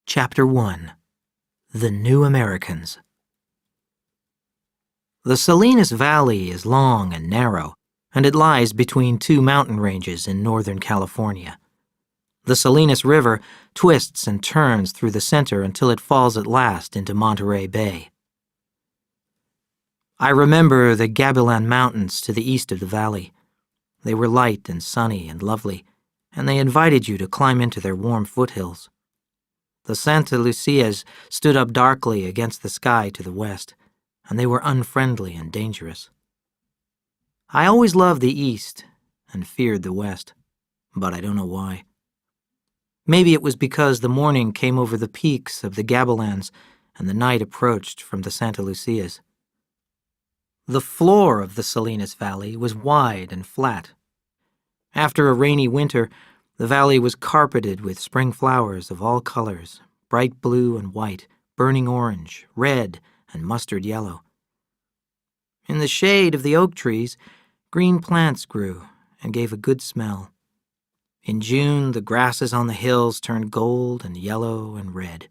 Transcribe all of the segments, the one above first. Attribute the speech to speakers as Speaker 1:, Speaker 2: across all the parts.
Speaker 1: Chapter 1. The New Americans. The Salinas Valley is long and narrow, and it lies between two mountain ranges in Northern California. The Salinas River twists and turns through the center until it falls at last into Monterey Bay. I remember the Gabilan Mountains to the east of the valley. They were light and sunny and lovely, and they invited you to climb into their warm foothills. The Santa Lucias stood up darkly against the sky to the west, and they were unfriendly and dangerous. I always loved the east and feared the west, but I don't know why. Maybe it was because the morning came over the peaks of the Gabilans and the night approached from the Santa Lucias. The floor of the Salinas Valley was wide and flat. After a rainy winter, the valley was carpeted with spring flowers of all colors, bright blue and white, burning orange, red, and mustard yellow. In the shade of the oak trees, green plants grew and gave a good smell. In June, the grasses on the hills turned gold and yellow and red.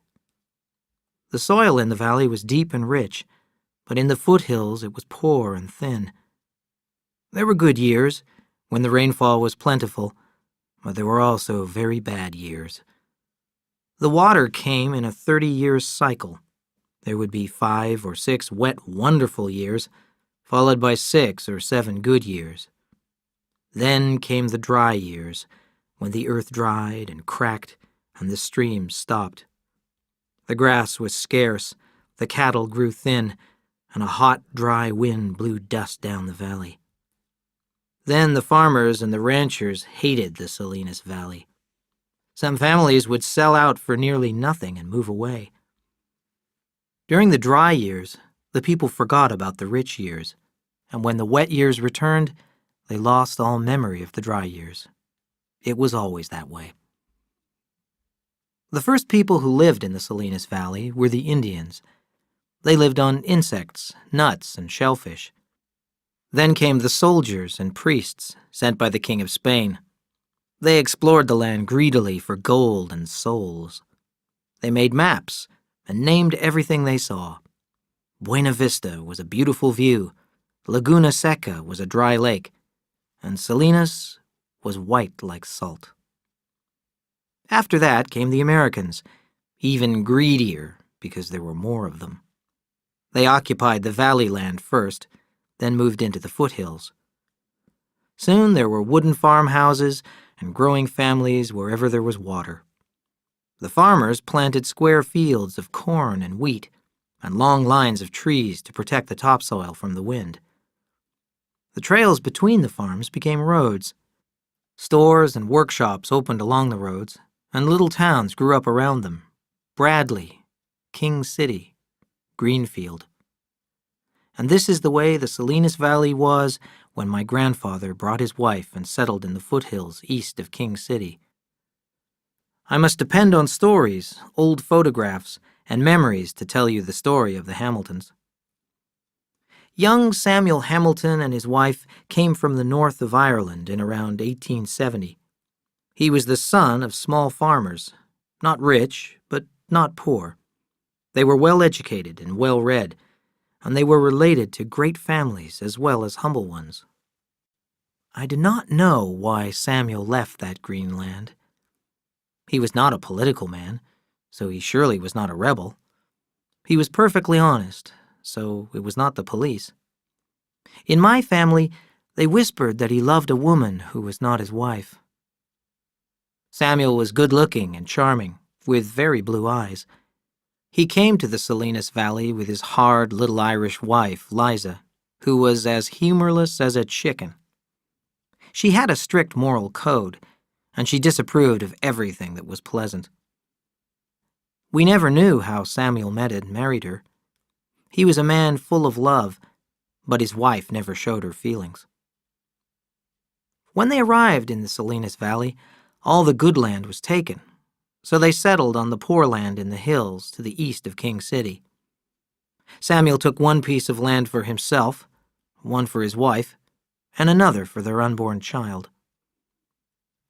Speaker 1: The soil in the valley was deep and rich, but in the foothills it was poor and thin. There were good years, when the rainfall was plentiful, but there were also very bad years. The water came in a 30-year cycle. There would be 5 or 6 wet, wonderful years, followed by 6 or 7 good years. Then came the dry years, when the earth dried and cracked and the streams stopped. The grass was scarce, the cattle grew thin, and a hot, dry wind blew dust down the valley. Then the farmers and the ranchers hated the Salinas Valley. Some families would sell out for nearly nothing and move away. During the dry years, the people forgot about the rich years, and when the wet years returned, they lost all memory of the dry years. It was always that way. The first people who lived in the Salinas Valley were the Indians. They lived on insects, nuts, and shellfish. Then came the soldiers and priests sent by the King of Spain. They explored the land greedily for gold and souls. They made maps and named everything they saw. Buena Vista was a beautiful view, Laguna Seca was a dry lake, and Salinas was white like salt. After that came the Americans, even greedier because there were more of them. They occupied the valley land first, then moved into the foothills. Soon there were wooden farmhouses and growing families wherever there was water. The farmers planted square fields of corn and wheat and long lines of trees to protect the topsoil from the wind. The trails between the farms became roads. Stores and workshops opened along the roads, and little towns grew up around them: Bradley, King City, Greenfield. And this is the way the Salinas Valley was when my grandfather brought his wife and settled in the foothills east of King City. I must depend on stories, old photographs, and memories to tell you the story of the Hamiltons. Young Samuel Hamilton and his wife came from the north of Ireland in around 1870. He was the son of small farmers, not rich, but not poor. They were well educated and well read, and they were related to great families as well as humble ones. I do not know why Samuel left that green land. He was not a political man, so he surely was not a rebel. He was perfectly honest, so it was not the police. In my family, they whispered that he loved a woman who was not his wife. Samuel was good-looking and charming, with very blue eyes. He came to the Salinas Valley with his hard little Irish wife, Liza, who was as humorless as a chicken. She had a strict moral code, and she disapproved of everything that was pleasant. We never knew how Samuel met and married her. He was a man full of love, but his wife never showed her feelings. When they arrived in the Salinas Valley, all the good land was taken, so they settled on the poor land in the hills to the east of King City. Samuel took one piece of land for himself, one for his wife, and another for their unborn child.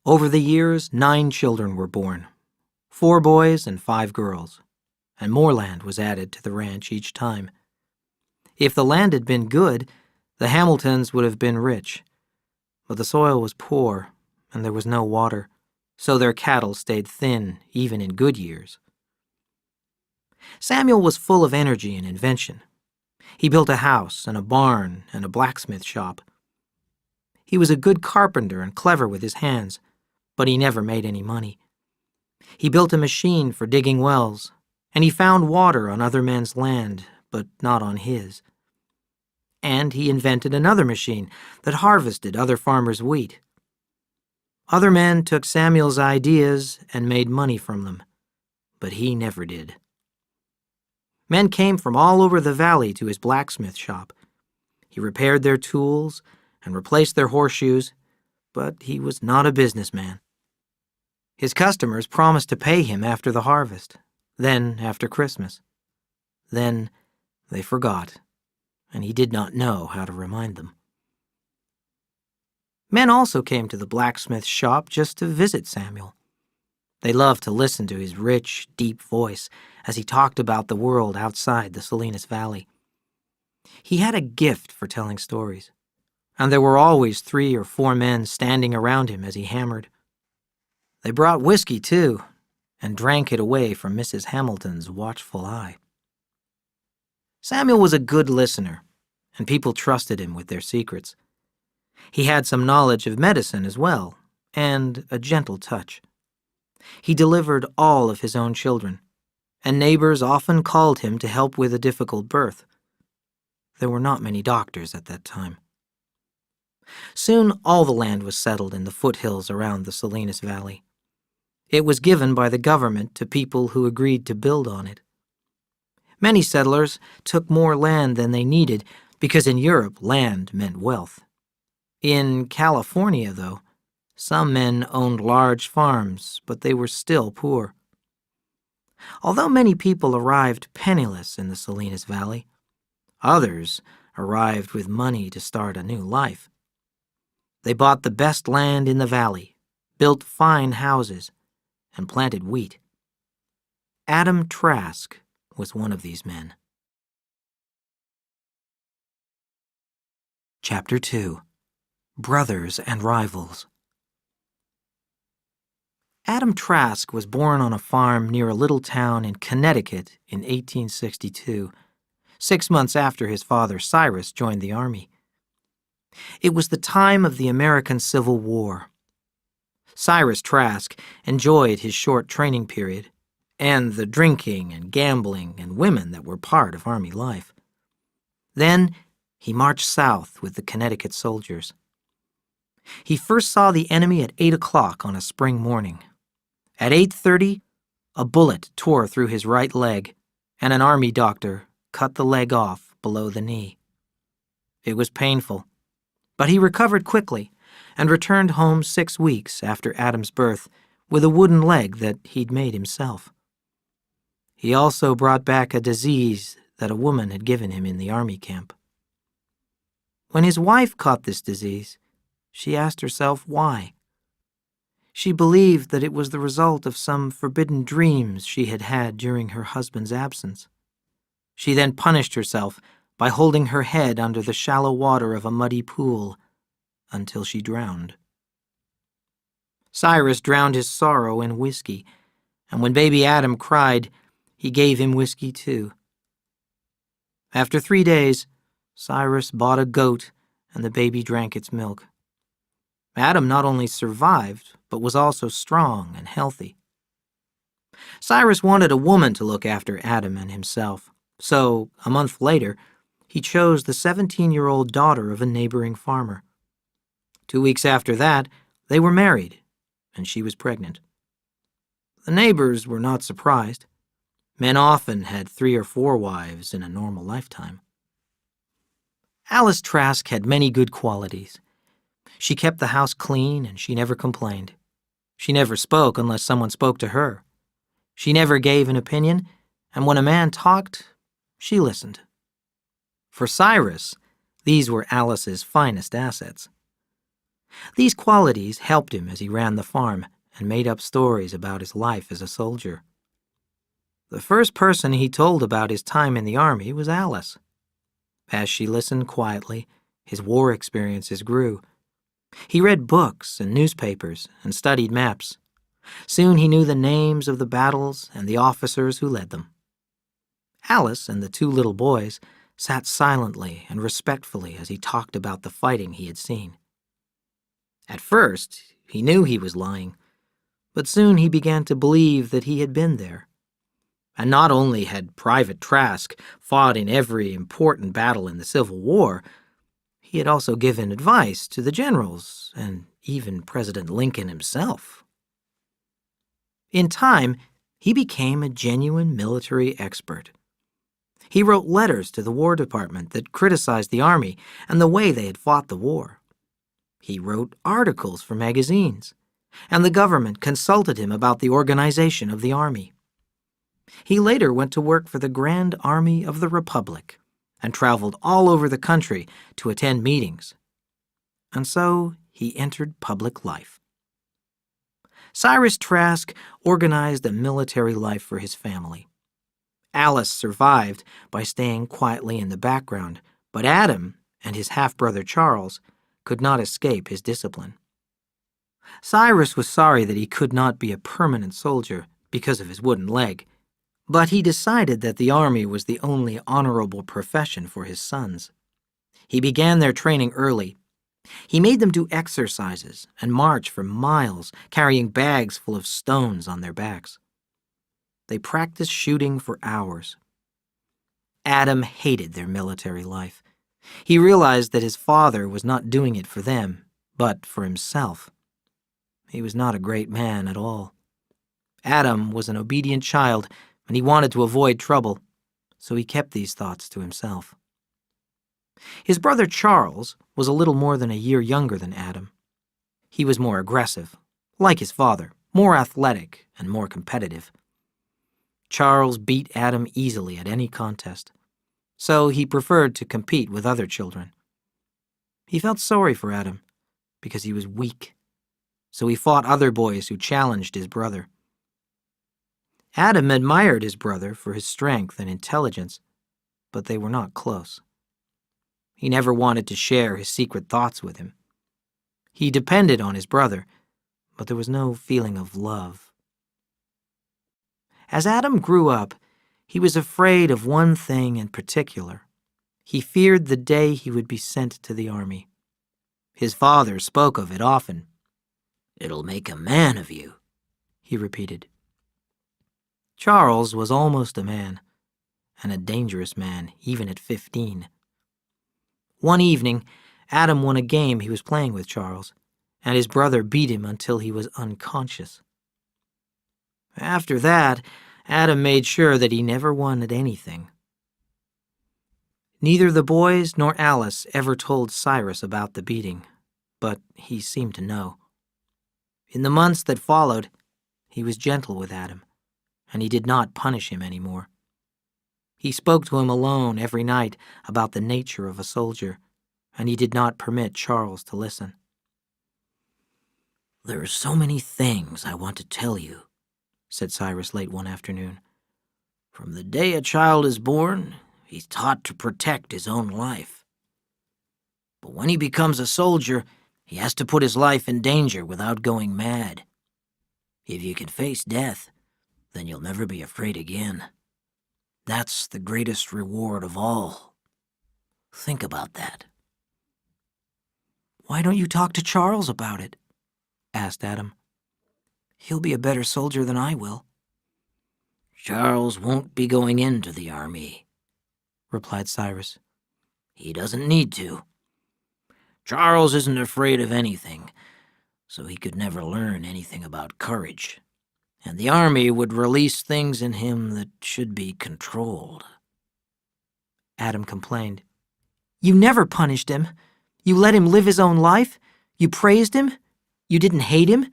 Speaker 1: Over the years, 9 children were born. 4 boys and 5 girls, and more land was added to the ranch each time. If the land had been good, the Hamiltons would have been rich, but the soil was poor and there was no water, so their cattle stayed thin even in good years. Samuel was full of energy and invention. He built a house and a barn and a blacksmith shop. He was a good carpenter and clever with his hands, but he never made any money. He built a machine for digging wells, and he found water on other men's land, but not on his. And he invented another machine that harvested other farmers' wheat. Other men took Samuel's ideas and made money from them, but he never did. Men came from all over the valley to his blacksmith shop. He repaired their tools and replaced their horseshoes, but he was not a businessman. His customers promised to pay him after the harvest, then after Christmas. Then they forgot, and he did not know how to remind them. Men also came to the blacksmith's shop just to visit Samuel. They loved to listen to his rich, deep voice as he talked about the world outside the Salinas Valley. He had a gift for telling stories, and there were always 3 or 4 men standing around him as he hammered. They brought whiskey, too, and drank it away from Mrs. Hamilton's watchful eye. Samuel was a good listener, and people trusted him with their secrets. He had some knowledge of medicine as well, and a gentle touch. He delivered all of his own children, and neighbors often called him to help with a difficult birth. There were not many doctors at that time. Soon all the land was settled in the foothills around the Salinas Valley. It was given by the government to people who agreed to build on it. Many settlers took more land than they needed because in Europe land meant wealth. In California, though, some men owned large farms, but they were still poor. Although many people arrived penniless in the Salinas Valley, others arrived with money to start a new life. They bought the best land in the valley, built fine houses, and planted wheat. Adam Trask was one of these men. Chapter 2. Brothers and Rivals. Adam Trask was born on a farm near a little town in Connecticut in 1862, 6 months after his father Cyrus joined the army. It was the time of the American Civil War. Cyrus Trask enjoyed his short training period and the drinking and gambling and women that were part of Army life. Then he marched south with the Connecticut soldiers. He first saw the enemy at 8 o'clock on a spring morning. At 8:30, a bullet tore through his right leg, and an army doctor cut the leg off below the knee. It was painful, but he recovered quickly and returned home 6 weeks after Adam's birth with a wooden leg that he'd made himself. He also brought back a disease that a woman had given him in the army camp. When his wife caught this disease, she asked herself why. She believed that it was the result of some forbidden dreams she had had during her husband's absence. She then punished herself by holding her head under the shallow water of a muddy pool until she drowned. Cyrus drowned his sorrow in whiskey, and when baby Adam cried, he gave him whiskey too. After 3 days, Cyrus bought a goat, and the baby drank its milk. Adam not only survived, but was also strong and healthy. Cyrus wanted a woman to look after Adam and himself, so, a month later, he chose the 17-year-old daughter of a neighboring farmer. 2 weeks after that, they were married, and she was pregnant. The neighbors were not surprised. Men often had 3 or 4 wives in a normal lifetime. Alice Trask had many good qualities. She kept the house clean and she never complained. She never spoke unless someone spoke to her. She never gave an opinion, and when a man talked, she listened. For Cyrus, these were Alice's finest assets. These qualities helped him as he ran the farm and made up stories about his life as a soldier. The first person he told about his time in the army was Alice. As she listened quietly, his war experiences grew. He read books and newspapers and studied maps. Soon he knew the names of the battles and the officers who led them. Alice and the two little boys sat silently and respectfully as he talked about the fighting he had seen. At first, he knew he was lying, but soon he began to believe that he had been there. And not only had Private Trask fought in every important battle in the Civil War, he had also given advice to the generals and even President Lincoln himself. In time, he became a genuine military expert. He wrote letters to the War Department that criticized the Army and the way they had fought the war. He wrote articles for magazines, and the government consulted him about the organization of the Army. He later went to work for the Grand Army of the Republic and traveled all over the country to attend meetings. And so he entered public life. Cyrus Trask organized a military life for his family. Alice survived by staying quietly in the background, but Adam and his half-brother Charles could not escape his discipline. Cyrus was sorry that he could not be a permanent soldier because of his wooden leg, but he decided that the army was the only honorable profession for his sons. He began their training early. He made them do exercises and march for miles, carrying bags full of stones on their backs. They practiced shooting for hours. Adam hated their military life. He realized that his father was not doing it for them, but for himself. He was not a great man at all. Adam was an obedient child, and he wanted to avoid trouble, so he kept these thoughts to himself. His brother Charles was a little more than a year younger than Adam. He was more aggressive, like his father, more athletic, and more competitive. Charles beat Adam easily at any contest, so he preferred to compete with other children. He felt sorry for Adam because he was weak, so he fought other boys who challenged his brother. Adam admired his brother for his strength and intelligence, but they were not close. He never wanted to share his secret thoughts with him. He depended on his brother, but there was no feeling of love. As Adam grew up, he was afraid of one thing in particular. He feared the day he would be sent to the army. His father spoke of it often. "It'll make a man of you," he repeated. Charles was almost a man, and a dangerous man, even at 15. One evening, Adam won a game he was playing with Charles, and his brother beat him until he was unconscious. After that, Adam made sure that he never won at anything. Neither the boys nor Alice ever told Cyrus about the beating, but he seemed to know. In the months that followed, he was gentle with Adam, and he did not punish him anymore. He spoke to him alone every night about the nature of a soldier, and he did not permit Charles to listen. "There are so many things I want to tell you," said Cyrus late one afternoon. "From the day a child is born, he's taught to protect his own life. But when he becomes a soldier, he has to put his life in danger without going mad. If you can face death, then you'll never be afraid again. That's the greatest reward of all. Think about that." "Why don't you talk to Charles about it?" asked Adam. "He'll be a better soldier than I will." "Charles won't be going into the army," replied Cyrus. "He doesn't need to. Charles isn't afraid of anything, so he could never learn anything about courage, and the army would release things in him that should be controlled." Adam complained. "You never punished him. You let him live his own life. You praised him. You didn't hate him.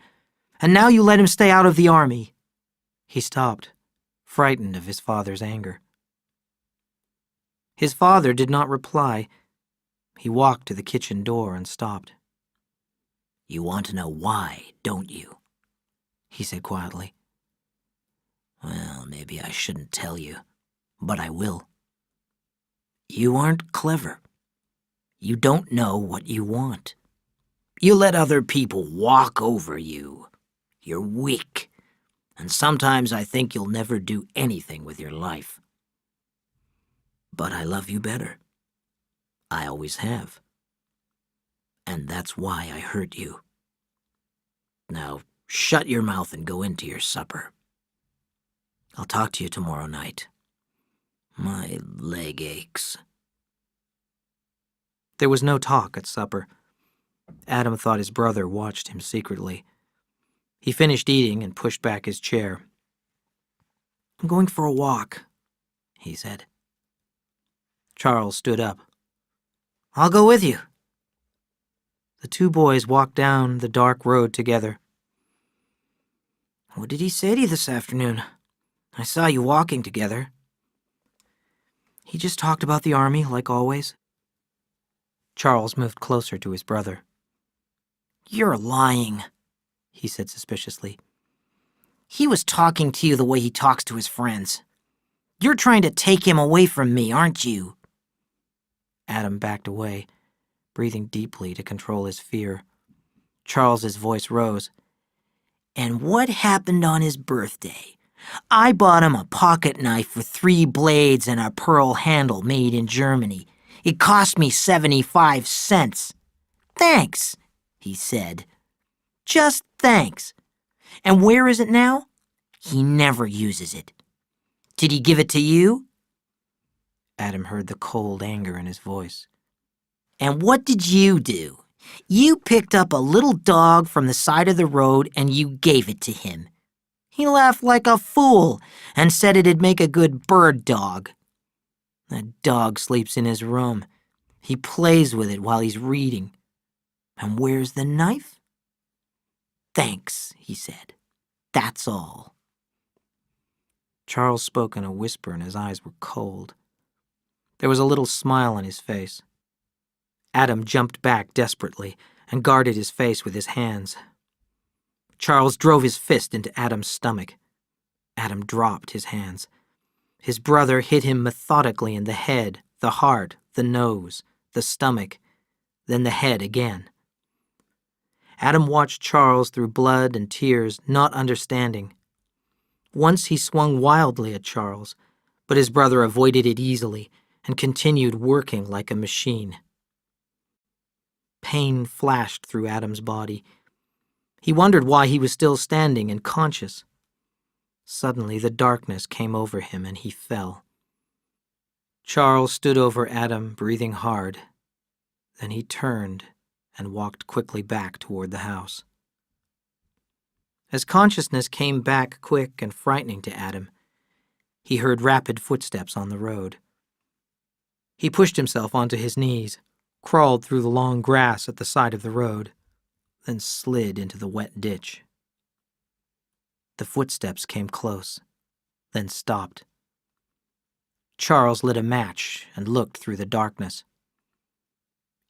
Speaker 1: And now you let him stay out of the army." He stopped, frightened of his father's anger. His father did not reply. He walked to the kitchen door and stopped. "You want to know why, don't you?" he said quietly. Well, maybe I shouldn't tell you, but I will. You aren't clever. You don't know what you want. You let other people walk over you. You're weak, and sometimes I think you'll never do anything with your life. But I love you better. I always have. And that's why I hurt you. Now, shut your mouth and go into your supper. I'll talk to you tomorrow night. My leg aches. There was no talk at supper. Adam thought his brother watched him secretly. He finished eating and pushed back his chair. I'm going for a walk, he said. Charles stood up. I'll go with you. The two boys walked down the dark road together. What did he say to you this afternoon? I saw you walking together. He just talked about the army, like always. Charles moved closer to his brother. You're lying, he said suspiciously. He was talking to you the way he talks to his friends. You're trying to take him away from me, aren't you? Adam backed away, breathing deeply to control his fear. Charles's voice rose. And what happened on his birthday? I bought him a pocket knife with 3 blades and a pearl handle made in Germany. It cost me 75 cents. Thanks, he said. Just thanks. And where is it now? He never uses it. Did he give it to you? Adam heard the cold anger in his voice. And what did you do? You picked up a little dog from the side of the road and you gave it to him. He laughed like a fool and said it'd make a good bird dog. That dog sleeps in his room. He plays with it while he's reading. And where's the knife? Thanks, he said. That's all. Charles spoke in a whisper and his eyes were cold. There was a little smile on his face. Adam jumped back desperately and guarded his face with his hands. Charles drove his fist into Adam's stomach. Adam dropped his hands. His brother hit him methodically in the head, the heart, the nose, the stomach, then the head again. Adam watched Charles through blood and tears, not understanding. Once he swung wildly at Charles, but his brother avoided it easily and continued working like a machine. Pain flashed through Adam's body. He wondered why he was still standing and conscious. Suddenly, the darkness came over him and he fell. Charles stood over Adam, breathing hard. Then he turned and walked quickly back toward the house. As consciousness came back quick and frightening to Adam, he heard rapid footsteps on the road. He pushed himself onto his knees, crawled through the long grass at the side of the road, then slid into the wet ditch. The footsteps came close, then stopped. Charles lit a match and looked through the darkness.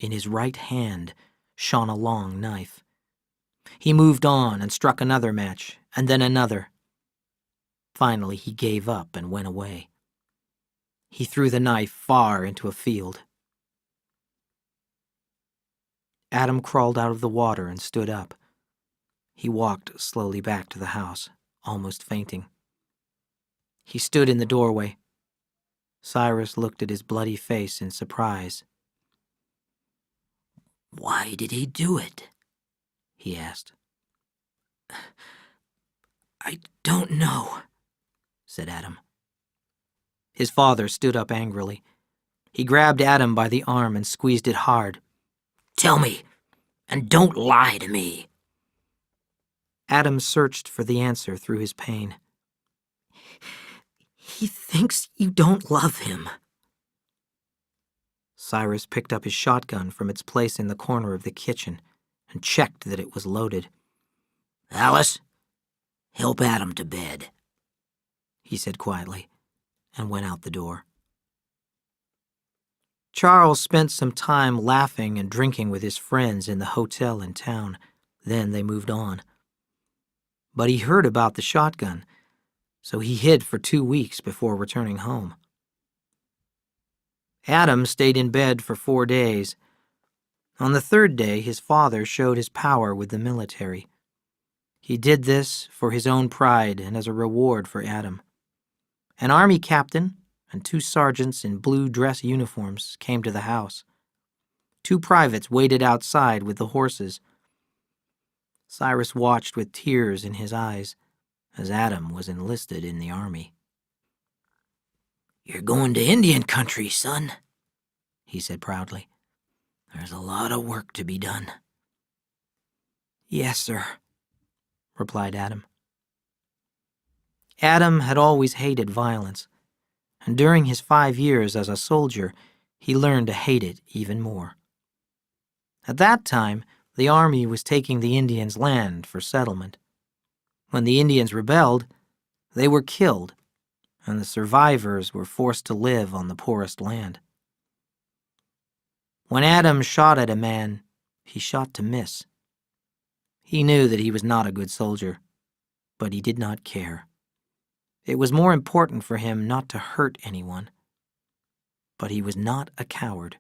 Speaker 1: In his right hand shone a long knife. He moved on and struck another match, and then another. Finally, he gave up and went away. He threw the knife far into a field. Adam crawled out of the water and stood up. He walked slowly back to the house, almost fainting. He stood in the doorway. Cyrus looked at his bloody face in surprise. "Why did he do it?" he asked. "I don't know," said Adam. His father stood up angrily. He grabbed Adam by the arm and squeezed it hard. "Tell me, and don't lie to me." Adam searched for the answer through his pain. "He thinks you don't love him." Cyrus picked up his shotgun from its place in the corner of the kitchen and checked that it was loaded. "Alice, help Adam to bed," he said quietly, and went out the door. Charles spent some time laughing and drinking with his friends in the hotel in town. Then they moved on. but he heard about the shotgun, so he hid for 2 weeks before returning home. Adam stayed in bed for 4 days. On the 3rd day, his father showed his power with the military. He did this for his own pride and as a reward for Adam. An army captain and 2 sergeants in blue dress uniforms came to the house. 2 privates waited outside with the horses. Cyrus watched with tears in his eyes as Adam was enlisted in the army. "You're going to Indian country, son," he said proudly. "There's a lot of work to be done." "Yes, sir," replied Adam. Adam had always hated violence, and during his 5 years as a soldier, he learned to hate it even more. At that time, the army was taking the Indians' land for settlement. When the Indians rebelled, they were killed, and the survivors were forced to live on the poorest land. When Adam shot at a man, he shot to miss. He knew that he was not a good soldier, but he did not care. It was more important for him not to hurt anyone. But he was not a coward.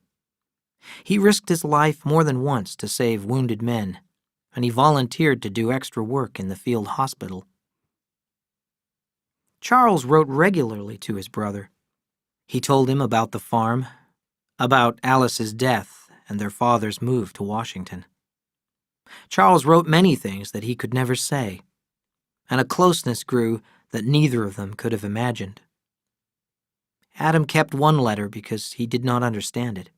Speaker 1: He risked his life more than once to save wounded men, and he volunteered to do extra work in the field hospital. Charles wrote regularly to his brother. He told him about the farm, about Alice's death and their father's move to Washington. Charles wrote many things that he could never say, and a closeness grew that neither of them could have imagined. Adam kept one letter because he did not understand it.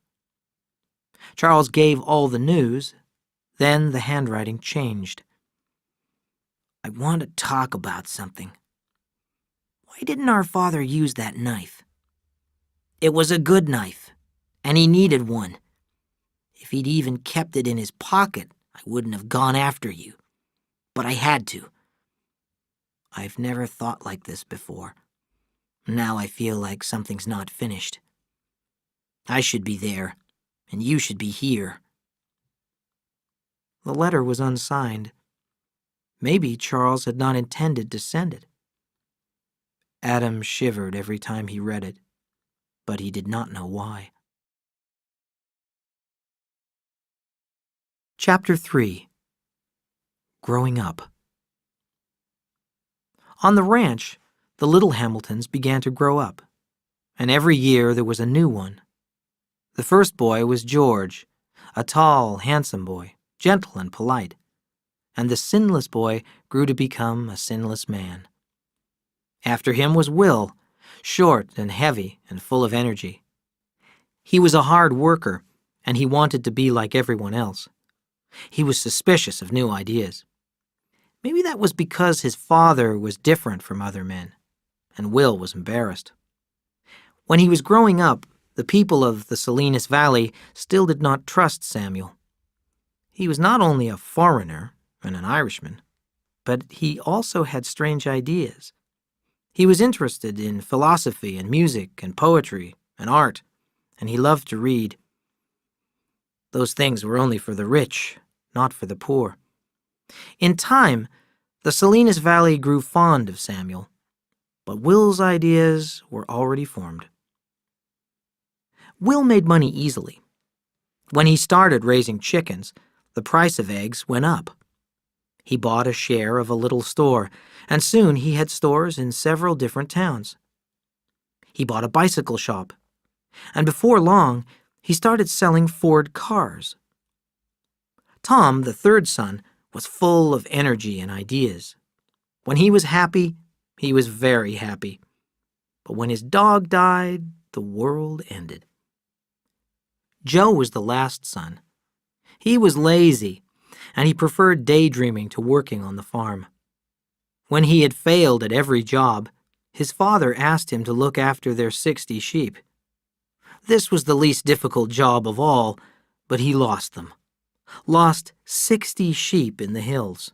Speaker 1: Charles gave all the news, then the handwriting changed. "I want to talk about something. Why didn't our father use that knife? It was a good knife, and he needed one. If he'd even kept it in his pocket, I wouldn't have gone after you. But I had to. I've never thought like this before. Now I feel like something's not finished. I should be there, and you should be here." The letter was unsigned. Maybe Charles had not intended to send it. Adam shivered every time he read it, but he did not know why. Chapter 3. Growing Up. On the ranch, the little Hamiltons began to grow up, and every year there was a new one. The first boy was George, a tall, handsome boy, gentle and polite, and the sinless boy grew to become a sinless man. After him was Will, short and heavy and full of energy. He was a hard worker, and he wanted to be like everyone else. He was suspicious of new ideas. Maybe that was because his father was different from other men, and Will was embarrassed. When he was growing up, the people of the Salinas Valley still did not trust Samuel. He was not only a foreigner and an Irishman, but he also had strange ideas. He was interested in philosophy and music and poetry and art, and he loved to read. Those things were only for the rich, not for the poor. In time, the Salinas Valley grew fond of Samuel, but Will's ideas were already formed. Will made money easily. When he started raising chickens, the price of eggs went up. He bought a share of a little store, and soon he had stores in several different towns. He bought a bicycle shop, and before long, he started selling Ford cars. Tom, the third son, was full of energy and ideas. When he was happy, he was very happy. But when his dog died, the world ended. Joe was the last son. He was lazy, and he preferred daydreaming to working on the farm. When he had failed at every job, his father asked him to look after their 60 sheep. This was the least difficult job of all, but he lost them. Lost 60 sheep in the hills.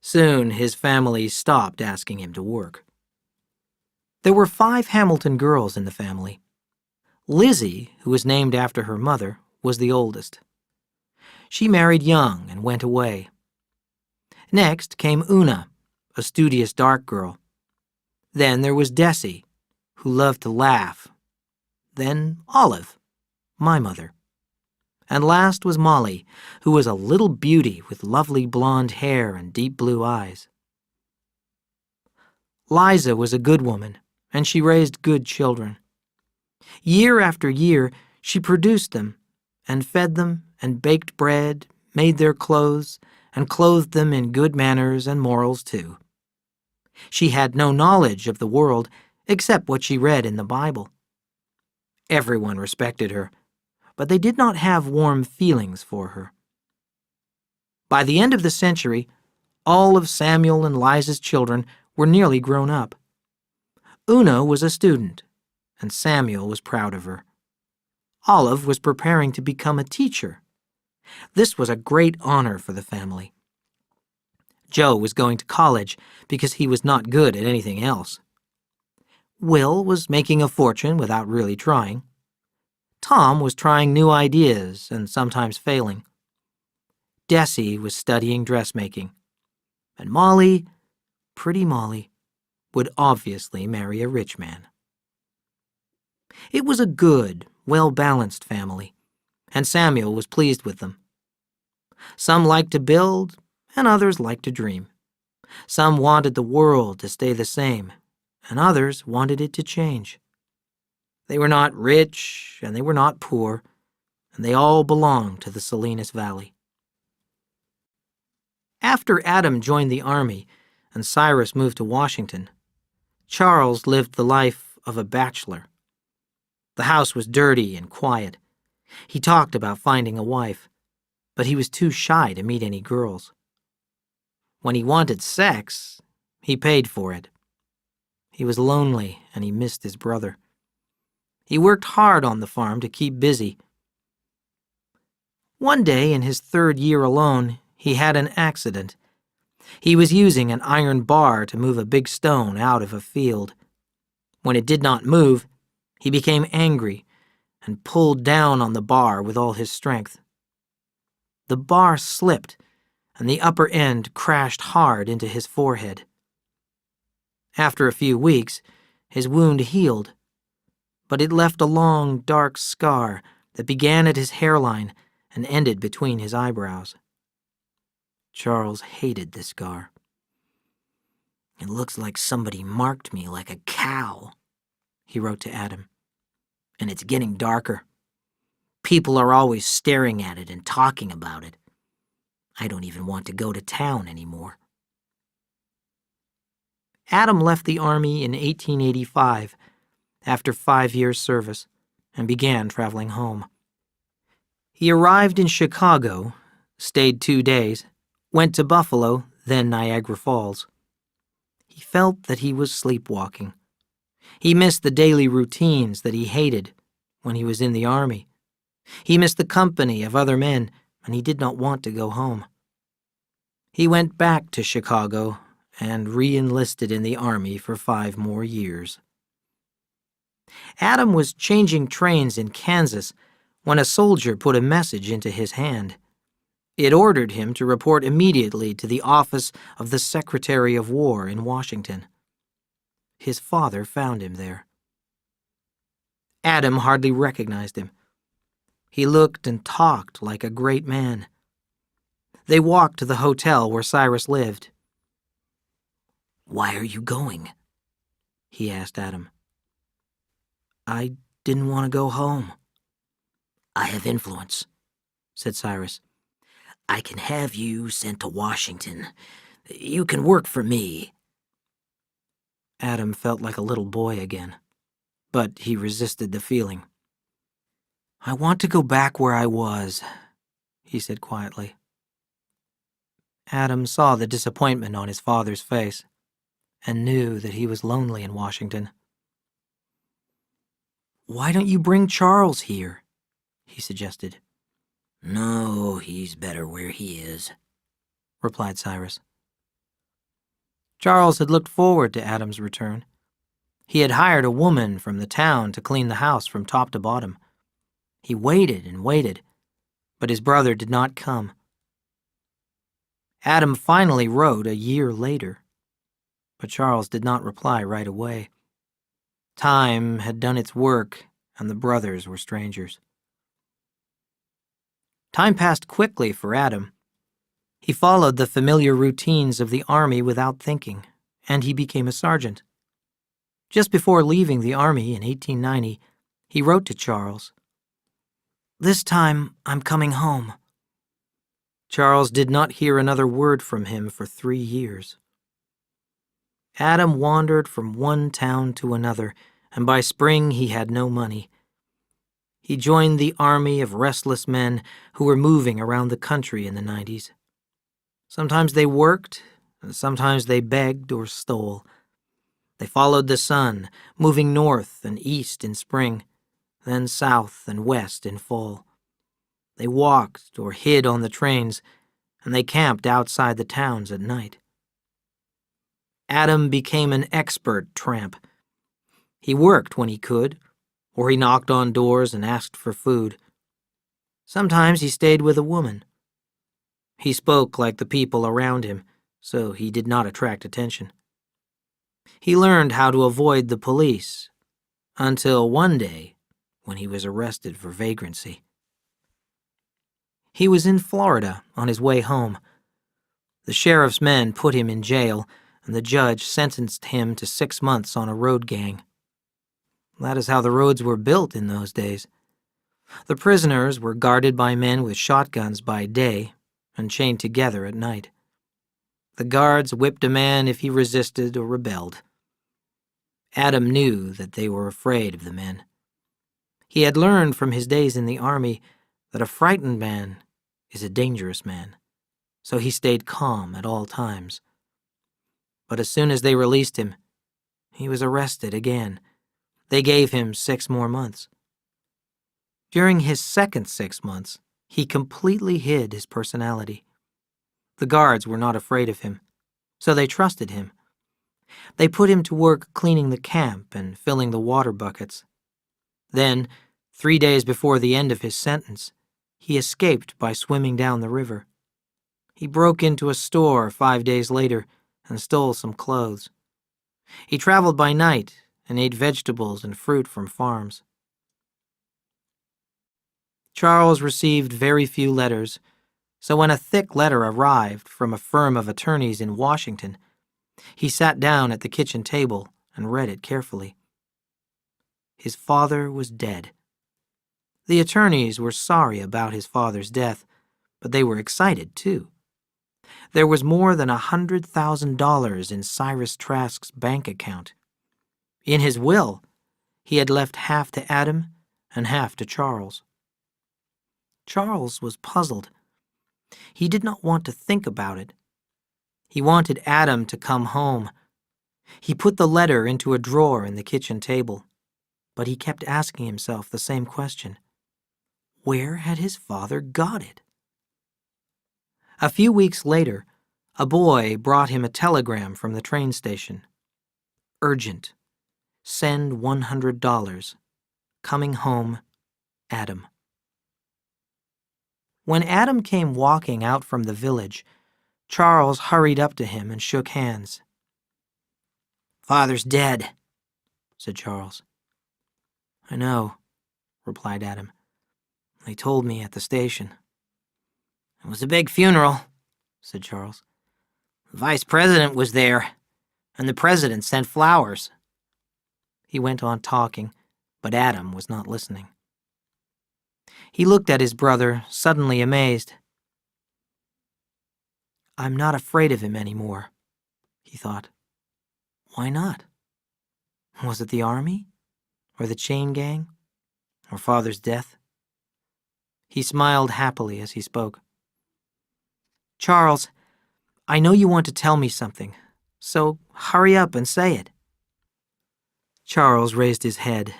Speaker 1: Soon his family stopped asking him to work. There were 5 Hamilton girls in the family. Lizzie, who was named after her mother, was the oldest. She married young and went away. Next came Una, a studious dark girl. Then there was Desi, who loved to laugh. Then Olive, my mother. And last was Molly, who was a little beauty with lovely blonde hair and deep blue eyes. Liza was a good woman, and she raised good children. Year after year, she produced them, and fed them, and baked bread, made their clothes, and clothed them in good manners and morals too. She had no knowledge of the world except what she read in the Bible. Everyone respected her, but they did not have warm feelings for her. By the end of the century, all of Samuel and Liza's children were nearly grown up. Una was a student, and Samuel was proud of her. Olive was preparing to become a teacher. This was a great honor for the family. Joe was going to college because he was not good at anything else. Will was making a fortune without really trying. Tom was trying new ideas and sometimes failing. Desi was studying dressmaking. And Molly, pretty Molly, would obviously marry a rich man. It was a good, well-balanced family, and Samuel was pleased with them. Some liked to build, and others liked to dream. Some wanted the world to stay the same, and others wanted it to change. They were not rich, and they were not poor, and they all belonged to the Salinas Valley. After Adam joined the army and Cyrus moved to Washington, Charles lived the life of a bachelor. The house was dirty and quiet. He talked about finding a wife, but he was too shy to meet any girls. When he wanted sex, he paid for it. He was lonely and he missed his brother. He worked hard on the farm to keep busy. One day in his 3rd year alone, he had an accident. He was using an iron bar to move a big stone out of a field. When it did not move, he became angry and pulled down on the bar with all his strength. The bar slipped, and the upper end crashed hard into his forehead. After a few weeks, his wound healed, but it left a long, dark scar that began at his hairline and ended between his eyebrows. Charles hated the scar. "It looks like somebody marked me like a cow," he wrote to Adam. "And it's getting darker. People are always staring at it and talking about it. I don't even want to go to town anymore." Adam left the army in 1885 after 5 years' service and began traveling home. He arrived in Chicago, stayed 2 days, went to Buffalo, then Niagara Falls. He felt that he was sleepwalking. He missed the daily routines that he hated when he was in the army. He missed the company of other men, and he did not want to go home. He went back to Chicago and re-enlisted in the army for 5 more years. Adam was changing trains in Kansas when a soldier put a message into his hand. It ordered him to report immediately to the office of the Secretary of War in Washington. His father found him there. Adam hardly recognized him. He looked and talked like a great man. They walked to the hotel where Cyrus lived. "Why are you going?" he asked Adam. "I didn't want to go home." "I have influence," said Cyrus. "I can have you sent to Washington. You can work for me." Adam felt like a little boy again, but he resisted the feeling. "I want to go back where I was," he said quietly. Adam saw the disappointment on his father's face and knew that he was lonely in Washington. "Why don't you bring Charles here?" he suggested. "No, he's better where he is," replied Cyrus. Charles had looked forward to Adam's return. He had hired a woman from the town to clean the house from top to bottom. He waited and waited, but his brother did not come. Adam finally wrote a year later. but Charles did not reply right away. Time had done its work, and the brothers were strangers. Time passed quickly for Adam. He followed the familiar routines of the army without thinking, and he became a sergeant. Just before leaving the army in 1890, he wrote to Charles, "This time I'm coming home." Charles did not hear another word from him for 3 years. Adam wandered from one town to another, and by spring he had no money. He joined the army of restless men who were moving around the country in the 90s. Sometimes they worked, and sometimes they begged or stole. They followed the sun, moving north and east in spring, then south and west in fall. They walked or hid on the trains, and they camped outside the towns at night. Adam became an expert tramp. He worked when he could, or he knocked on doors and asked for food. Sometimes he stayed with a woman. He spoke like the people around him, so he did not attract attention. He learned how to avoid the police, until one day when he was arrested for vagrancy. He was in Florida on his way home. The sheriff's men put him in jail, and the judge sentenced him to 6 months on a road gang. That is how the roads were built in those days. The prisoners were guarded by men with shotguns by day and chained together at night. The guards whipped a man if he resisted or rebelled. Adam knew that they were afraid of the men. He had learned from his days in the army that a frightened man is a dangerous man, so he stayed calm at all times. But as soon as they released him, he was arrested again. They gave him 6 more months. During his second 6 months, he completely hid his personality. The guards were not afraid of him, so they trusted him. They put him to work cleaning the camp and filling the water buckets. Then, 3 days before the end of his sentence, he escaped by swimming down the river. He broke into a store 5 days later and stole some clothes. He traveled by night and ate vegetables and fruit from farms. Charles received very few letters, so when a thick letter arrived from a firm of attorneys in Washington, he sat down at the kitchen table and read it carefully. His father was dead. The attorneys were sorry about his father's death, but they were excited too. There was more than $100,000 in Cyrus Trask's bank account. In his will, he had left half to Adam and half to Charles. Charles was puzzled. He did not want to think about it. He wanted Adam to come home. He put the letter into a drawer in the kitchen table, but he kept asking himself the same question. Where had his father got it? A few weeks later, a boy brought him a telegram from the train station. Urgent. Send $100. Coming home, Adam. When Adam came walking out from the village, Charles hurried up to him and shook hands. "Father's dead," said Charles. "I know," replied Adam. "They told me at the station." "It was a big funeral," said Charles. "The vice president was there, and the president sent flowers." He went on talking, but Adam was not listening. He looked at his brother, suddenly amazed. "I'm not afraid of him anymore," he thought. Why not? Was it the army? Or the chain gang? Or father's death? He smiled happily as he spoke. "Charles, I know you want to tell me something, so hurry up and say it." Charles raised his head.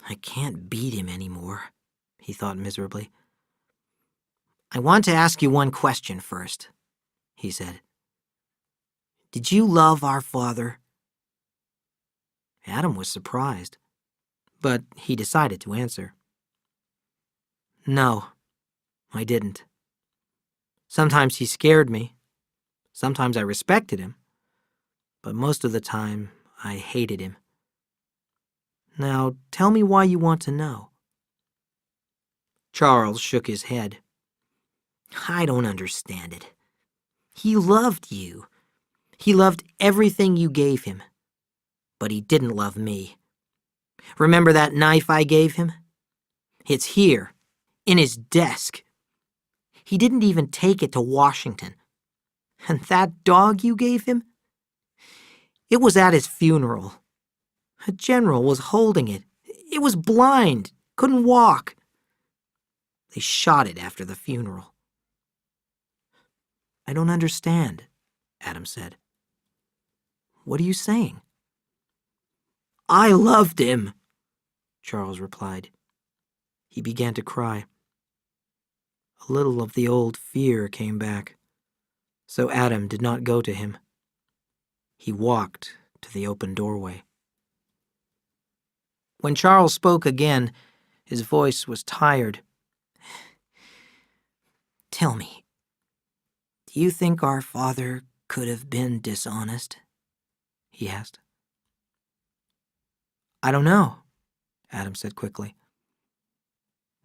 Speaker 1: "I can't beat him anymore," he thought miserably. "I want to ask you one question first," he said. "Did you love our father?" Adam was surprised, but he decided to answer. "No, I didn't. Sometimes he scared me. Sometimes I respected him. but most of the time I hated him. Now, tell me why you want to know." Charles shook his head. "I don't understand it. He loved you. He loved everything you gave him. But he didn't love me. Remember that knife I gave him? It's here, in his desk. He didn't even take it to Washington. And that dog you gave him? It was at his funeral. A general was holding it. It was blind, couldn't walk. They shot it after the funeral." "I don't understand," Adam said. "What are you saying?" "I loved him," Charles replied. He began to cry. A little of the old fear came back, so Adam did not go to him. He walked to the open doorway. When Charles spoke again, his voice was tired. "Tell me, do you think our father could have been dishonest?" he asked. "I don't know," Adam said quickly.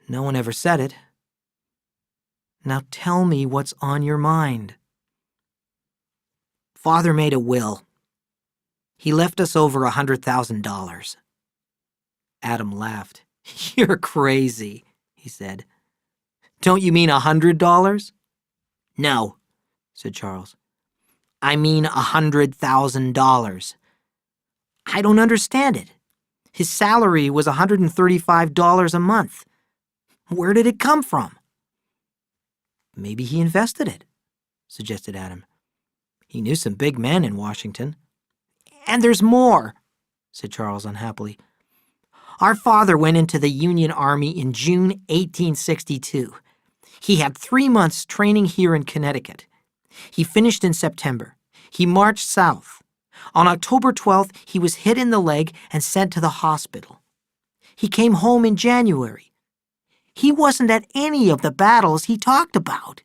Speaker 1: "No one ever said it. Now tell me what's on your mind." "Father made a will. He left us over $100,000. Adam laughed. "You're crazy," he said. "Don't you mean $100? "No," said Charles. "I mean $100,000. I don't understand it. His salary was $135 a month. Where did it come from?" "Maybe he invested it," suggested Adam. "He knew some big men in Washington." "And there's more," said Charles unhappily. "Our father went into the Union Army in June 1862. He had 3 months training here in Connecticut. He finished in September. He marched south. On October 12th, he was hit in the leg and sent to the hospital. He came home in January. He wasn't at any of the battles he talked about."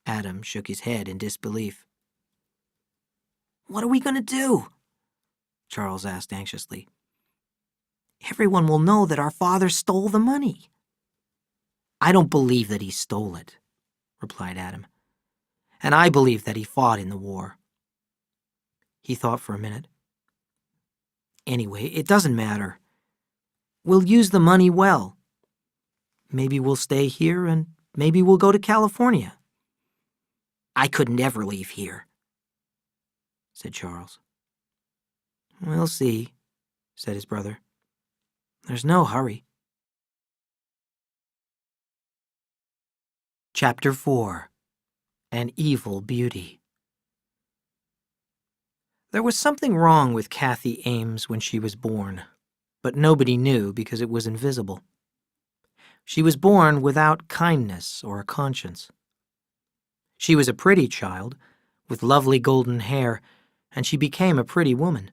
Speaker 1: Adam shook his head in disbelief. "What are we going to do?" Charles asked anxiously. "Everyone will know that our father stole the money." "I don't believe that he stole it," replied Adam. "And I believe that he fought in the war." He thought for a minute. "Anyway, it doesn't matter. We'll use the money well. Maybe we'll stay here and maybe we'll go to California." "I couldn't ever leave here," said Charles. "We'll see," said his brother. "There's no hurry." Chapter 4. An Evil Beauty. There was something wrong with Kathy Ames when she was born, but nobody knew because it was invisible. She was born without kindness or a conscience. She was a pretty child, with lovely golden hair, and she became a pretty woman.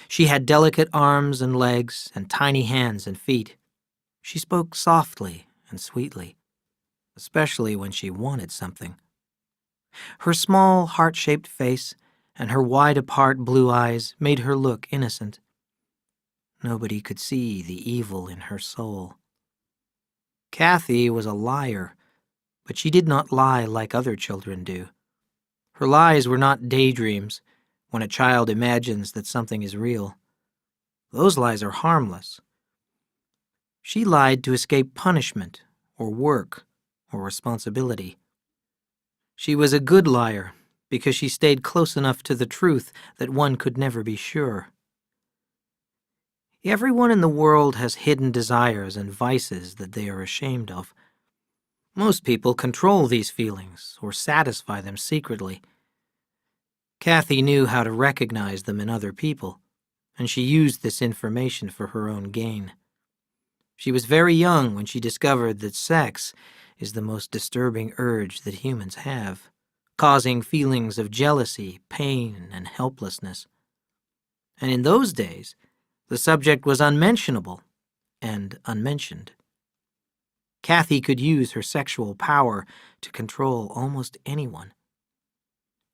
Speaker 1: She had delicate arms and legs and tiny hands and feet. She spoke softly and sweetly, especially when she wanted something. Her small, heart-shaped face and her wide-apart blue eyes made her look innocent. Nobody could see the evil in her soul. Kathy was a liar, but she did not lie like other children do. Her lies were not daydreams, when a child imagines that something is real. Those lies are harmless. She lied to escape punishment, or work, or responsibility. She was a good liar because she stayed close enough to the truth that one could never be sure. Everyone in the world has hidden desires and vices that they are ashamed of. Most people control these feelings or satisfy them secretly. Kathy knew how to recognize them in other people, and she used this information for her own gain. She was very young when she discovered that sex is the most disturbing urge that humans have, causing feelings of jealousy, pain, and helplessness. And in those days, the subject was unmentionable and unmentioned. Kathy could use her sexual power to control almost anyone.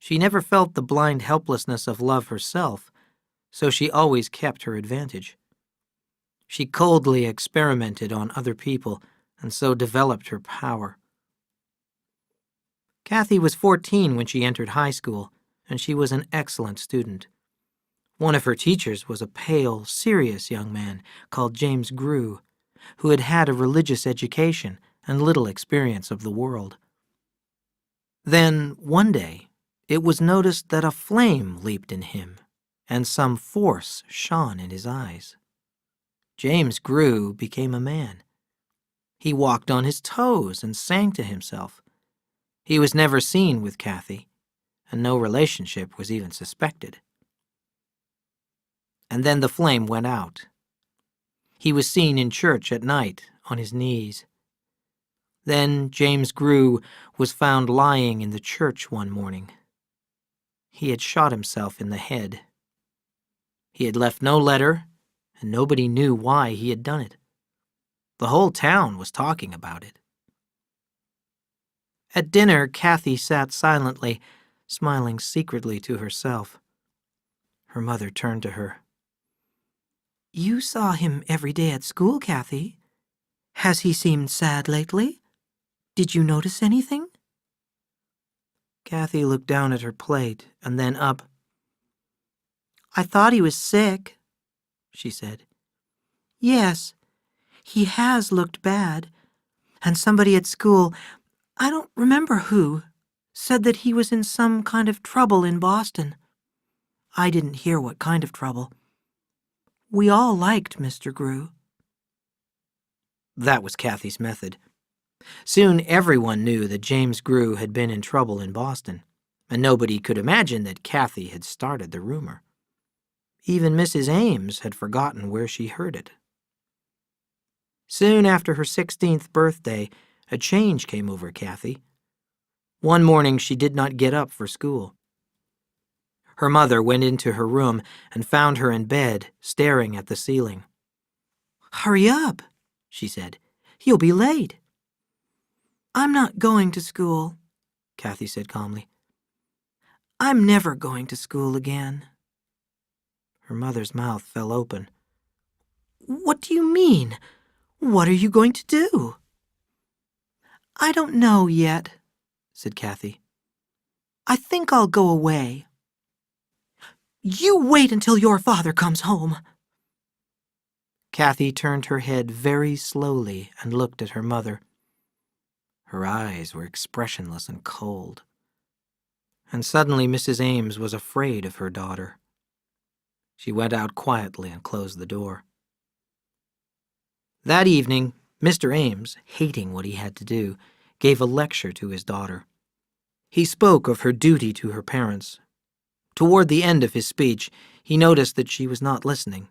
Speaker 1: She never felt the blind helplessness of love herself, so she always kept her advantage. She coldly experimented on other people and so developed her power. Kathy was 14 when she entered high school, and she was an excellent student. One of her teachers was a pale, serious young man called James Grew, who had had a religious education and little experience of the world. Then, one day, it was noticed that a flame leaped in him, and some force shone in his eyes. James Grew became a man. He walked on his toes and sang to himself. He was never seen with Kathy, and no relationship was even suspected. And then the flame went out. He was seen in church at night on his knees. Then James Grew was found lying in the church one morning. He had shot himself in the head. He had left no letter, and nobody knew why he had done it. The whole town was talking about it. At dinner, Kathy sat silently, smiling secretly to herself. Her mother turned to her. "You saw him every day at school, Kathy. Has he seemed sad lately? Did you notice anything?" Kathy looked down at her plate and then up. "I thought he was sick," she said. "Yes, he has looked bad. And somebody at school, I don't remember who, said that he was in some kind of trouble in Boston. I didn't hear what kind of trouble. We all liked Mr. Grew." That was Kathy's method. Soon everyone knew that James Grew had been in trouble in Boston, and nobody could imagine that Kathy had started the rumor. Even Mrs. Ames had forgotten where she heard it. Soon after her 16th birthday, a change came over Kathy. One morning she did not get up for school. Her mother went into her room and found her in bed, staring at the ceiling. "Hurry up," she said. "You'll be late." "I'm not going to school," Kathy said calmly. "I'm never going to school again." Her mother's mouth fell open. "What do you mean? What are you going to do?" "I don't know yet," said Kathy. "I think I'll go away." "You wait until your father comes home." Kathy turned her head very slowly and looked at her mother. Her eyes were expressionless and cold. And suddenly Mrs. Ames was afraid of her daughter. She went out quietly and closed the door. That evening, Mr. Ames, hating what he had to do, gave a lecture to his daughter. He spoke of her duty to her parents. Toward the end of his speech, he noticed that she was not listening.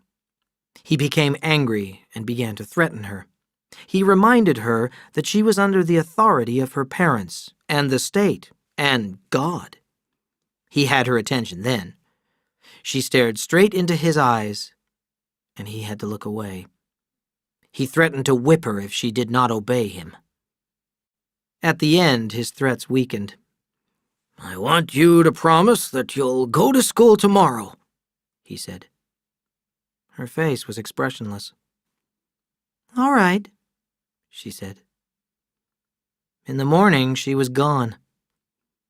Speaker 1: He became angry and began to threaten her. He reminded her that she was under the authority of her parents and the state and God. He had her attention then. She stared straight into his eyes, and he had to look away. He threatened to whip her if she did not obey him. At the end, his threats weakened. "I want you to promise that you'll go to school tomorrow," he said. Her face was expressionless. "All right," she said. In the morning, she was gone.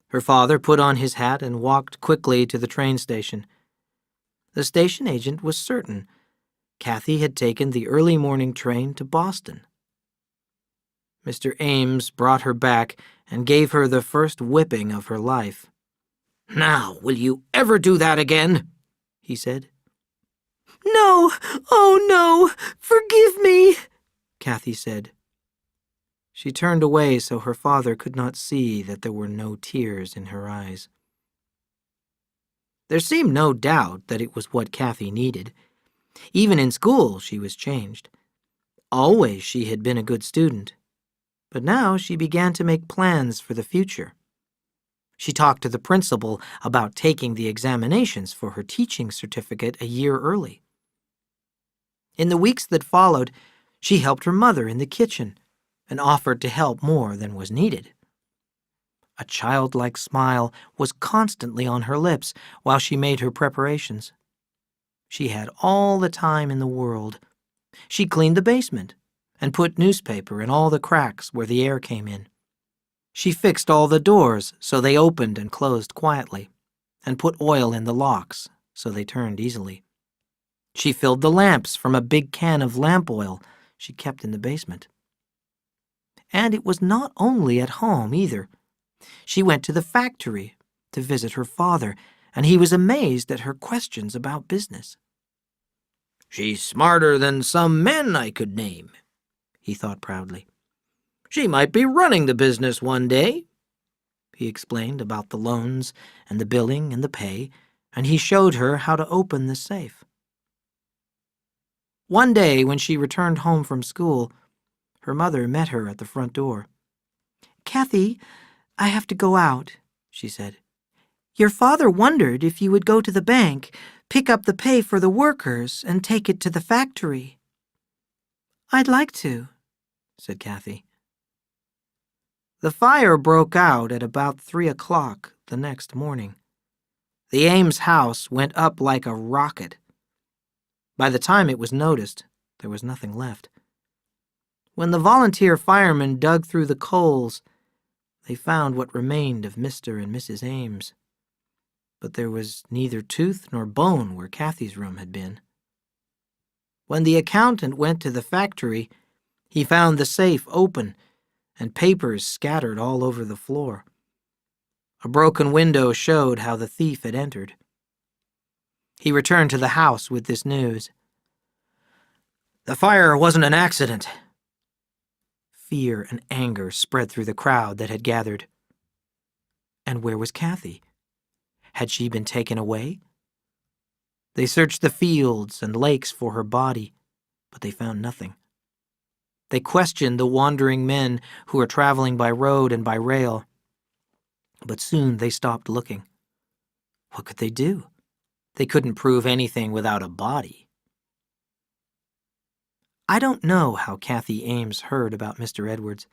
Speaker 1: Her father put on his hat and walked quickly to the train station. The station agent was certain Kathy had taken the early morning train to Boston. Mr. Ames brought her back and gave her the first whipping of her life. "Now, will you ever do that again?" he said. "No, oh no, forgive me," Kathy said. She turned away so her father could not see that there were no tears in her eyes. There seemed no doubt that it was what Kathy needed. Even in school, she was changed. Always she had been a good student. But now she began to make plans for the future. She talked to the principal about taking the examinations for her teaching certificate a year early. In the weeks that followed, she helped her mother in the kitchen and offered to help more than was needed. A childlike smile was constantly on her lips while she made her preparations. She had all the time in the world. She cleaned the basement and put newspaper in all the cracks where the air came in. She fixed all the doors so they opened and closed quietly, and put oil in the locks so they turned easily. She filled the lamps from a big can of lamp oil she kept in the basement. And it was not only at home either. She went to the factory to visit her father, and he was amazed at her questions about business. "She's smarter than some men I could name," he thought proudly. "She might be running the business one day." He explained about the loans and the billing and the pay, and he showed her how to open the safe. One day when she returned home from school, her mother met her at the front door. "Kathy, I have to go out," she said. "Your father wondered if you would go to the bank, pick up the pay for the workers, and take it to the factory." "I'd like to," said Kathy. The fire broke out at about 3 o'clock the next morning. The Ames house went up like a rocket. By the time it was noticed, there was nothing left. When the volunteer firemen dug through the coals, they found what remained of Mr. and Mrs. Ames. But there was neither tooth nor bone where Kathy's room had been. When the accountant went to the factory, he found the safe open and papers scattered all over the floor. A broken window showed how the thief had entered. He returned to the house with this news. "The fire wasn't an accident." Fear and anger spread through the crowd that had gathered. And where was Kathy? Had she been taken away? They searched the fields and lakes for her body, but they found nothing. They questioned the wandering men who were traveling by road and by rail, but soon they stopped looking. What could they do? They couldn't prove anything without a body. I don't know how Kathy Ames heard about Mr. Edwards,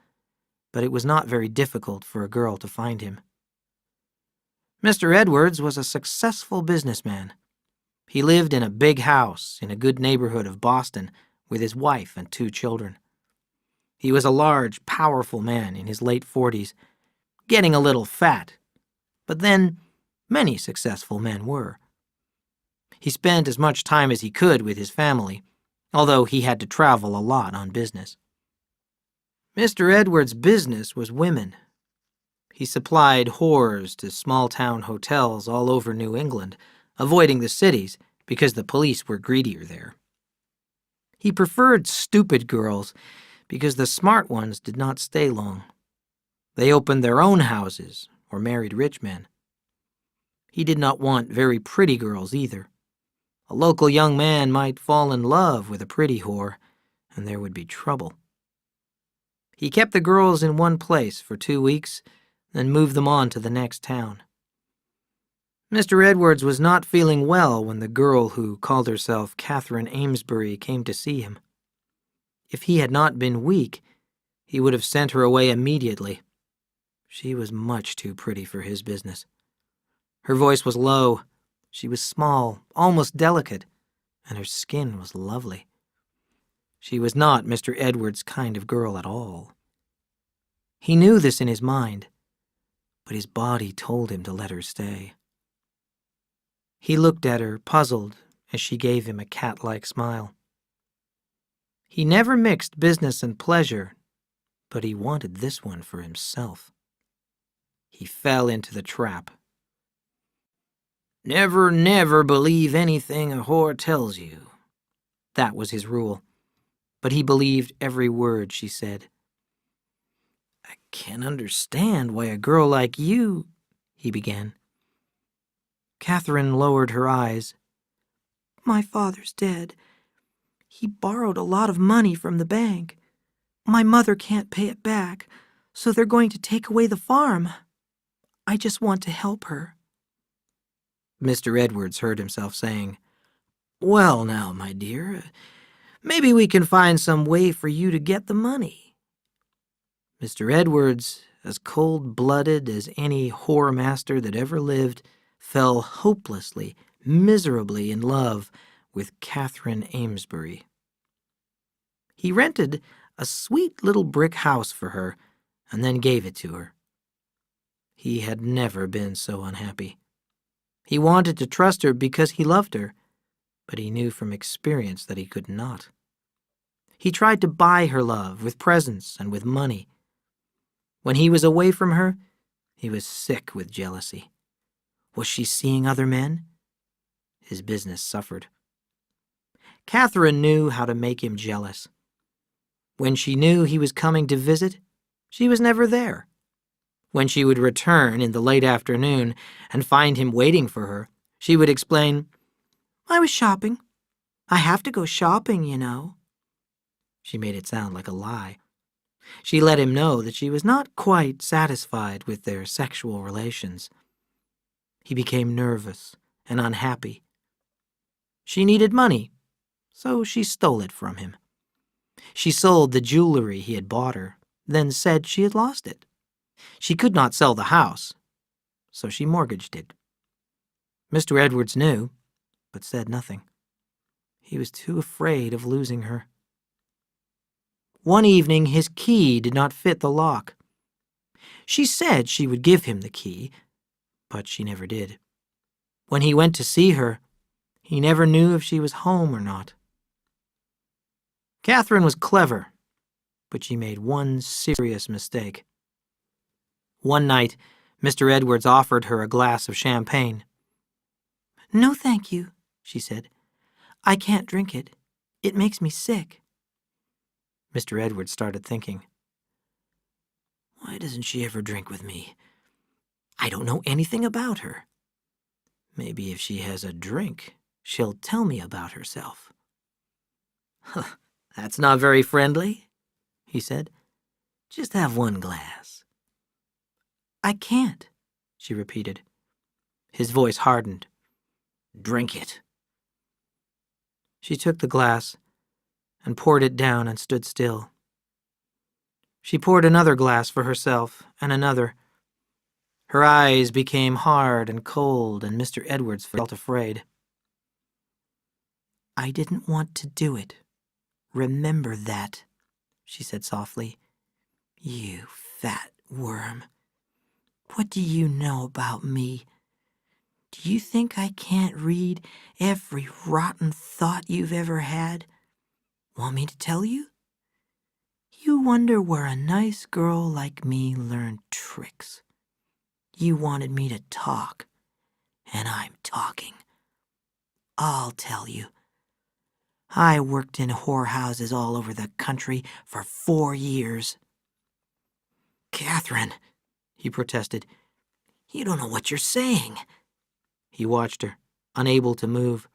Speaker 1: but it was not very difficult for a girl to find him. Mr. Edwards was a successful businessman. He lived in a big house in a good neighborhood of Boston with his wife and 2 children. He was a large, powerful man in his late 40s, getting a little fat, but then many successful men were. He spent as much time as he could with his family, although he had to travel a lot on business. Mr. Edwards' business was women. He supplied whores to small-town hotels all over New England, avoiding the cities because the police were greedier there. He preferred stupid girls because the smart ones did not stay long. They opened their own houses or married rich men. He did not want very pretty girls either. A local young man might fall in love with a pretty whore, and there would be trouble. He kept the girls in one place for 2 weeks, then moved them on to the next town. Mr. Edwards was not feeling well when the girl who called herself Catherine Amesbury came to see him. If he had not been weak, he would have sent her away immediately. She was much too pretty for his business. Her voice was low. She was small, almost delicate, and her skin was lovely. She was not Mr. Edwards' kind of girl at all. He knew this in his mind, but his body told him to let her stay. He looked at her, puzzled, as she gave him a cat-like smile. He never mixed business and pleasure, but he wanted this one for himself. He fell into the trap. "Never, never believe anything a whore tells you." That was his rule, but he believed every word she said. "I can't understand why a girl like you," he began. Catherine lowered her eyes. "My father's dead. He borrowed a lot of money from the bank. My mother can't pay it back, so they're going to take away the farm. I just want to help her." Mr. Edwards heard himself saying, "Well now, my dear, maybe we can find some way for you to get the money." Mr. Edwards, as cold-blooded as any whore-master that ever lived, fell hopelessly, miserably in love with Catherine Amesbury. He rented a sweet little brick house for her and then gave it to her. He had never been so unhappy. He wanted to trust her because he loved her, but he knew from experience that he could not. He tried to buy her love with presents and with money. When he was away from her, he was sick with jealousy. Was she seeing other men? His business suffered. Catherine knew how to make him jealous. When she knew he was coming to visit, she was never there. When she would return in the late afternoon and find him waiting for her, she would explain, "I was shopping. I have to go shopping, you know." She made it sound like a lie. She let him know that she was not quite satisfied with their sexual relations. He became nervous and unhappy. She needed money, so she stole it from him. She sold the jewelry he had bought her, then said she had lost it. She could not sell the house, so she mortgaged it. Mr. Edwards knew, but said nothing. He was too afraid of losing her. One evening his key did not fit the lock. She said she would give him the key, but she never did. When he went to see her, he never knew if she was home or not. Catherine was clever, but she made one serious mistake. One night, Mr. Edwards offered her a glass of champagne. "No, thank you," she said. "I can't drink it. It makes me sick." Mr. Edwards started thinking. Why doesn't she ever drink with me? I don't know anything about her. Maybe if she has a drink, she'll tell me about herself. That's not very friendly, he said. Just have one glass. I can't, she repeated. His voice hardened. Drink it. She took the glass and poured it down and stood still. She poured another glass for herself and another. Her eyes became hard and cold, and Mr. Edwards felt afraid. I didn't want to do it. Remember that, she said softly. You fat worm. What do you know about me? Do you think I can't read every rotten thought you've ever had? Want me to tell you? You wonder where a nice girl like me learned tricks. You wanted me to talk, and I'm talking. I'll tell you. I worked in whorehouses all over the country for 4 years. Catherine, he protested, you don't know what you're saying. He watched her, unable to move.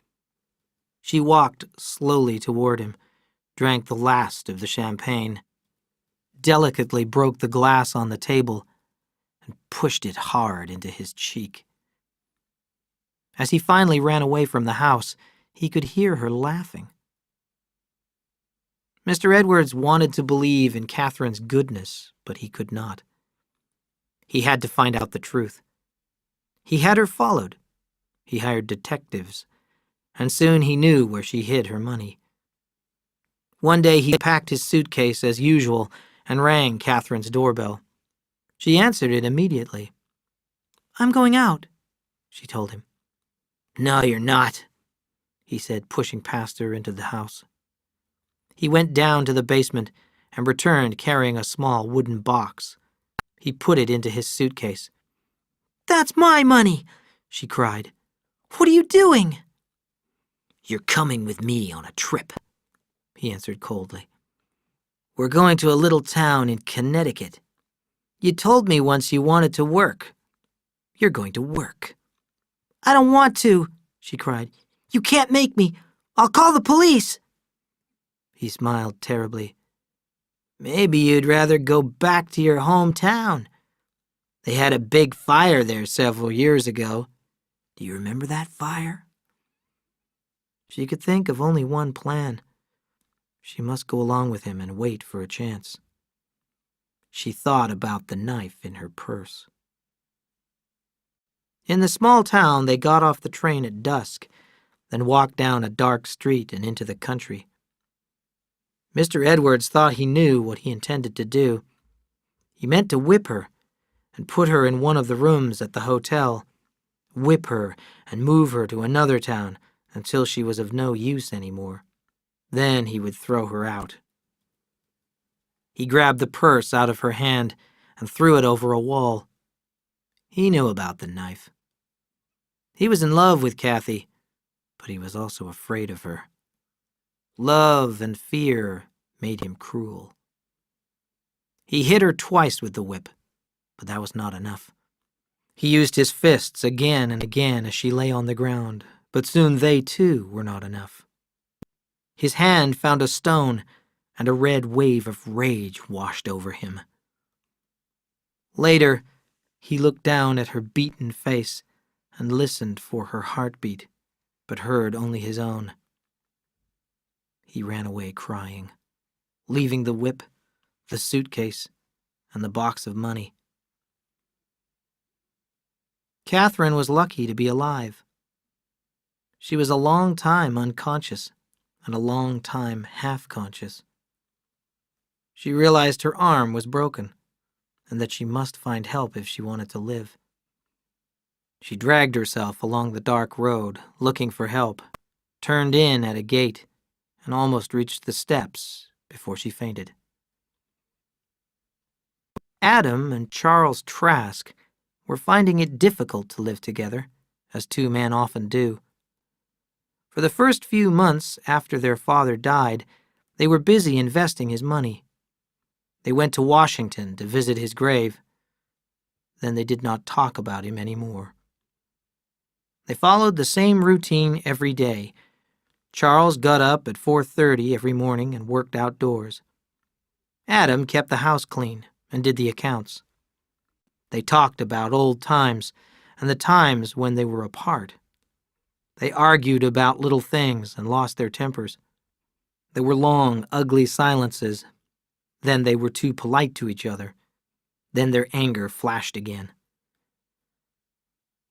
Speaker 1: She walked slowly toward him, drank the last of the champagne, delicately broke the glass on the table, and pushed it hard into his cheek. As he finally ran away from the house, he could hear her laughing. Mr. Edwards wanted to believe in Catherine's goodness, but he could not. He had to find out the truth. He had her followed. He hired detectives, and soon he knew where she hid her money. One day he packed his suitcase as usual and rang Catherine's doorbell. She answered it immediately. I'm going out, she told him. No, you're not, he said, pushing past her into the house. He went down to the basement and returned carrying a small wooden box. He put it into his suitcase. That's my money, she cried. What are you doing? You're coming with me on a trip, he answered coldly. We're going to a little town in Connecticut. You told me once you wanted to work. You're going to work. I don't want to, she cried. You can't make me. I'll call the police. He smiled terribly. Maybe you'd rather go back to your hometown. They had a big fire there several years ago. Do you remember that fire? She could think of only one plan. She must go along with him and wait for a chance. She thought about the knife in her purse. In the small town, they got off the train at dusk, then walked down a dark street and into the country. Mr. Edwards thought he knew what he intended to do. He meant to whip her and put her in one of the rooms at the hotel, whip her and move her to another town until she was of no use anymore. Then he would throw her out. He grabbed the purse out of her hand and threw it over a wall. He knew about the knife. He was in love with Kathy, but he was also afraid of her. Love and fear made him cruel. He hit her twice with the whip, but that was not enough. He used his fists again and again as she lay on the ground, but soon they too were not enough. His hand found a stone, and a red wave of rage washed over him. Later, he looked down at her beaten face and listened for her heartbeat, but heard only his own. He ran away crying, leaving the whip, the suitcase, and the box of money. Catherine was lucky to be alive. She was a long time unconscious and a long time half-conscious. She realized her arm was broken and that she must find help if she wanted to live. She dragged herself along the dark road, looking for help, turned in at a gate, and almost reached the steps before she fainted. Adam and Charles Trask were finding it difficult to live together, as two men often do. For the first few months after their father died, they were busy investing his money. They went to Washington to visit his grave. Then they did not talk about him anymore. They followed the same routine every day. Charles got up at 4:30 every morning and worked outdoors. Adam kept the house clean and did the accounts. They talked about old times and the times when they were apart. They argued about little things and lost their tempers. There were long, ugly silences. Then they were too polite to each other. Then their anger flashed again.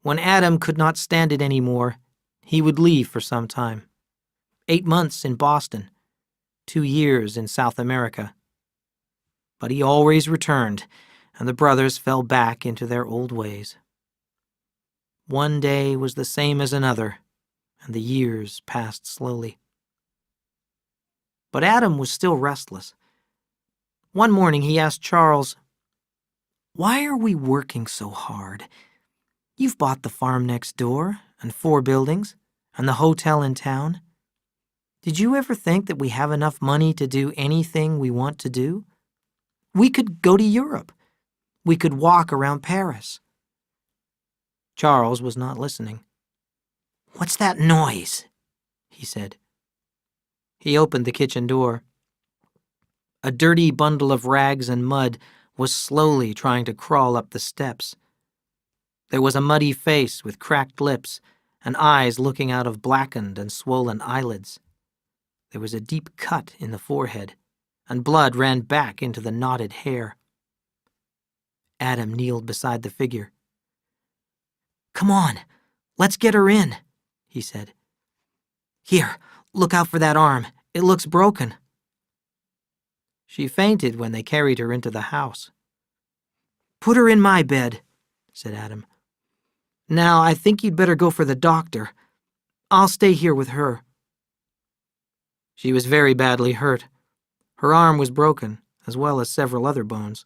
Speaker 1: When Adam could not stand it anymore, he would leave for some time. 8 months in Boston, 2 years in South America. But he always returned, and the brothers fell back into their old ways. One day was the same as another, and the years passed slowly. But Adam was still restless. One morning he asked Charles, "Why are we working so hard? You've bought the farm next door, and 4 buildings, and the hotel in town. Did you ever think that we have enough money to do anything we want to do? We could go to Europe. We could walk around Paris." Charles was not listening. "What's that noise?" he said. He opened the kitchen door. A dirty bundle of rags and mud was slowly trying to crawl up the steps. There was a muddy face with cracked lips and eyes looking out of blackened and swollen eyelids. There was a deep cut in the forehead, and blood ran back into the knotted hair. Adam kneeled beside the figure. "Come on, let's get her in," he said. "Here, look out for that arm. It looks broken." She fainted when they carried her into the house. "Put her in my bed," said Adam. "Now I think you'd better go for the doctor. I'll stay here with her." She was very badly hurt. Her arm was broken, as well as several other bones.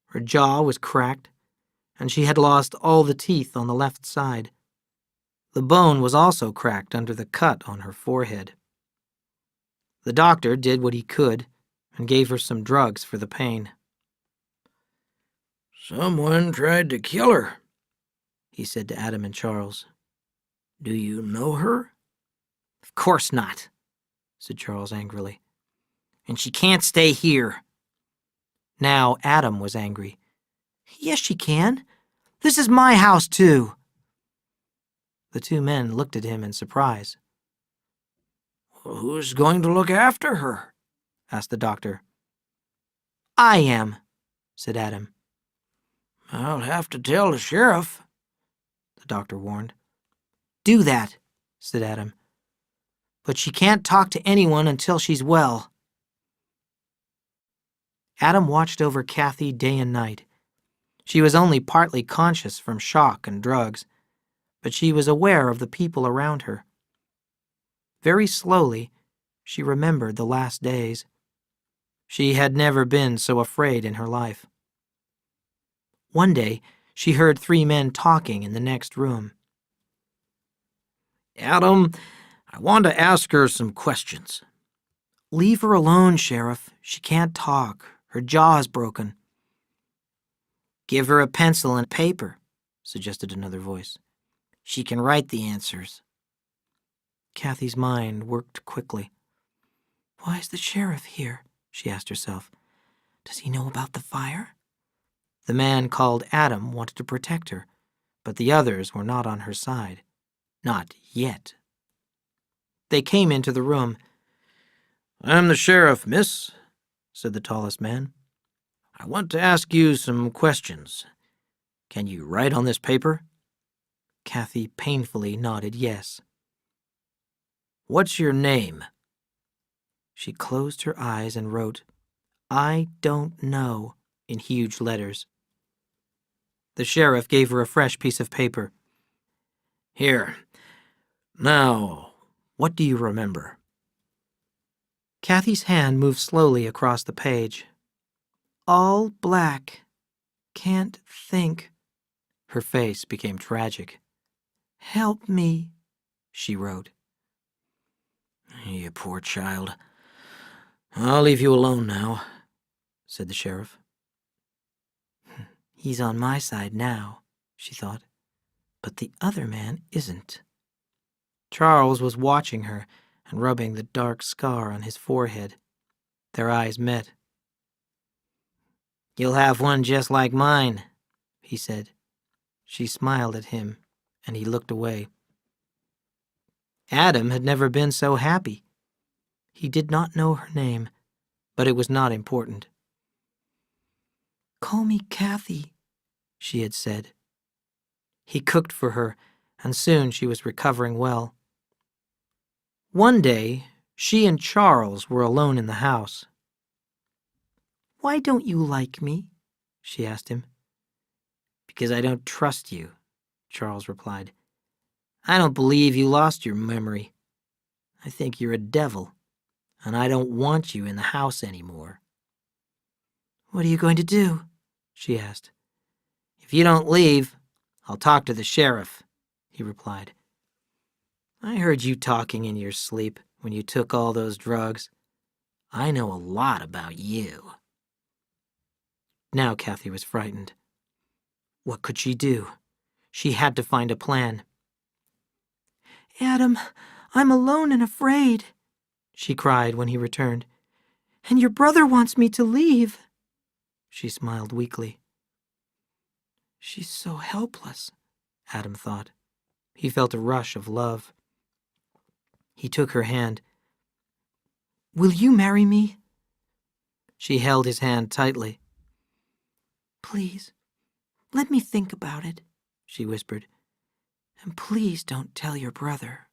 Speaker 1: Her jaw was cracked, and she had lost all the teeth on the left side. The bone was also cracked under the cut on her forehead. The doctor did what he could and gave her some drugs for the pain. "Someone tried to kill her," he said to Adam and Charles. "Do you know her?" "Of course not," said Charles angrily. "And she can't stay here." Now Adam was angry. "Yes, she can. This is my house, too." The 2 men looked at him in surprise. "Who's going to look after her?" asked the doctor. "I am," said Adam.
Speaker 2: "I'll have to tell the sheriff," the doctor warned.
Speaker 1: "Do that," said Adam. "But she can't talk to anyone until she's well." Adam watched over Kathy day and night. She was only partly conscious from shock and drugs, but she was aware of the people around her. Very slowly, she remembered the last days. She had never been so afraid in her life. One day, she heard 3 men talking in the next room.
Speaker 2: "Adam, I want to ask her some questions."
Speaker 1: "Leave her alone, Sheriff. She can't talk. Her jaw is broken." "Give her a pencil and paper," suggested another voice. "She can write the answers." Kathy's mind worked quickly. "Why is the sheriff here?" she asked herself. "Does he know about the fire?" The man called Adam wanted to protect her, but the others were not on her side. Not yet. They came into the room.
Speaker 2: "I'm the sheriff, miss," said the tallest man. "I want to ask you some questions. Can you write on this paper?"
Speaker 1: Kathy painfully nodded yes.
Speaker 2: "What's your name?"
Speaker 1: She closed her eyes and wrote, "I don't know," in huge letters. The sheriff gave her a fresh piece of paper.
Speaker 2: "Here. Now, what do you remember?"
Speaker 1: Kathy's hand moved slowly across the page. "All black. Can't think." Her face became tragic. "Help me," she wrote.
Speaker 2: "You poor child. I'll leave you alone now," said the sheriff.
Speaker 1: "He's on my side now," she thought. "But the other man isn't." Charles was watching her and rubbing the dark scar on his forehead. Their eyes met. "You'll have one just like mine," he said. She smiled at him, and he looked away. Adam had never been so happy. He did not know her name, but it was not important. "Call me Kathy," she had said. He cooked for her, and soon she was recovering well. One day, she and Charles were alone in the house. "Why don't you like me?" she asked him. "Because I don't trust you," Charles replied. "I don't believe you lost your memory. I think you're a devil, and I don't want you in the house anymore." "What are you going to do?" she asked. "If you don't leave, I'll talk to the sheriff," he replied. "I heard you talking in your sleep when you took all those drugs. I know a lot about you." Now Kathy was frightened. What could she do? She had to find a plan. "Adam, I'm alone and afraid," she cried when he returned. "And your brother wants me to leave." She smiled weakly. She's so helpless, Adam thought. He felt a rush of love. He took her hand. "Will you marry me?" She held his hand tightly. "Please, let me think about it," she whispered. "And please don't tell your brother."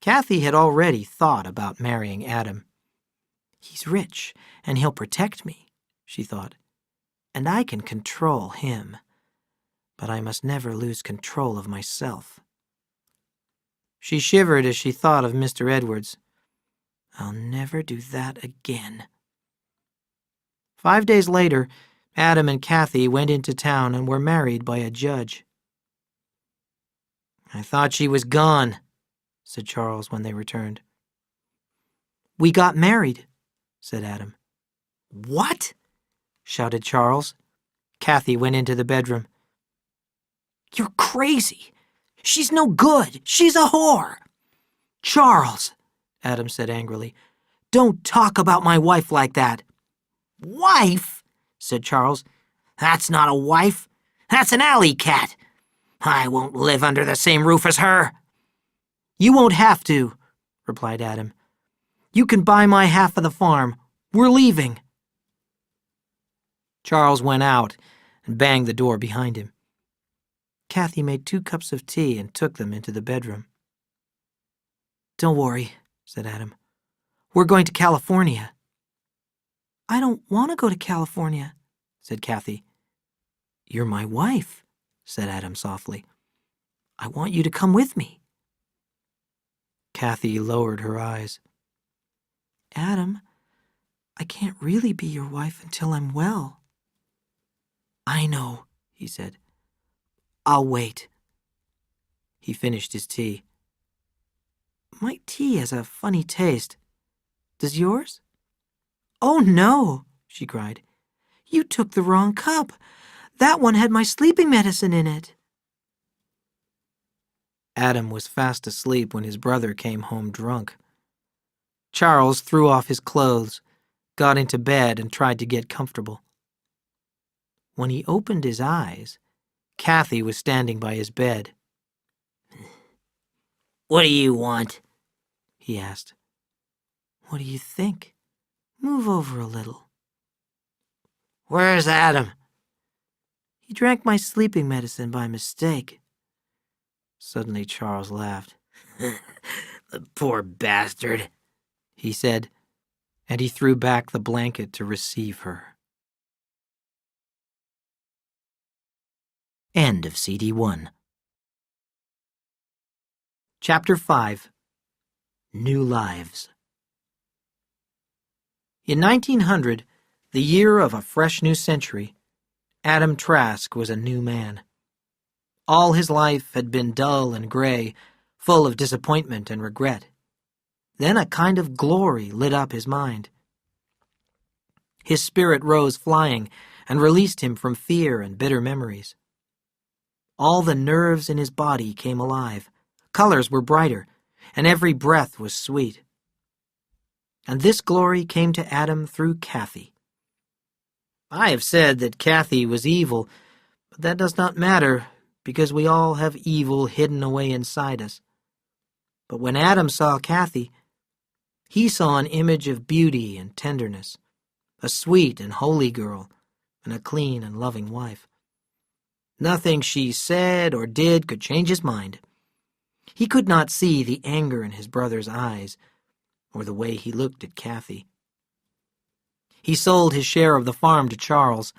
Speaker 1: Kathy had already thought about marrying Adam. "He's rich, and he'll protect me," she thought. "And I can control him. But I must never lose control of myself." She shivered as she thought of Mr. Edwards. I'll never do that again. 5 days later, Adam and Kathy went into town and were married by a judge. "I thought she was gone," said Charles when they returned. "We got married," said Adam. "What?" shouted Charles. Kathy went into the bedroom. "You're crazy. She's no good. She's a whore." "Charles," Adam said angrily, "don't talk about my wife like that." "Wife?" said Charles. "That's not a wife. That's an alley cat. I won't live under the same roof as her." "You won't have to," replied Adam. "You can buy my half of the farm. We're leaving." Charles went out and banged the door behind him. Kathy made 2 cups of tea and took them into the bedroom. "Don't worry," said Adam. "We're going to California." "I don't want to go to California," said Kathy. "You're my wife," said Adam softly. "I want you to come with me." Kathy lowered her eyes. "Adam, I can't really be your wife until I'm well." "I know," he said. "I'll wait." He finished his tea. "My tea has a funny taste. Does yours?" "Oh, no," she cried. "You took the wrong cup. That one had my sleeping medicine in it." Adam was fast asleep when his brother came home drunk. Charles threw off his clothes, got into bed, and tried to get comfortable. When he opened his eyes, Kathy was standing by his bed. "What do you want?" he asked. "What do you think? Move over a little." "Where's Adam?" "He drank my sleeping medicine by mistake." Suddenly Charles laughed. "The poor bastard," he said, and he threw back the blanket to receive her. End of CD 1. Chapter 5. New Lives. In 1900, the year of a fresh new century, Adam Trask was a new man. All his life had been dull and gray, full of disappointment and regret. Then a kind of glory lit up his mind. His spirit rose flying and released him from fear and bitter memories. All the nerves in his body came alive, colors were brighter, and every breath was sweet. And this glory came to Adam through Kathy. I have said that Kathy was evil, but that does not matter, because we all have evil hidden away inside us. But when Adam saw Kathy, he saw an image of beauty and tenderness, a sweet and holy girl, and a clean and loving wife. Nothing she said or did could change his mind. He could not see the anger in his brother's eyes, or the way he looked at Kathy. He sold his share of the farm to Charles,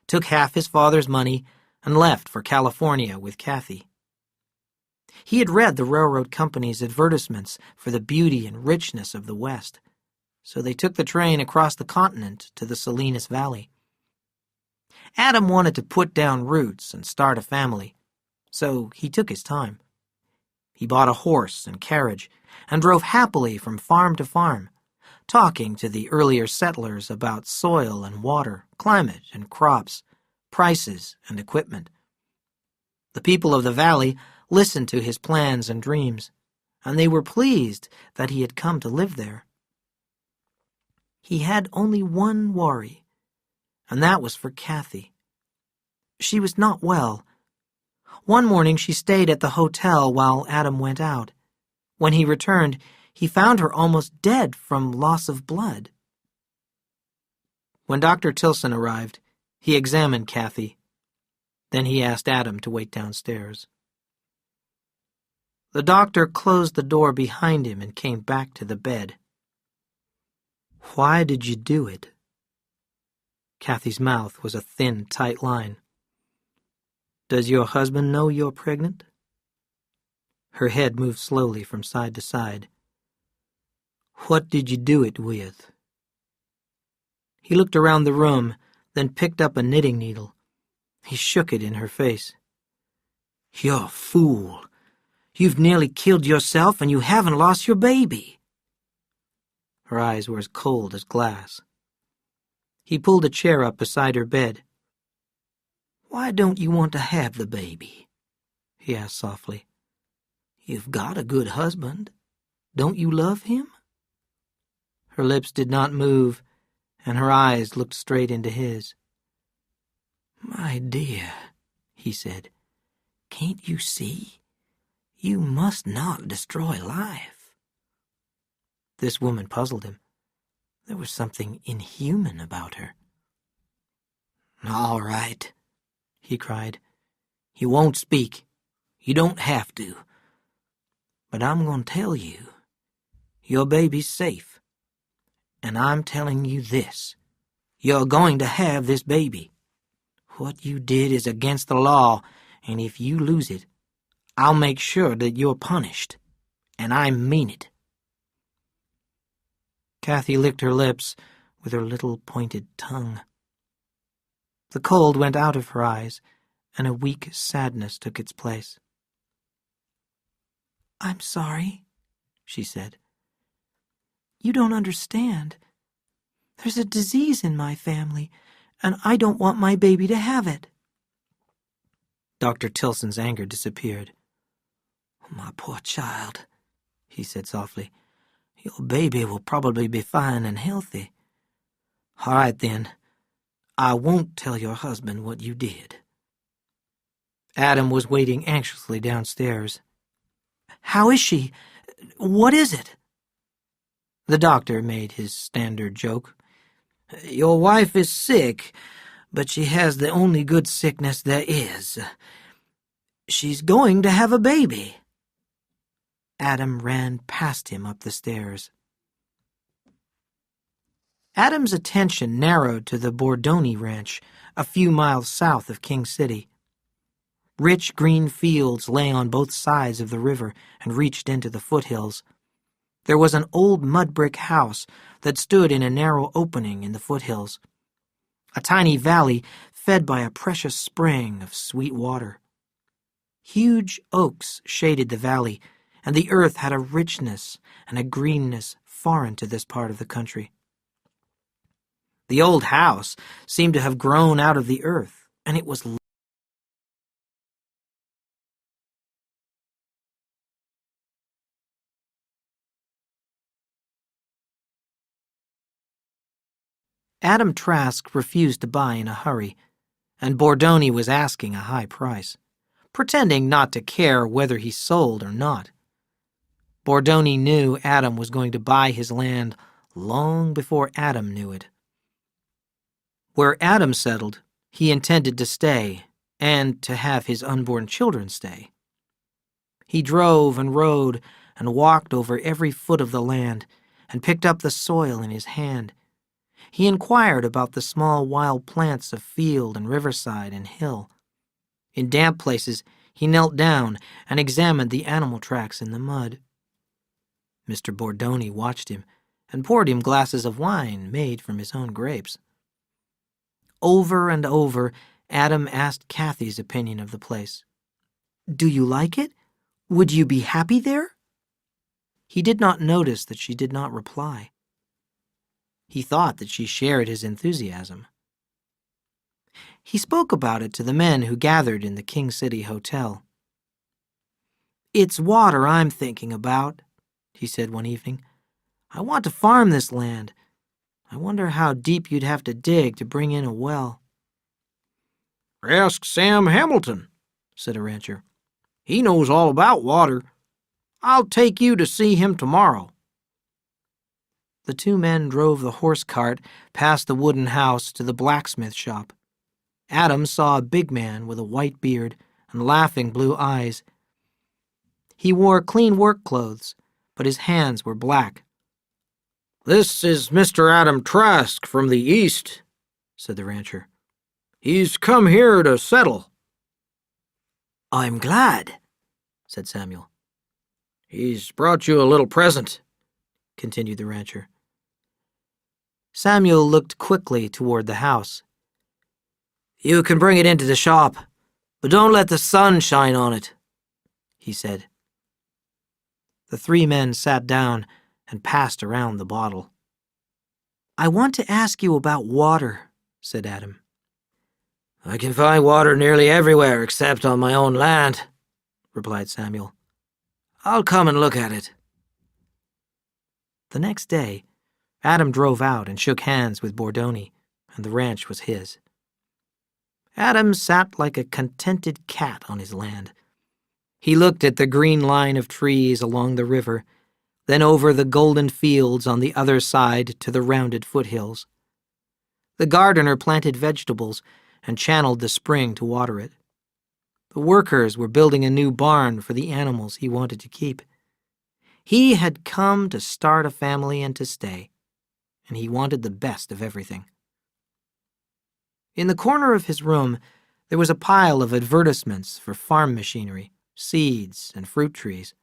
Speaker 1: took half his father's money, and left for California with Kathy. He had read the railroad company's advertisements for the beauty and richness of the West, so they took the train across the continent to the Salinas Valley. Adam wanted to put down roots and start a family, so he took his time. He bought a horse and carriage and drove happily from farm to farm, talking to the earlier settlers about soil and water, climate and crops, prices and equipment. The people of the valley listened to his plans and dreams, and they were pleased that he had come to live there. He had only one worry, and that was for Kathy. She was not well. One morning she stayed at the hotel while Adam went out. When he returned, he found her almost dead from loss of blood. When Dr. Tilson arrived, he examined Kathy. Then he asked Adam to wait downstairs. The doctor closed the door behind him and came back to the bed. "Why did you do it?" Kathy's mouth was a thin, tight line. "Does your husband know you're pregnant?" Her head moved slowly from side to side. "What did you do it with?" He looked around the room, then picked up a knitting needle. He shook it in her face. "You're a fool. You've nearly killed yourself and you haven't lost your baby." Her eyes were as cold as glass. He pulled a chair up beside her bed. "Why don't you want to have the baby?" he asked softly. "You've got a good husband. Don't you love him?" Her lips did not move, and her eyes looked straight into his. "My dear," he said, "can't you see? You must not destroy life." This woman puzzled him. There was something inhuman about her.
Speaker 2: All right, he cried. You won't speak. You don't have to. But I'm going to tell you, your baby's safe. And I'm telling you this, you're going to have this baby. What you did is against the law, and if you lose it, I'll make sure that you're punished. And I mean it.
Speaker 1: Kathy licked her lips with her little pointed tongue. The cold went out of her eyes, and a weak sadness took its place. "I'm sorry," she said. "You don't understand. There's a disease in my family, and I don't want my baby to have it." Dr. Tilson's anger disappeared.
Speaker 2: My poor child, he said softly. Your baby will probably be fine and healthy. All right, then. I won't tell your husband what you did.
Speaker 1: Adam was waiting anxiously downstairs. "How is she? What is it?" The doctor made his standard joke.
Speaker 2: Your wife is sick, but she has the only good sickness there is. She's going to have a baby.
Speaker 1: Adam ran past him up the stairs. Adam's attention narrowed to the Bordoni Ranch, a few miles south of King City. Rich green fields lay on both sides of the river and reached into the foothills. There was an old mud-brick house that stood in a narrow opening in the foothills. A tiny valley fed by a precious spring of sweet water. Huge oaks shaded the valley, and the earth had a richness and a greenness foreign to this part of the country. The old house seemed to have grown out of the earth, and it was Adam Trask refused to buy in a hurry, and Bordoni was asking a high price, pretending not to care whether he sold or not. Bordoni knew Adam was going to buy his land long before Adam knew it. Where Adam settled, he intended to stay, and to have his unborn children stay. He drove and rode and walked over every foot of the land and picked up the soil in his hand. He inquired about the small wild plants of field and riverside and hill. In damp places, he knelt down and examined the animal tracks in the mud. Mr. Bordoni watched him and poured him glasses of wine made from his own grapes. Over and over, Adam asked Kathy's opinion of the place. "Do you like it? Would you be happy there?" He did not notice that she did not reply. He thought that she shared his enthusiasm. He spoke about it to the men who gathered in the King City Hotel. "It's water I'm thinking about," he said one evening. "I want to farm this land. I wonder how deep you'd have to dig to bring in a well."
Speaker 2: "Ask Sam Hamilton," said a rancher. "He knows all about water. I'll take you to see him tomorrow."
Speaker 1: The two men drove the horse cart past the wooden house to the blacksmith shop. Adam saw a big man with a white beard and laughing blue eyes. He wore clean work clothes, but his hands were black.
Speaker 2: "This is Mr. Adam Trask from the East," said the rancher. "He's come here to settle."
Speaker 1: "I'm glad," said Samuel.
Speaker 2: "He's brought you a little present," continued the rancher.
Speaker 1: Samuel looked quickly toward the house.
Speaker 2: "You can bring it into the shop, but don't let the sun shine on it," he said.
Speaker 1: The three men sat down and passed around the bottle. "I want to ask you about water," said Adam.
Speaker 2: "I can find water nearly everywhere except on my own land," replied Samuel. "I'll come and look at it."
Speaker 1: The next day, Adam drove out and shook hands with Bordoni, and the ranch was his. Adam sat like a contented cat on his land. He looked at the green line of trees along the river, then over the golden fields on the other side to the rounded foothills. The gardener planted vegetables, and channeled the spring to water it. The workers were building a new barn for the animals he wanted to keep. He had come to start a family and to stay, and he wanted the best of everything. In the corner of his room, there was a pile of advertisements for farm machinery, seeds, and fruit trees.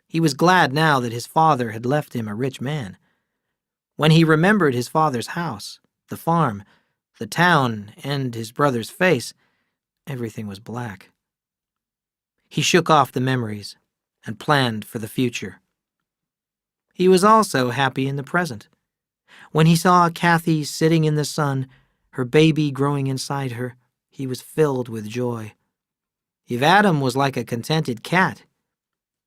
Speaker 1: He was glad now that his father had left him a rich man. When he remembered his father's house, the farm, the town, and his brother's face, everything was black. He shook off the memories and planned for the future. He was also happy in the present. When he saw Kathy sitting in the sun, her baby growing inside her, he was filled with joy. If Adam was like a contented cat,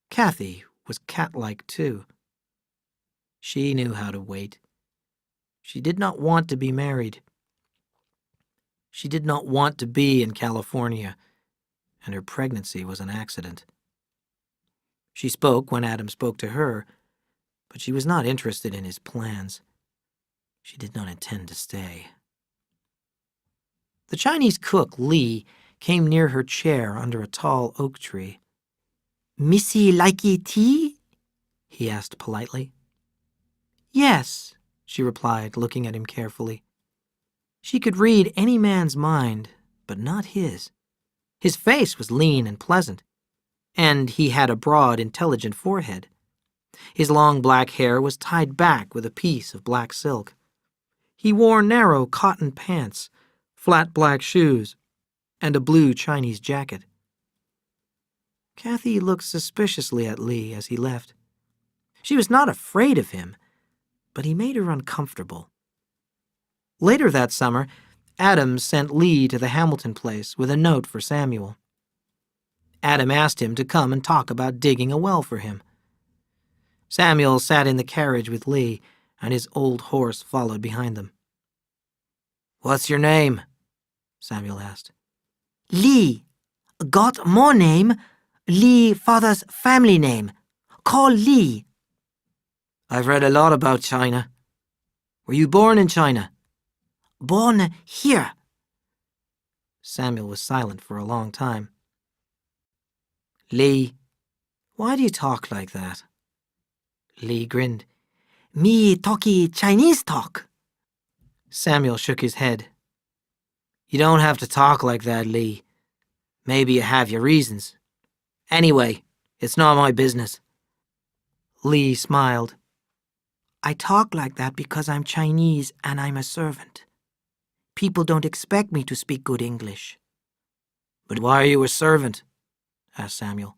Speaker 1: Kathy was cat-like too. She knew how to wait. She did not want to be married. She did not want to be in California, and her pregnancy was an accident. She spoke when Adam spoke to her, but she was not interested in his plans. She did not intend to stay. The Chinese cook, Lee, came near her chair under a tall oak tree. "Missy likey tea?" he asked politely. "Yes," she replied, looking at him carefully. She could read any man's mind, but not his. His face was lean and pleasant, and he had a broad, intelligent forehead. His long black hair was tied back with a piece of black silk. He wore narrow cotton pants, flat black shoes, and a blue Chinese jacket. Kathy looked suspiciously at Lee as he left. She was not afraid of him, but he made her uncomfortable. Later that summer, Adam sent Lee to the Hamilton place with a note for Samuel. Adam asked him to come and talk about digging a well for him. Samuel sat in the carriage with Lee, and his old horse followed behind them. "What's your name?" Samuel asked. "Lee. Got more name. Lee, father's family name. Call Lee." "I've read a lot about China. Were you born in China?" "Born here." Samuel was silent for a long time. "Lee, why do you talk like that?" Lee grinned. "Me talkie Chinese talk." Samuel shook his head. "You don't have to talk like that, Lee. Maybe you have your reasons. Anyway, it's not my business." Lee smiled. "I talk like that because I'm Chinese and I'm a servant. People don't expect me to speak good English." "But why are you a servant?" asked Samuel.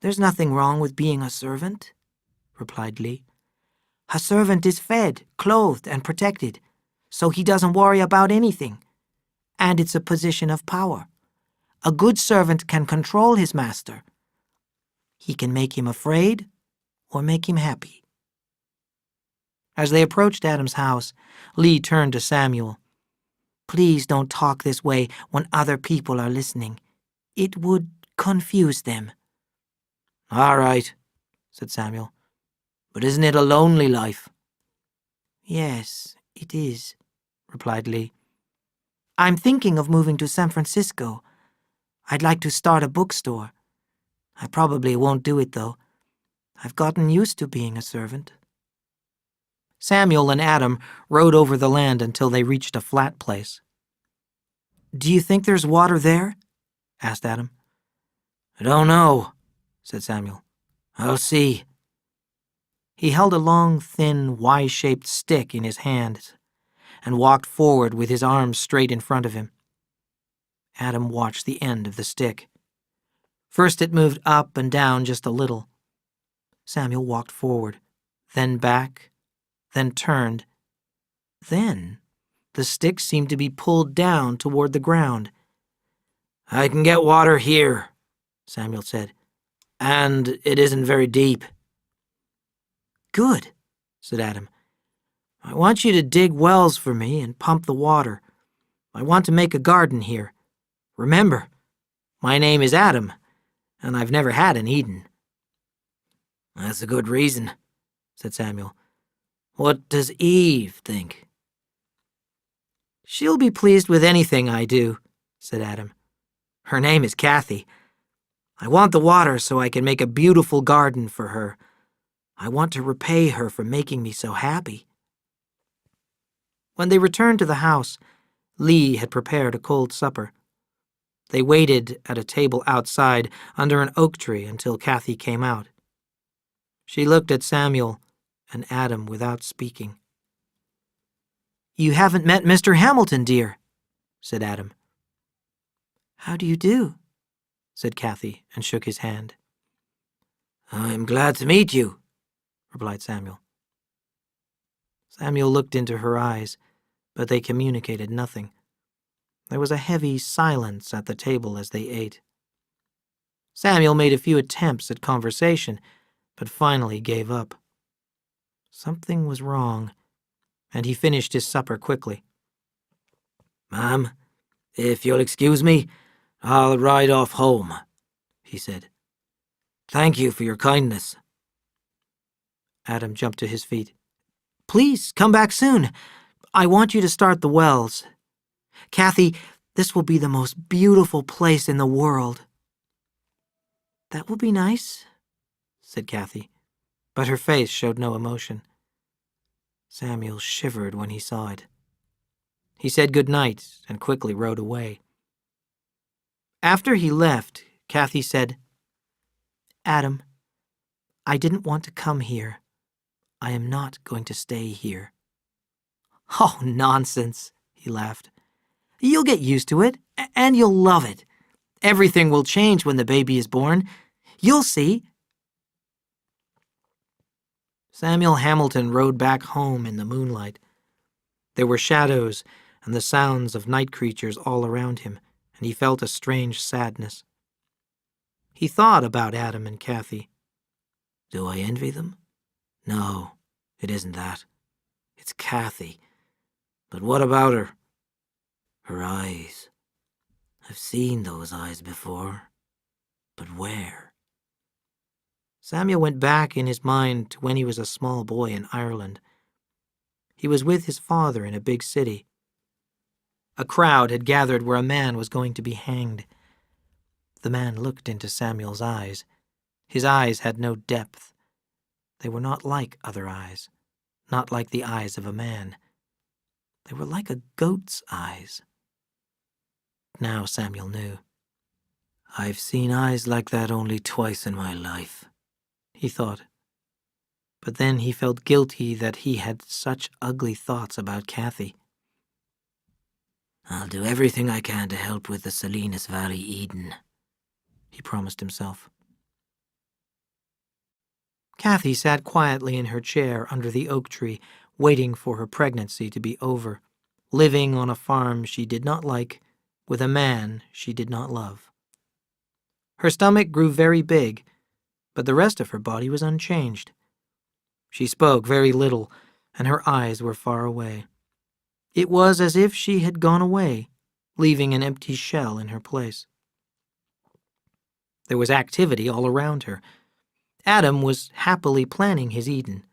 Speaker 1: "There's nothing wrong with being a servant," replied Lee. "A servant is fed, clothed, and protected, so he doesn't worry about anything. And it's a position of power. A good servant can control his master. He can make him afraid or make him happy." As they approached Adam's house, Lee turned to Samuel. "Please don't talk this way when other people are listening. It would confuse them." "All right," said Samuel. "But isn't it a lonely life?" "Yes, it is," replied Lee. "I'm thinking of moving to San Francisco. I'd like to start a bookstore. I probably won't do it, though. I've gotten used to being a servant." Samuel and Adam rode over the land until they reached a flat place. "Do you think there's water there?" asked Adam. "I don't know," said Samuel. "I'll see." He held a long, thin, Y-shaped stick in his hand and walked forward with his arms straight in front of him. Adam watched the end of the stick. First it moved up and down just a little. Samuel walked forward, then back, then turned. Then the stick seemed to be pulled down toward the ground. "I can get water here," Samuel said, "and it isn't very deep." "Good," said Adam. "I want you to dig wells for me and pump the water. I want to make a garden here. Remember, my name is Adam, and I've never had an Eden." "That's a good reason," said Samuel. "What does Eve think?" She'll be pleased with anything I do, said Adam. Her name is Kathy. I want the water so I can make a beautiful garden for her. I want to repay her for making me so happy. When they returned to the house, Lee had prepared a cold supper. They waited at a table outside under an oak tree until Kathy came out. She looked at Samuel and Adam without speaking. You haven't met Mr. Hamilton, dear, said Adam. How do you do? Said Kathy and shook his hand. I'm glad to meet you, replied Samuel. Samuel looked into her eyes, but they communicated nothing. There was a heavy silence at the table as they ate. Samuel made a few attempts at conversation, but finally gave up. Something was wrong, and he finished his supper quickly. Ma'am, if you'll excuse me, I'll ride off home, he said. Thank you for your kindness. Adam jumped to his feet. Please, come back soon. I want you to start the wells. Kathy, this will be the most beautiful place in the world. That will be nice, said Kathy, but her face showed no emotion. Samuel shivered when he saw it. He said good night and quickly rode away. After he left, Kathy said, Adam, I didn't want to come here. I am not going to stay here. Oh, nonsense, he laughed. You'll get used to it, and you'll love it. Everything will change when the baby is born. You'll see. Samuel Hamilton rode back home in the moonlight. There were shadows and the sounds of night creatures all around him, and he felt a strange sadness. He thought about Adam and Kathy. Do I envy them? No, it isn't that. It's Kathy. But what about her? Her eyes. I've seen those eyes before. But where? Samuel went back in his mind to when he was a small boy in Ireland. He was with his father in a big city. A crowd had gathered where a man was going to be hanged. The man looked into Samuel's eyes. His eyes had no depth. They were not like other eyes, not like the eyes of a man. They were like a goat's eyes. Now Samuel knew. I've seen eyes like that only twice in my life, he thought. But then he felt guilty that he had such ugly thoughts about Kathy. I'll do everything I can to help with the Salinas Valley Eden, he promised himself. Kathy sat quietly in her chair under the oak tree, waiting for her pregnancy to be over, living on a farm she did not like, with a man she did not love. Her stomach grew very big, but the rest of her body was unchanged. She spoke very little, and her eyes were far away. It was as if she had gone away, leaving an empty shell in her place. There was activity all around her. Adam was happily planning his Eden.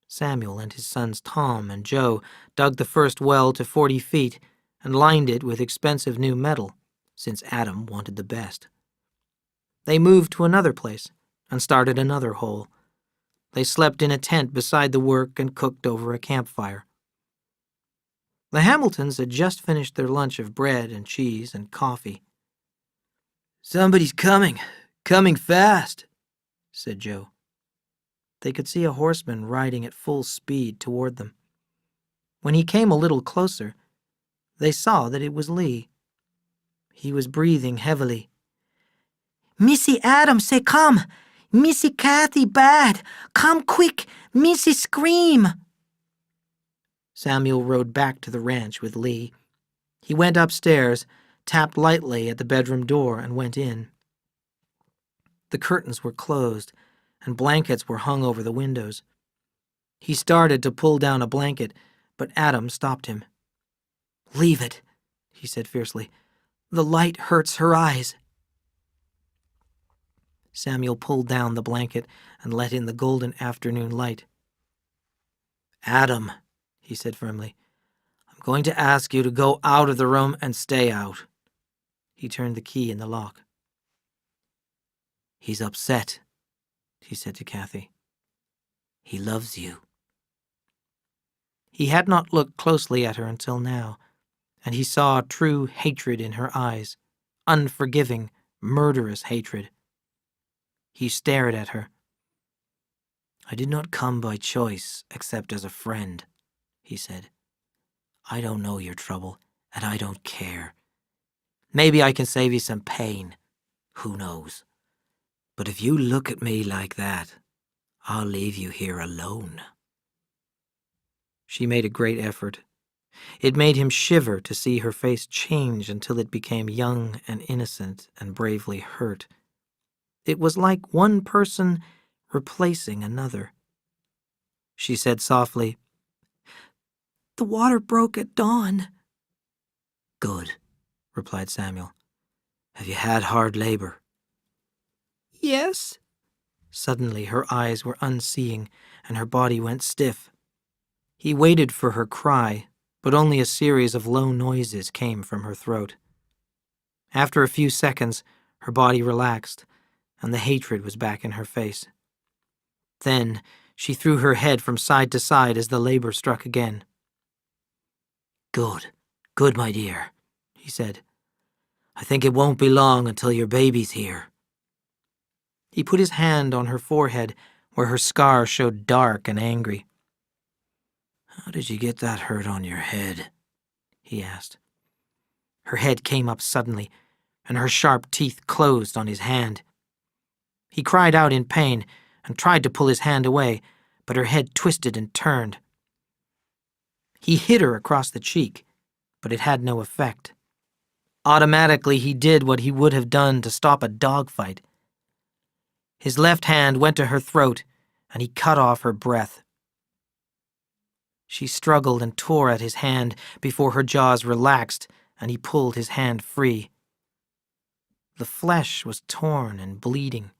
Speaker 1: Samuel and his sons Tom and Joe dug the first well to 40 feet and lined it with expensive new metal, since Adam wanted the best. They moved to another place and started another hole. They slept in a tent beside the work and cooked over a campfire. The Hamiltons had just finished their lunch of bread and cheese and coffee. Somebody's coming fast, said Joe. They could see a horseman riding at full speed toward them. When he came a little closer, they saw that it was Lee. He was breathing heavily. Missy Adam say come! Missy Kathy bad! Come quick! Missy scream! Samuel rode back to the ranch with Lee. He went upstairs, tapped lightly at the bedroom door, and went in. The curtains were closed, and blankets were hung over the windows. He started to pull down a blanket, but Adam stopped him. Leave it, he said fiercely. The light hurts her eyes. Samuel pulled down the blanket and let in the golden afternoon light. Adam, he said firmly, I'm
Speaker 2: I'm going to ask you to go out of the room and stay out." He turned the key in the lock. "He's upset," he said to Kathy. "He loves you." He had not looked closely at her until now, and he saw true hatred in her eyes, unforgiving, murderous hatred. He stared at her. "I did not come by choice except as a friend," he said. "I don't know your trouble, and I don't care. Maybe I can save you some pain. Who knows? But if you look at me like that, I'll leave you here alone." She made a great effort. It made him shiver to see her face change until it became young and innocent and bravely hurt. It was like one person replacing another. She said softly, "The water broke at dawn." "Good," replied Samuel. "Have you had hard labor?" "Yes." Suddenly her eyes were unseeing and her body went stiff. He waited for her cry, but only a series of low noises came from her throat. After a few seconds, her body relaxed, and the hatred was back in her face. Then she threw her head from side to side as the labor struck again. Good, my dear," he said. "I think it won't be long until your baby's here." He put his hand on her forehead, where her scar showed dark and angry. "How did you get that hurt on your head?" he asked. Her head came up suddenly, and her sharp teeth closed on his hand. He cried out in pain and tried to pull his hand away, but her head twisted and turned. He hit her across the cheek, but it had no effect. Automatically, he did what he would have done to stop a dogfight. His left hand went to her throat, and he cut off her breath. She struggled and tore at his hand before her jaws relaxed and he pulled his hand free. The flesh was torn and bleeding.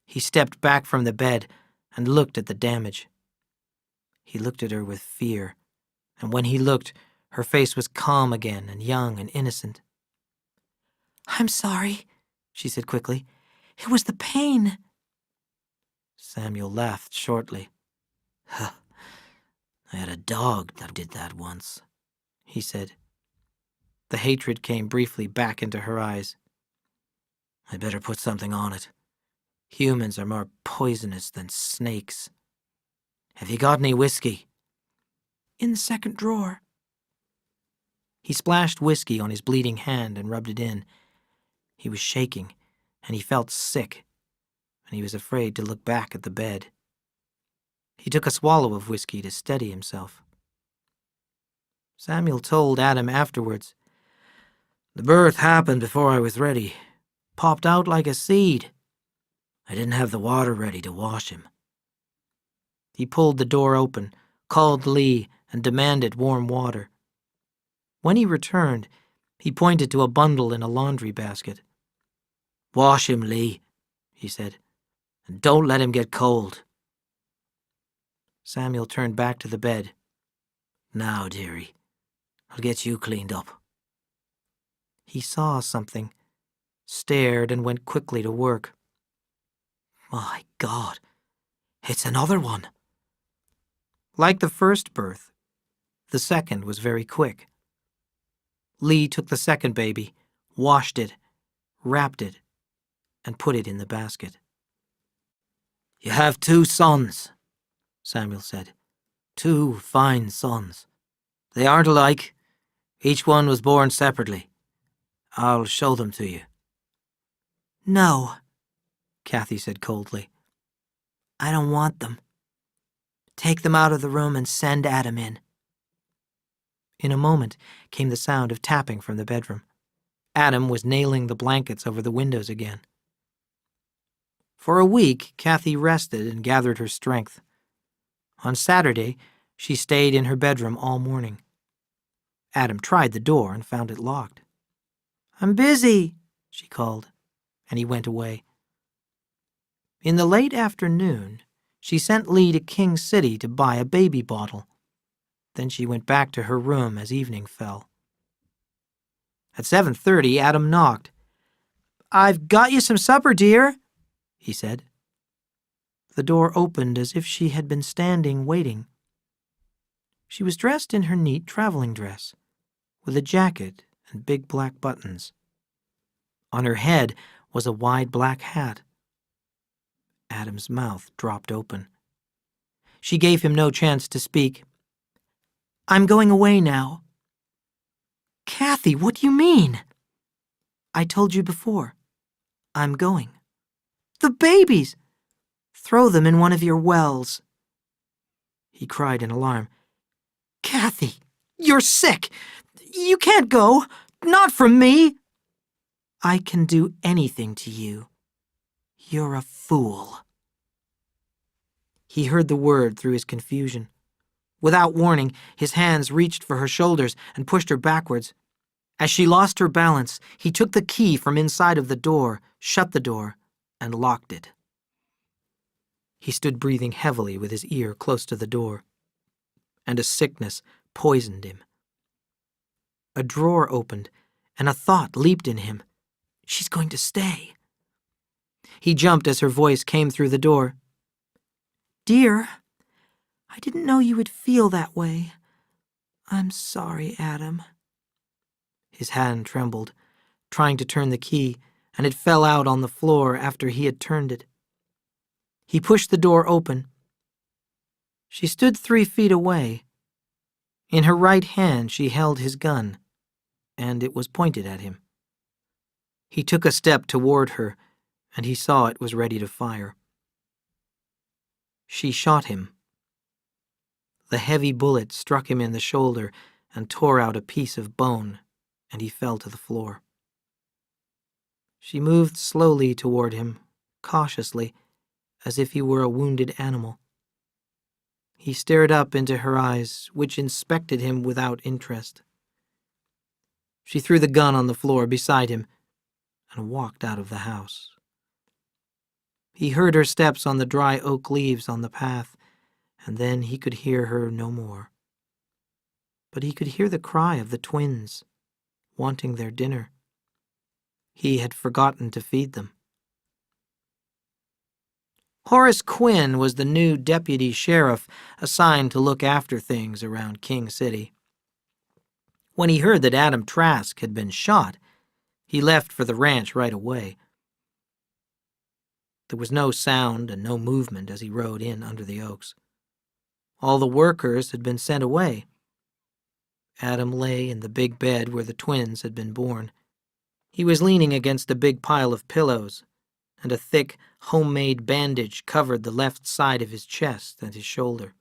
Speaker 2: He stepped back from the bed and looked at the damage. He looked at her with fear, and when he looked, her face was calm again and young and innocent. "I'm sorry," she said quickly. "It was the pain." Samuel laughed shortly. "I had a dog that did that once," he said. The hatred came briefly back into her eyes. "I'd better put something on it. Humans are more poisonous than snakes. Have you got any whiskey?" "In the second drawer." He splashed whiskey on his bleeding hand and rubbed it in. He was shaking, and he felt sick, and he was afraid to look back at the bed. He took a swallow of whiskey to steady himself. Samuel told Adam afterwards, "The birth happened before I was ready. Popped out like a seed. I didn't have the water ready to wash him." He pulled the door open, called Lee, and demanded warm water. When he returned, he pointed to a bundle in a laundry basket. "Wash him, Lee," he said, "and don't let him get cold." Samuel turned back to the bed. "Now, dearie, I'll get you cleaned up." He saw something, stared, and went quickly to work. My God, it's another one. Like the first birth, the second was very quick. Lee took the second baby, washed it, wrapped it, and put it in the basket. "You have 2 sons," Samuel said. "2 fine sons. They aren't alike. Each one was born separately. I'll show them to you." "No," Kathy said coldly. "I don't want them. Take them out of the room and send Adam in." In a moment came the sound of tapping from the bedroom. Adam was nailing the blankets over the windows again. For a week, Kathy rested and gathered her strength. On Saturday, she stayed in her bedroom all morning. Adam tried the door and found it locked. "I'm busy," she called, and he went away. In the late afternoon, she sent Lee to King City to buy a baby bottle.
Speaker 1: Then she went back to her room as evening fell. At 7:30, Adam knocked. "I've got you some supper, dear," he said. The door opened as if she had been standing waiting. She was dressed in her neat traveling dress, with a jacket and big black buttons. On her head was a wide black hat. Adam's mouth dropped open. She gave him no chance to speak. "I'm going away now." "Kathy, what do you mean?" "I told you before. I'm going." "The babies!" "Throw them in one of your wells." He cried in alarm. "Kathy, you're sick! You can't go! Not from me!" "I can do anything to you. You're a fool." He heard the word through his confusion. Without warning, his hands reached for her shoulders and pushed her backwards. As she lost her balance, he took the key from inside of the door, shut the door, and locked it. He stood breathing heavily with his ear close to the door, and a sickness poisoned him. A drawer opened, and a thought leaped in him. She's going to stay. He jumped as her voice came through the door. "Dear, I didn't know you would feel that way. I'm sorry, Adam." His hand trembled, trying to turn the key, and it fell out on the floor after he had turned it. He pushed the door open. She stood 3 feet away. In her right hand she held his gun, and it was pointed at him. He took a step toward her, and he saw it was ready to fire. She shot him. The heavy bullet struck him in the shoulder and tore out a piece of bone, and he fell to the floor. She moved slowly toward him, cautiously, as if he were a wounded animal. He stared up into her eyes, which inspected him without interest. She threw the gun on the floor beside him and walked out of the house. He heard her steps on the dry oak leaves on the path, and then he could hear her no more. But he could hear the cry of the twins, wanting their dinner. He had forgotten to feed them. Horace Quinn was the new deputy sheriff assigned to look after things around King City. When he heard that Adam Trask had been shot, he left for the ranch right away. There was no sound and no movement as he rode in under the oaks. All the workers had been sent away. Adam lay in the big bed where the twins had been born. He was leaning against a big pile of pillows, and a thick, homemade bandage covered the left side of his chest and his shoulder.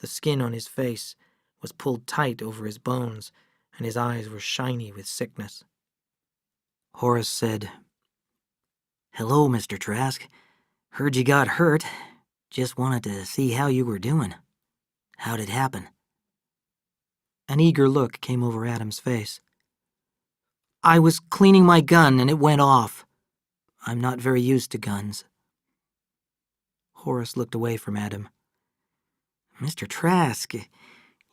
Speaker 1: The skin on his face was pulled tight over his bones, and his eyes were shiny with sickness. Horace said, "Hello, Mr. Trask. Heard you got hurt. Just wanted to see how you were doing. How'd it happen?" An eager look came over Adam's face. "I was cleaning my gun and it went off. I'm not very used to guns." Horace looked away from Adam. "Mr. Trask,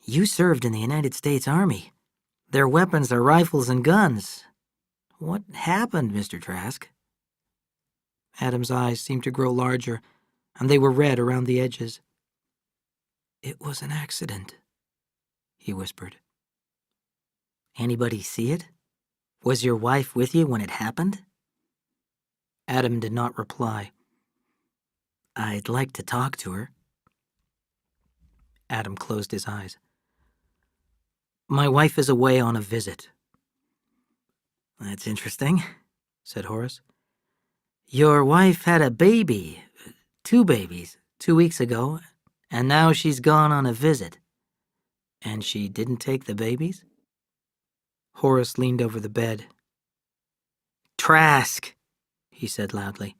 Speaker 1: you served in the United States Army. Their weapons are rifles and guns. What happened, Mr. Trask?" Adam's eyes seemed to grow larger, and they were red around the edges. "It was an accident," he whispered. "Anybody see it? Was your wife with you when it happened?" Adam did not reply. "I'd like to talk to her." Adam closed his eyes. "My wife is away on a visit." "That's interesting," said Horace. "Your wife had a baby, 2 babies, 2 weeks ago, and now she's gone on a visit. And she didn't take the babies?" Horace leaned over the bed. "Trask," he said loudly.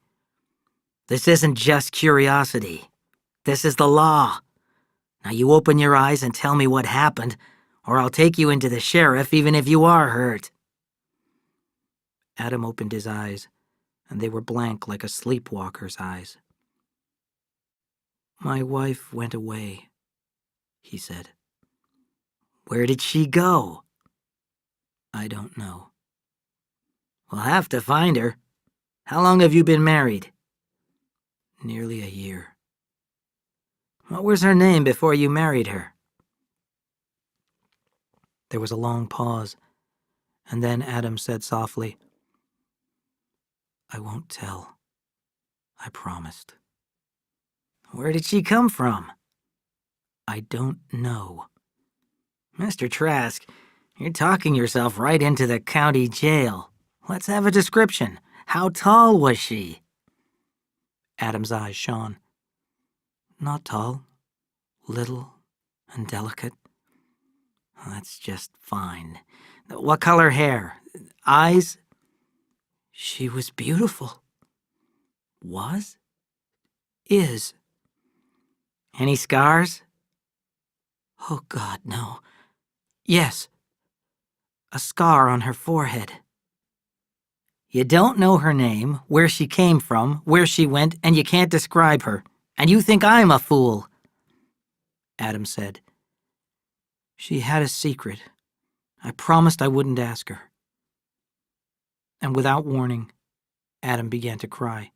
Speaker 1: "This isn't just curiosity. This is the law. Now you open your eyes and tell me what happened, or I'll take you into the sheriff even if you are hurt." Adam opened his eyes, and they were blank like a sleepwalker's eyes. "My wife went away," he said.
Speaker 2: Where did she go?
Speaker 1: I don't know.
Speaker 2: We'll have to find her. How long have you been married?
Speaker 1: Nearly a year.
Speaker 2: What was her name before you married her?
Speaker 1: There was a long pause, and then Adam said softly, I won't tell. I promised.
Speaker 2: Where did she come from?
Speaker 1: I don't know.
Speaker 2: Mr. Trask, you're talking yourself right into the county jail. Let's have a description. How tall was she?
Speaker 1: Adam's eyes shone. Not tall, little and delicate.
Speaker 2: That's just fine. What color hair? Eyes?
Speaker 1: She was beautiful.
Speaker 2: Was?
Speaker 1: Is.
Speaker 2: Any scars?
Speaker 1: Oh, God, no. Yes. A scar on her forehead.
Speaker 2: You don't know her name, where she came from, where she went, and you can't describe her. And you think I'm a fool.
Speaker 1: Adam said. She had a secret. I promised I wouldn't ask her. And without warning, Adam began to cry.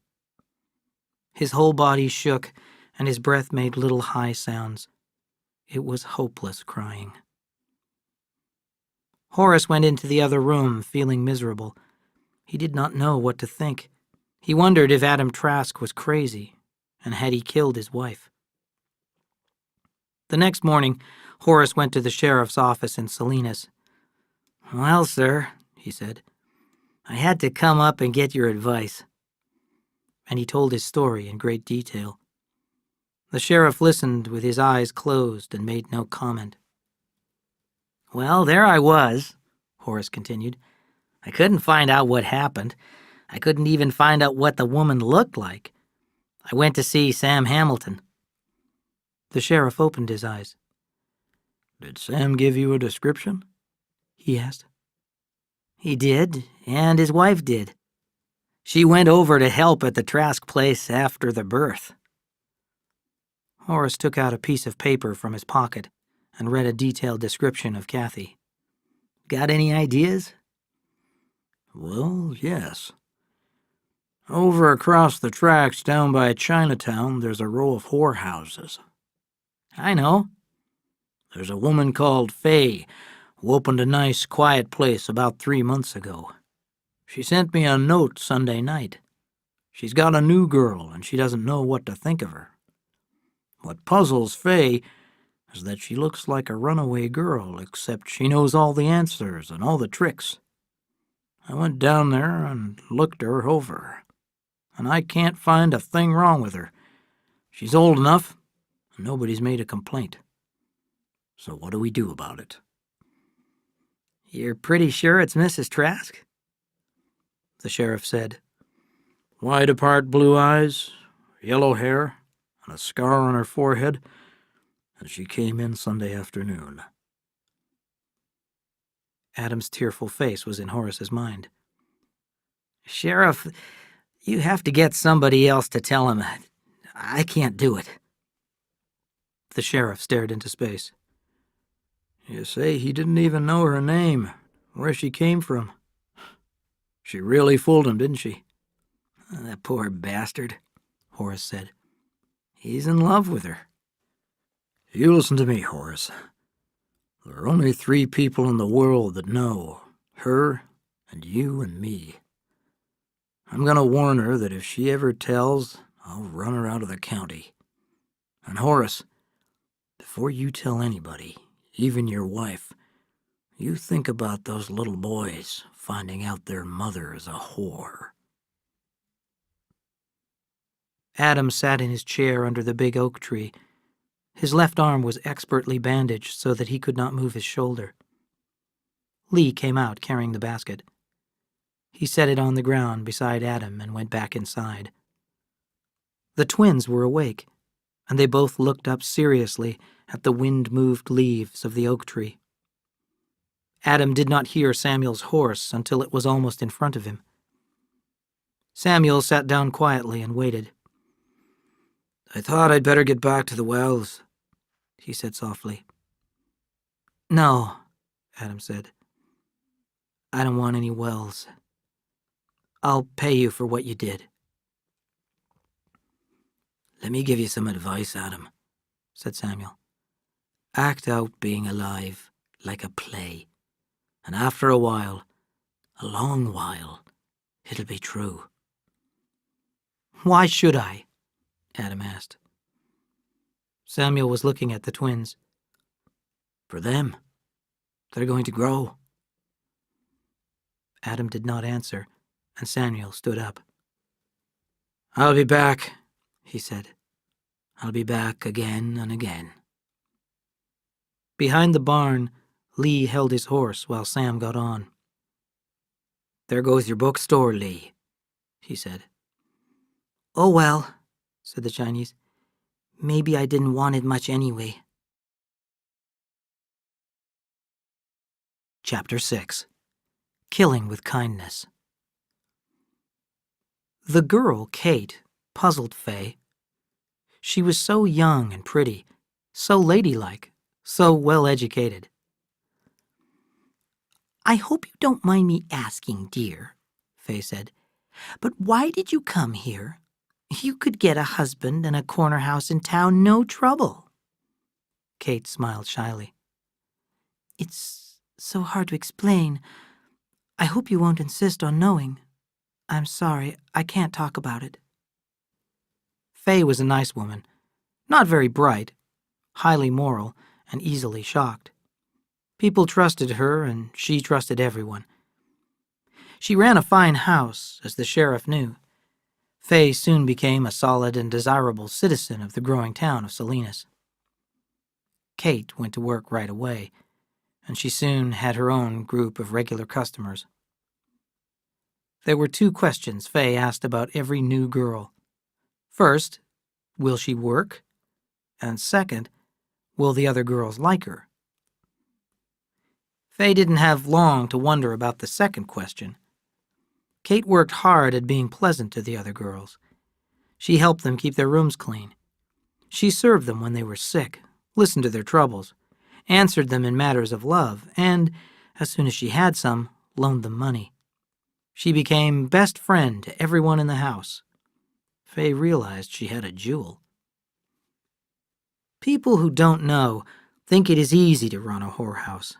Speaker 1: His whole body shook, and his breath made little high sounds. It was hopeless crying. Horace went into the other room, feeling miserable. He did not know what to think. He wondered if Adam Trask was crazy, and had he killed his wife. The next morning, Horace went to the sheriff's office in Salinas.
Speaker 2: Well, sir, he said, I had to come up and get your advice.
Speaker 1: And he told his story in great detail. The sheriff listened with his eyes closed and made no comment.
Speaker 2: Well, there I was, Horace continued. I couldn't find out what happened. I couldn't even find out what the woman looked like. I went to see Sam Hamilton.
Speaker 1: The sheriff opened his eyes.
Speaker 3: Did Sam give you a description?
Speaker 1: He asked.
Speaker 2: He did, and his wife did. She went over to help at the Trask place after the birth.
Speaker 1: Horace took out a piece of paper from his pocket and read a detailed description of Kathy.
Speaker 2: Got any ideas?
Speaker 3: Well, yes. Over across the tracks down by Chinatown, there's a row of whorehouses.
Speaker 2: I know.
Speaker 3: There's a woman called Fay who opened a nice, quiet place about 3 months ago. She sent me a note Sunday night. She's got a new girl, and she doesn't know what to think of her. What puzzles Fay is that she looks like a runaway girl, except she knows all the answers and all the tricks. I went down there and looked her over, and I can't find a thing wrong with her. She's old enough, and nobody's made a complaint. So what do we do about it?
Speaker 2: You're pretty sure it's Mrs. Trask?
Speaker 1: The sheriff said.
Speaker 3: Wide apart blue eyes, yellow hair, and a scar on her forehead, and she came in Sunday afternoon.
Speaker 1: Adam's tearful face was in Horace's mind.
Speaker 2: Sheriff, you have to get somebody else to tell him. I can't do it.
Speaker 1: The sheriff stared into space.
Speaker 3: You say he didn't even know her name, where she came from. She really fooled him, didn't she?
Speaker 2: That poor bastard,
Speaker 1: Horace said.
Speaker 2: He's in love with her.
Speaker 3: You listen to me, Horace. There are only 3 people in the world that know, her and you and me. I'm going to warn her that if she ever tells, I'll run her out of the county. And Horace, before you tell anybody, even your wife, you think about those little boys finding out their mother is a whore.
Speaker 1: Adam sat in his chair under the big oak tree. His left arm was expertly bandaged so that he could not move his shoulder. Lee came out carrying the basket. He set it on the ground beside Adam and went back inside. The twins were awake, and they both looked up seriously at the wind-moved leaves of the oak tree. Adam did not hear Samuel's horse until it was almost in front of him. Samuel sat down quietly and waited.
Speaker 3: I thought I'd better get back to the wells, he said softly.
Speaker 2: No, Adam said. I don't want any wells. I'll pay you for what you did. Let me give you some advice, Adam, said Samuel. Act out being alive like a play, and after a while, a long while, it'll be true. Why should I? Adam asked. Samuel was looking at the twins. For them. They're going to grow. Adam did not answer, and Samuel stood up. I'll be back, he said. I'll be back again and again. Behind the barn, Lee held his horse while Sam got on. There goes your bookstore, Lee, he said. Oh well, said the Chinese. Maybe I didn't want it much anyway. Chapter 6. Killing with Kindness. The girl, Kate, puzzled Fay. She was so young and pretty, so ladylike, so well-educated. I hope you don't mind me asking, dear, Fay said, but why did you come here? You could get a husband and a corner house in town, no trouble. Kate smiled shyly. It's so hard to explain. I hope you won't insist on knowing. I'm sorry, I can't talk about it. Fay was a nice woman, not very bright, highly moral, and easily shocked. People trusted her, and she trusted everyone. She ran a fine house, as the sheriff knew. Fay soon became a solid and desirable citizen of the growing town of Salinas. Kate went to work right away, and she soon had her own group of regular customers. There were 2 questions Fay asked about every new girl. First, will she work? And second, will the other girls like her? Fay didn't have long to wonder about the second question. Kate worked hard at being pleasant to the other girls. She helped them keep their rooms clean. She served them when they were sick, listened to their troubles, answered them in matters of love, and, as soon as she had some, loaned them money. She became best friend to everyone in the house. Fay realized she had a jewel. People who don't know think it is easy to run a whorehouse.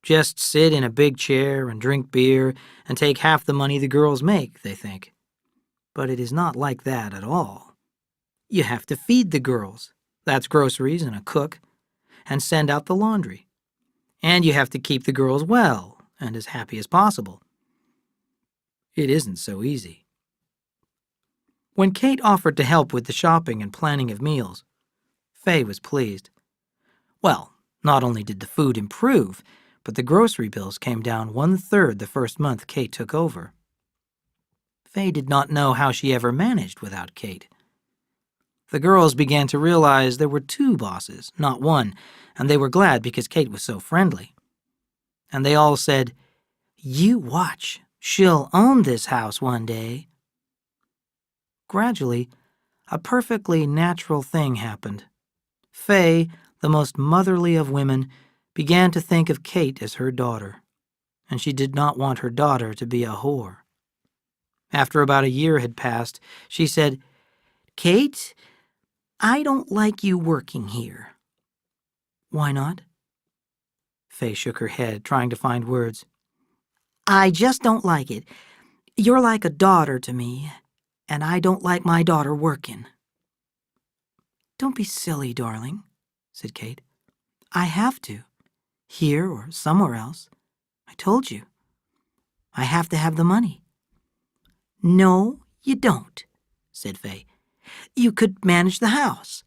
Speaker 2: Just sit in a big chair and drink beer and take half the money the girls make, they think. But it is not like that at all. You have to feed the girls, that's groceries and a cook, and send out the laundry. And you have to keep the girls well and as happy as possible. It isn't so easy. When Kate offered to help with the shopping and planning of meals, Fay was pleased. Well, not only did the food improve, but the grocery bills came down 1/3 the first month Kate took over. Fay did not know how she ever managed without Kate. The girls began to realize there were 2 bosses, not one, and they were glad because Kate was so friendly. And they all said, "You watch, she'll own this house one day." Gradually, a perfectly natural thing happened. Fay, the most motherly of women, began to think of Kate as her daughter, and she did not want her daughter to be a whore. After about a year had passed, she said, "Kate, I don't like you working here." "Why not?" Fay shook her head, trying to find words. "I just don't like it. You're like a daughter to me, and I don't like my daughter working." "Don't be silly, darling," said Kate. "I have to. Here or somewhere else. I told you. I have to have the money." "No, you don't," said Fay. "You could manage the house.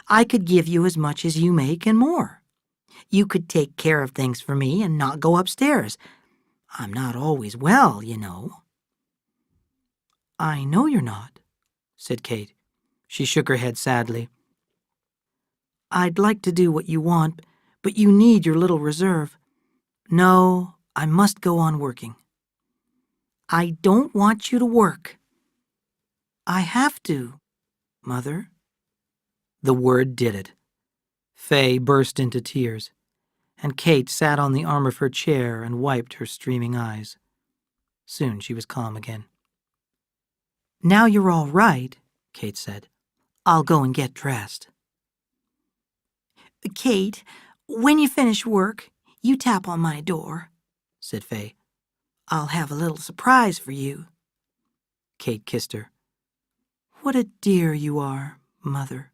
Speaker 2: I could give you as much as you make and more. You could take care of things for me and not go upstairs. I'm not always well, you know." "I know you're not," said Kate. She shook her head sadly. "I'd like to do what you want, but you need your little reserve. No, I must go on working." "I don't want you to work." "I have to, Mother." The word did it. Fay burst into tears.
Speaker 1: and Kate sat on the arm of her chair and wiped her streaming eyes. Soon she was calm again.
Speaker 2: "Now you're all right," Kate said. "I'll go and get dressed." "Kate, when you finish work, you tap on my door," said Fay. "I'll have a little surprise for you."
Speaker 1: Kate kissed her.
Speaker 2: "What a dear you are, Mother."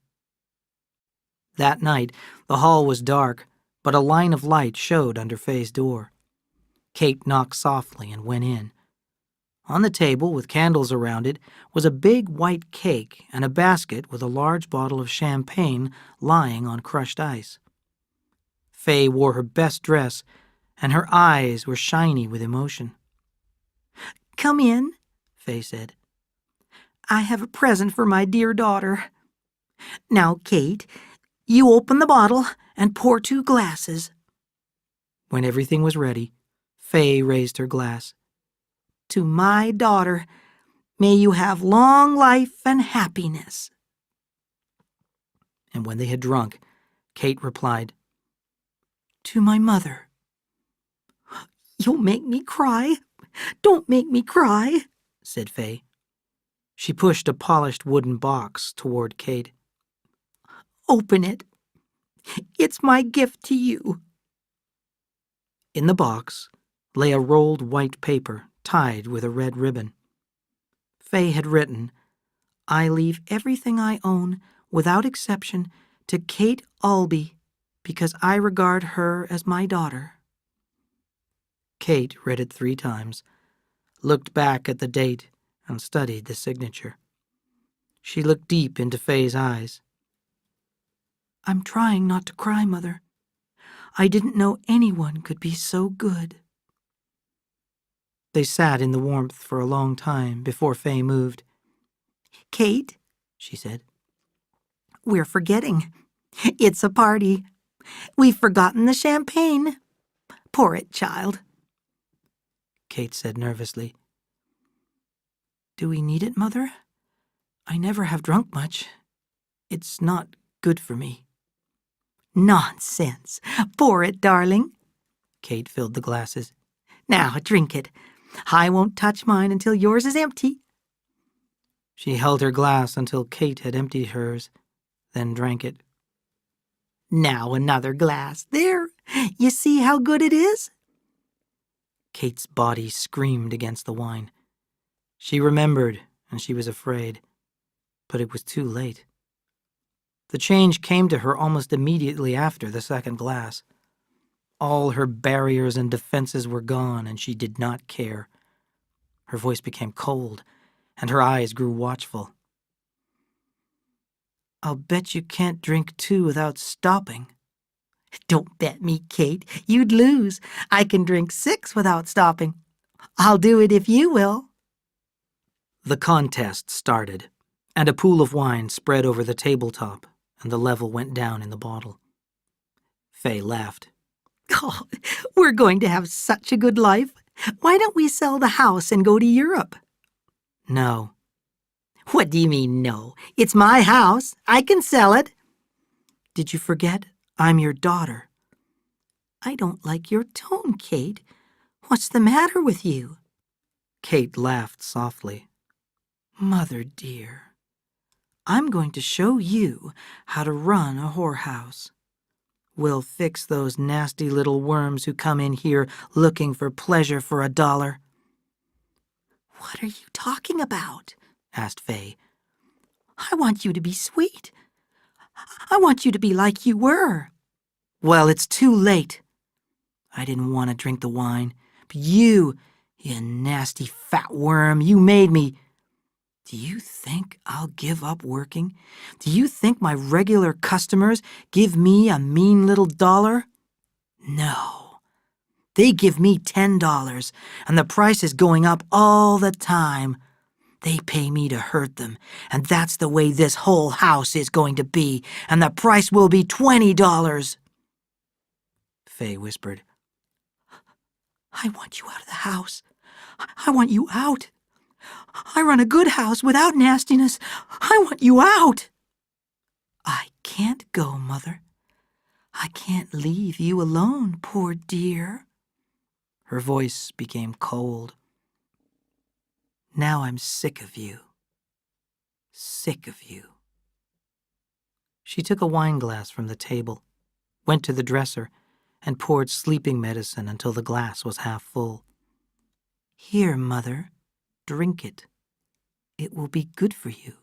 Speaker 1: That night, the hall was dark, but a line of light showed under Fay's door. Kate knocked softly and went in. On the table, with candles around it, was a big white cake and a basket with a large bottle of champagne lying on crushed ice. Fay wore her best dress, and her eyes were shiny with emotion.
Speaker 2: "Come in," Fay said. "I have a present for my dear daughter. Now, Kate, you open the bottle and pour 2 glasses."
Speaker 1: When everything was ready, Fay raised her glass.
Speaker 2: "To my daughter, may you have long life and happiness."
Speaker 1: And when they had drunk, Kate replied,
Speaker 2: "To my mother." "You'll make me cry. Don't make me cry," said Fay.
Speaker 1: She pushed a polished wooden box toward Kate.
Speaker 2: "Open it. It's my gift to you."
Speaker 1: In the box lay a rolled white paper tied with a red ribbon. Fay had written, "I leave everything I own, without exception, to Kate Albee, because I regard her as my daughter." Kate read it 3 times, looked back at the date, and studied the signature. She looked deep into Fay's eyes.
Speaker 2: "I'm trying not to cry, Mother. I didn't know anyone could be so good."
Speaker 1: They sat in the warmth for a long time before Fay moved.
Speaker 2: "Kate," she said, "we're forgetting. It's a party. We've forgotten the champagne. Pour it, child."
Speaker 1: Kate said nervously,
Speaker 2: "Do we need it, Mother? I never have drunk much. It's not good for me." "Nonsense. Pour it, darling."
Speaker 1: Kate filled the glasses.
Speaker 2: "Now drink it. I won't touch mine until yours is empty."
Speaker 1: She held her glass until Kate had emptied hers, then drank it.
Speaker 2: "Now another glass. There. You see how good it is?"
Speaker 1: Kate's body screamed against the wine. She remembered, and she was afraid. But it was too late. The change came to her almost immediately after the second glass. All her barriers and defenses were gone, and she did not care. Her voice became cold, and her eyes grew watchful.
Speaker 2: "I'll bet you can't drink 2 without stopping." "Don't bet me, Kate. You'd lose. I can drink 6 without stopping. I'll do it if you will."
Speaker 1: The contest started, and a pool of wine spread over the tabletop, and the level went down in the bottle. Fay laughed.
Speaker 2: "Oh, we're going to have such a good life. Why don't we sell the house and go to Europe?"
Speaker 1: No.
Speaker 2: "What do you mean, no? It's my house. I can sell it."
Speaker 1: Did you forget? I'm your daughter.
Speaker 2: "I don't like your tone, Kate. What's the matter with you?"
Speaker 1: Kate laughed softly.
Speaker 2: "Mother dear, I'm going to show you how to run a whorehouse.
Speaker 1: We'll fix those nasty little worms who come in here looking for pleasure for $1.
Speaker 2: "What are you talking about?"
Speaker 1: asked Fay.
Speaker 2: "I want you to be sweet. I want you to be like you were."
Speaker 1: Well, it's too late. I didn't want to drink the wine, but you nasty fat worm, you made me. Do you think I'll give up working? Do you think my regular customers give me a mean little $1? No. They give me $10, and the price is going up all the time. They pay me to hurt them, and that's the way this whole house is going to be, and the price will be $20. Fay whispered.
Speaker 2: "I want you out of the house. I want you out. I run a good house without nastiness. I want you out."
Speaker 1: I can't go, Mother.
Speaker 2: I can't leave you alone, poor dear. Her voice became cold. Now I'm sick of you. Sick of you.
Speaker 1: She took a wineglass from the table, went to the dresser, and poured sleeping medicine until the glass was half full.
Speaker 2: Here, Mother, drink it. It will be good for you.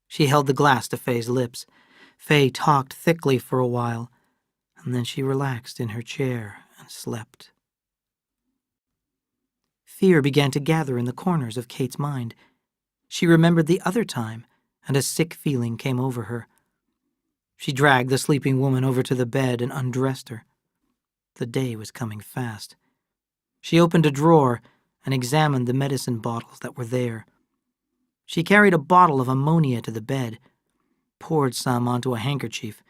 Speaker 1: She held the glass to Faye's lips. Faye talked thickly for a while, and then she relaxed in her chair and slept. Fear began to gather in the corners of Kate's mind. She remembered the other time, and a sick feeling came over her. She dragged the sleeping woman over to the bed and undressed her. The day was coming fast. She opened a drawer and examined the medicine bottles that were there. She carried a bottle of ammonia to the bed, poured some onto a handkerchief,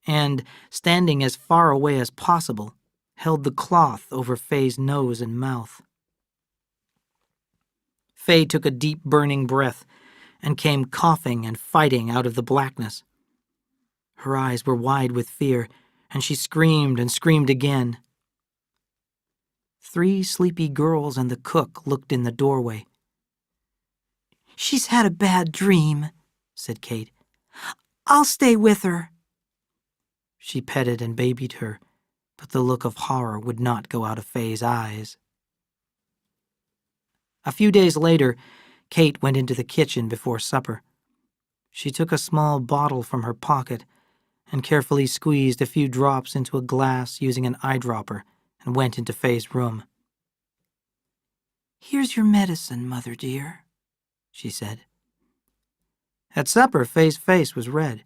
Speaker 1: and, standing as far away as possible, held the cloth over Faye's nose and mouth. Faye took a deep, burning breath and came coughing and fighting out of the blackness. Her eyes were wide with fear, and she screamed and screamed again. 3 sleepy girls and the cook looked in the doorway.
Speaker 2: She's had a bad dream, said Kate. I'll stay with her.
Speaker 1: She petted and babied her, but the look of horror would not go out of Faye's eyes. A few days later, Kate went into the kitchen before supper. She took a small bottle from her pocket and carefully squeezed a few drops into a glass using an eyedropper and went into Faye's room.
Speaker 2: Here's your medicine, Mother dear, she said.
Speaker 1: At supper, Faye's face was red.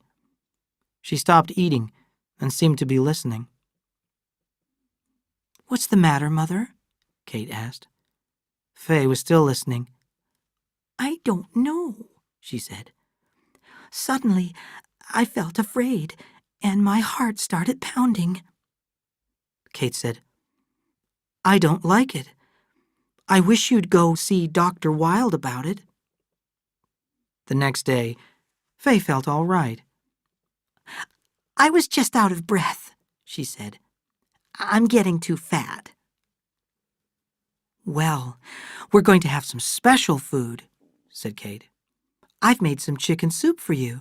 Speaker 1: She stopped eating and seemed to be listening.
Speaker 2: What's the matter, Mother?
Speaker 1: Kate asked. Faye was still listening.
Speaker 2: I don't know, she said. Suddenly, I felt afraid, and my heart started pounding.
Speaker 1: Kate said,
Speaker 2: I don't like it. I wish you'd go see Dr. Wilde about it.
Speaker 1: The next day, Faye felt all right.
Speaker 2: I was just out of breath, she said. I'm getting too fat. Well, we're going to have some special food, said Kate. I've made some chicken soup for you,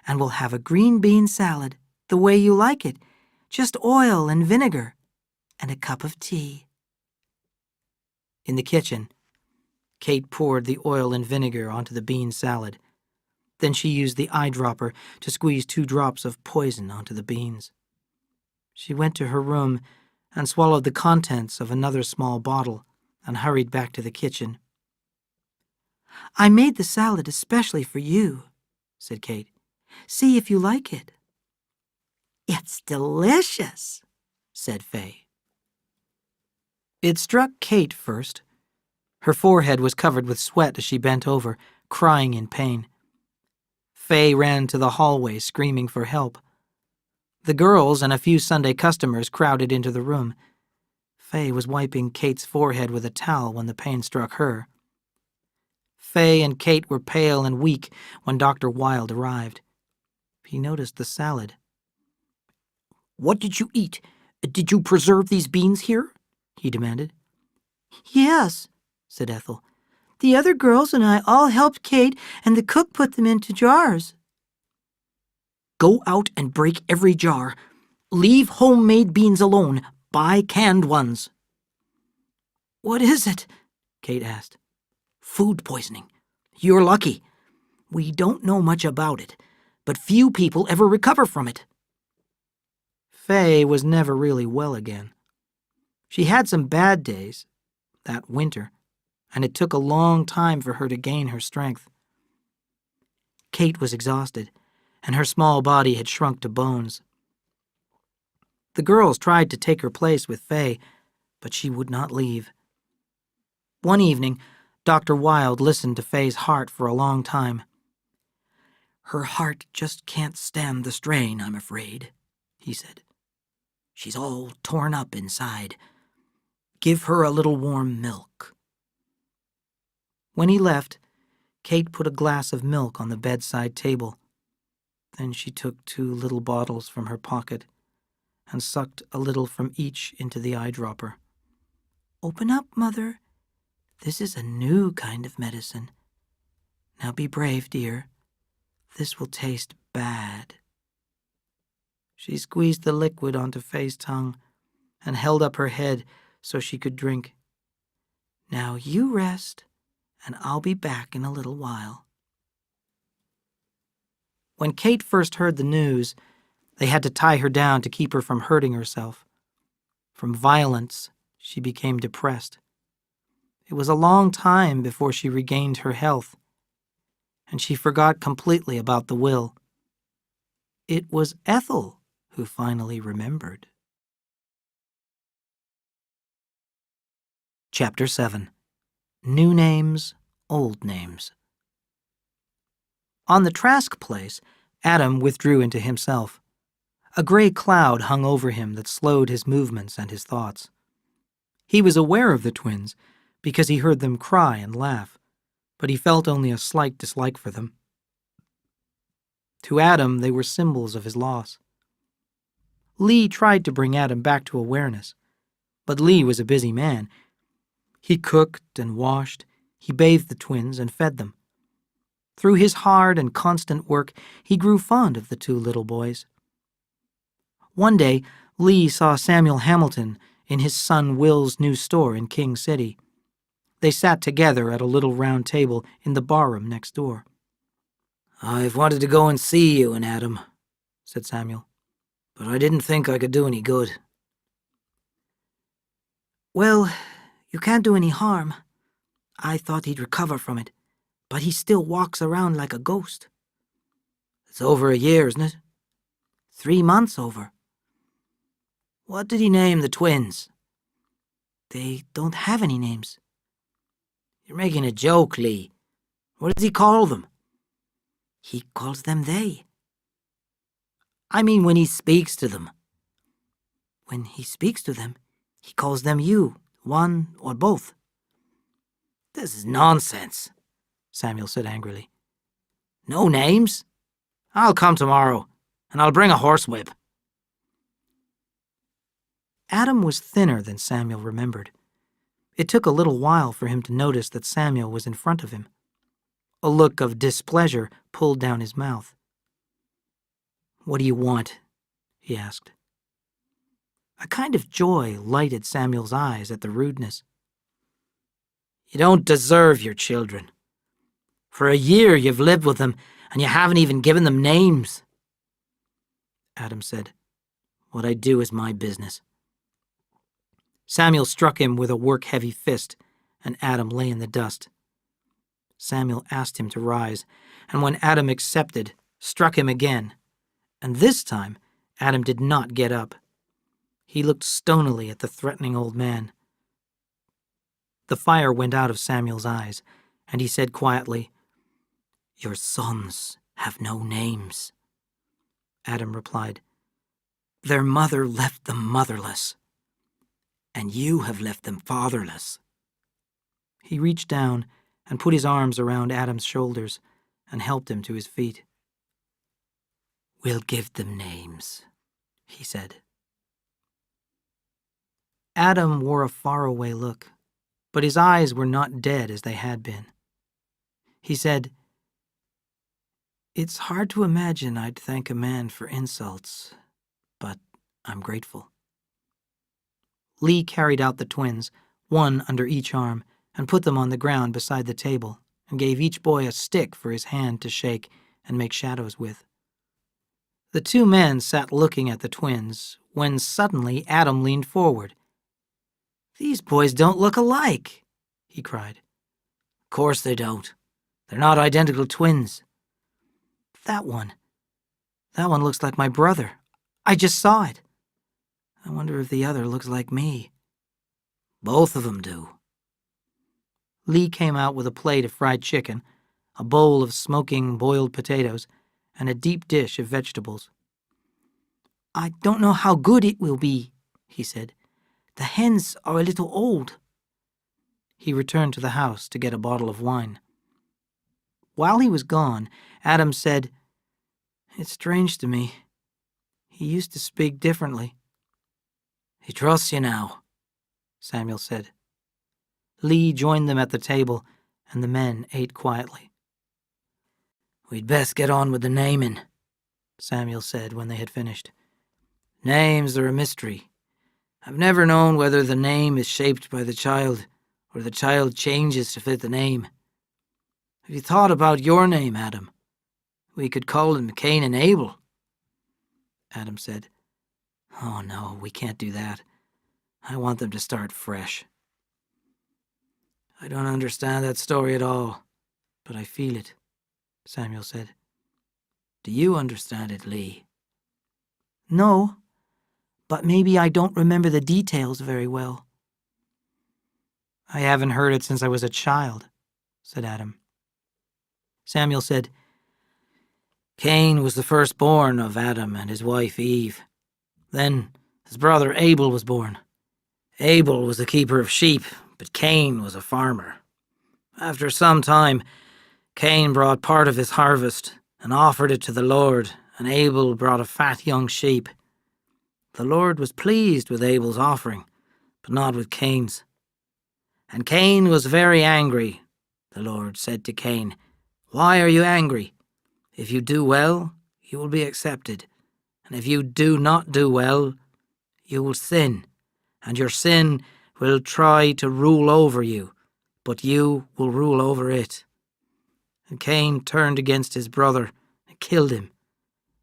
Speaker 2: and we'll have a green bean salad, the way you like it, just oil and vinegar, and a cup of tea.
Speaker 1: In the kitchen, Kate poured the oil and vinegar onto the bean salad. Then she used the eyedropper to squeeze 2 drops of poison onto the beans. She went to her room and swallowed the contents of another small bottle and hurried back to the kitchen.
Speaker 2: I made the salad especially for you, said Kate. See if you like it. It's delicious, said Faye.
Speaker 1: It struck Kate first. Her forehead was covered with sweat as she bent over, crying in pain. Faye ran to the hallway, screaming for help. The girls and a few Sunday customers crowded into the room. Faye was wiping Kate's forehead with a towel when the pain struck her. Faye and Kate were pale and weak when Dr. Wilde arrived. He noticed the salad.
Speaker 3: What did you eat? Did you preserve these beans here? He demanded.
Speaker 2: Yes, said Ethel. The other girls and I all helped Kate, and the cook put them into jars.
Speaker 3: Go out and break every jar. Leave homemade beans alone. Buy canned ones.
Speaker 2: What is it?
Speaker 3: Kate asked. Food poisoning. You're lucky. We don't know much about it, but few people ever recover from it.
Speaker 1: Faye was never really well again. She had some bad days, that winter, and it took a long time for her to gain her strength. Kate was exhausted, and her small body had shrunk to bones. The girls tried to take her place with Faye, but she would not leave. One evening, Dr. Wilde listened to Faye's heart for a long time.
Speaker 3: Her heart just can't stand the strain, I'm afraid, he said. She's all torn up inside. Give her a little warm milk.
Speaker 1: When he left, Kate put a glass of milk on the bedside table. Then she took 2 little bottles from her pocket and sucked a little from each into the eyedropper. "Open up, Mother. This is a new kind of medicine. Now be brave, dear. This will taste bad." She squeezed the liquid onto Faye's tongue and held up her head so she could drink. "Now you rest, and I'll be back in a little while." When Kate first heard the news, they had to tie her down to keep her from hurting herself. From violence, she became depressed. It was a long time before she regained her health, and she forgot completely about the will. It was Ethel who finally remembered. Chapter 7. New Names, Old Names. On the Trask place, Adam withdrew into himself. A gray cloud hung over him that slowed his movements and his thoughts. He was aware of the twins because he heard them cry and laugh, but he felt only a slight dislike for them. To Adam, they were symbols of his loss. Lee tried to bring Adam back to awareness, but Lee was a busy man. He cooked and washed, he bathed the twins and fed them. Through his hard and constant work, he grew fond of the 2 little boys. One day, Lee saw Samuel Hamilton in his son Will's new store in King City. They sat together at a little round table in the barroom next door. "I've wanted to go and see you and Adam," said Samuel, "but I didn't think I could do any good." "Well, you can't do any harm. I thought he'd recover from it, but he still walks around like a ghost." "It's over a year, isn't it?" 3 months over." "What did he name the twins?" "They don't have any names." "You're making a joke, Lee. What does he call them?" "He calls them they." "I mean when he speaks to them." "When he speaks to them, he calls them you, one or both." "This is nonsense," Samuel said angrily. "No names? I'll come tomorrow, and I'll bring a horsewhip." Adam was thinner than Samuel remembered. It took a little while for him to notice that Samuel was in front of him. A look of displeasure pulled down his mouth. "What do you want?" he asked. A kind of joy lighted Samuel's eyes at the rudeness. "You don't deserve your children. For a year you've lived with them, and you haven't even given them names." Adam said, "What I do is my business." Samuel struck him with a work-heavy fist, and Adam lay in the dust. Samuel asked him to rise, and when Adam accepted, struck him again, and this time Adam did not get up. He looked stonily at the threatening old man. The fire went out of Samuel's eyes, and he said quietly, "Your sons have no names." Adam replied, "Their mother left them motherless, and you have left them fatherless." He reached down and put his arms around Adam's shoulders and helped him to his feet. "We'll give them names," he said. Adam wore a faraway look, but his eyes were not dead as they had been. He said, "It's hard to imagine I'd thank a man for insults, but I'm grateful." Lee carried out the twins, one under each arm, and put them on the ground beside the table, and gave each boy a stick for his hand to shake and make shadows with. The 2 men sat looking at the twins, when suddenly Adam leaned forward. "These boys don't look alike," he cried. "Of course they don't. They're not identical twins." That one looks like my brother. I just saw it. I wonder if the other looks like me." "Both of them do." Lee came out with a plate of fried chicken, a bowl of smoking boiled potatoes, and a deep dish of vegetables. "I don't know how good it will be," he said. "The hens are a little old." He returned to the house to get a bottle of wine. While he was gone, Adam said,
Speaker 2: It's strange to me. He used to speak differently. He trusts you now, Samuel said. Lee joined them at the table, and the men ate quietly. We'd best get on with the naming, Samuel said when they had finished. Names are a mystery. I've never known whether the name is shaped by the child or the child changes to fit the name. Have you thought about your name, Adam? We could call him Cain and Abel. Adam said, Oh no, we can't do that. I want them to start fresh. I don't understand that story at all, but I feel it, Samuel said. Do you understand it, Lee? No, but maybe I don't remember the details very well. I haven't heard it since I was a child, said Adam. Samuel said, Cain was the firstborn of Adam and his wife Eve. Then his brother Abel was born. Abel was a keeper of sheep, but Cain was a farmer. After some time, Cain brought part of his harvest and offered it to the Lord, and Abel brought a fat young sheep. The Lord was pleased with Abel's offering, but not with Cain's. And Cain was very angry. The Lord said to Cain, Why are you angry? If you do well, you will be accepted. And if you do not do well, you will sin. And your sin will try to rule over you, but you will rule over it. And Cain turned against his brother and killed him.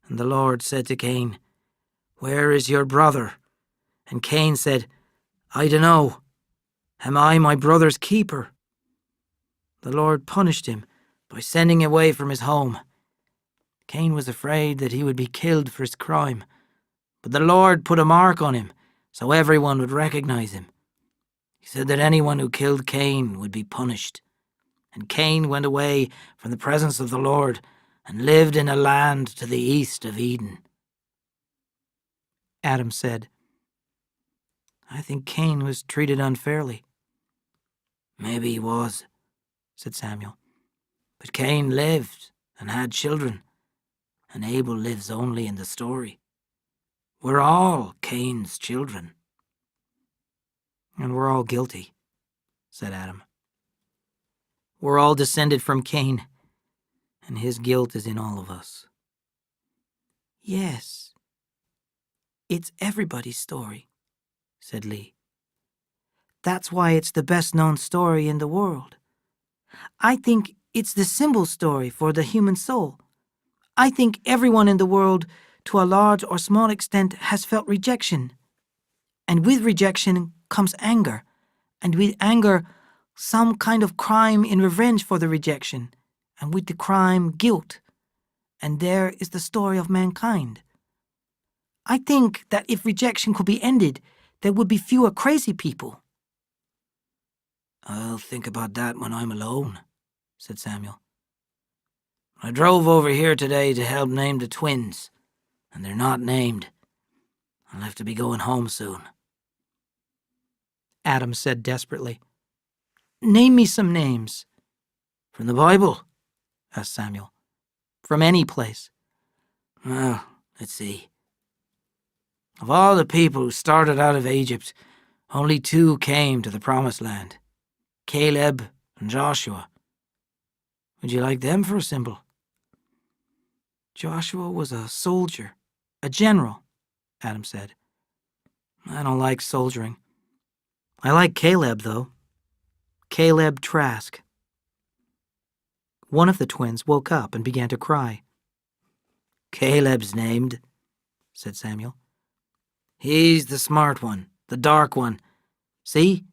Speaker 2: And the Lord said to Cain, Where is your brother? And Cain said, I dunno. Am I my brother's keeper? The Lord punished him by sending him away from his home. Cain was afraid that he would be killed for his crime, but the Lord put a mark on him so everyone would recognize him. He said that anyone who killed Cain would be punished. And Cain went away from the presence of the Lord and lived in a land to the east of Eden. Adam said, I think Cain was treated unfairly. Maybe he was, said Samuel. But Cain lived and had children, and Abel lives only in the story. We're all Cain's children. And we're all guilty, said Adam. We're all descended from Cain, and his guilt is in all of us. Yes, it's everybody's story, said Lee. That's why it's the best-known story in the world. I think it's the symbol story for the human soul. I think everyone in the world, to a large or small extent, has felt rejection. And with rejection comes anger, and with anger, some kind of crime in revenge for the rejection, and with the crime, guilt. And there is the story of mankind. I think that if rejection could be ended, there would be fewer crazy people. I'll think about that when I'm alone, said Samuel. I drove over here today to help name the twins, and they're not named. I'll have to be going home soon. Adam said desperately, Name me some names. From the Bible? Asked Samuel. From any place. Well, let's see. Of all the people who started out of Egypt, only 2 came to the Promised Land, Caleb and Joshua. Would you like them for a symbol? Joshua was a soldier, a general, Adam said. I don't like soldiering. I like Caleb, though. Caleb Trask. One of the twins woke up and began to cry. Caleb's named, said Samuel. He's the smart one, the dark one. See?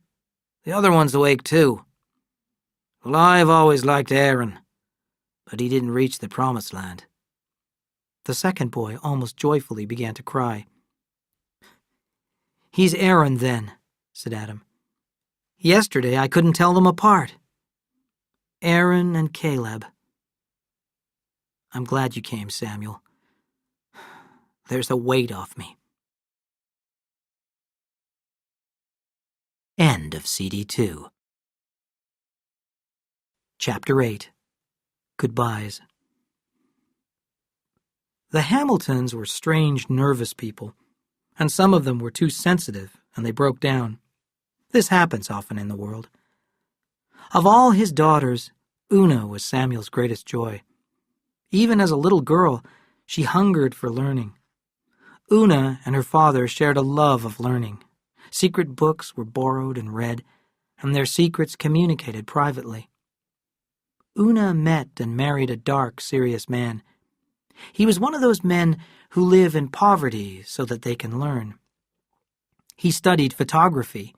Speaker 2: The other one's awake too. Well, I've always liked Aaron, but he didn't reach the Promised Land. The second boy almost joyfully began to cry. He's Aaron, then, said Adam. Yesterday I couldn't tell them apart. Aaron and Caleb. I'm glad you came, Samuel. There's a weight off me. End of CD 2. Chapter 8. Goodbyes.
Speaker 1: The Hamiltons were strange, nervous people, and some of them were too sensitive, and they broke down. This happens often in the world. Of all his daughters, Una was Samuel's greatest joy. Even as a little girl, she hungered for learning. Una and her father shared a love of learning. Secret books were borrowed and read, and their secrets communicated privately. Una met and married a dark, serious man. He was one of those men who live in poverty so that they can learn. He studied photography.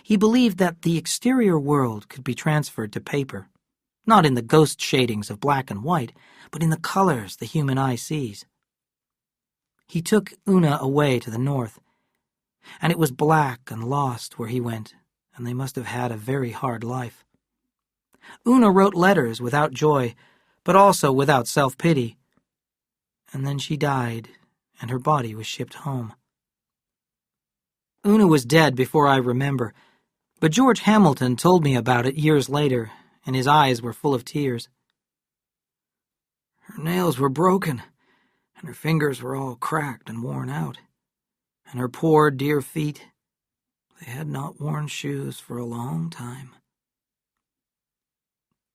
Speaker 1: He believed that the exterior world could be transferred to paper, not in the ghost shadings of black and white, but in the colors the human eye sees. He took Una away to the north, and it was black and lost where he went, and they must have had a very hard life. Una wrote letters without joy, but also without self-pity. And then she died, and her body was shipped home. Una was dead before I remember, but George Hamilton told me about it years later, and his eyes were full of tears. Her nails were broken, and her fingers were all cracked and worn out, and her poor dear feet, they had not worn shoes for a long time.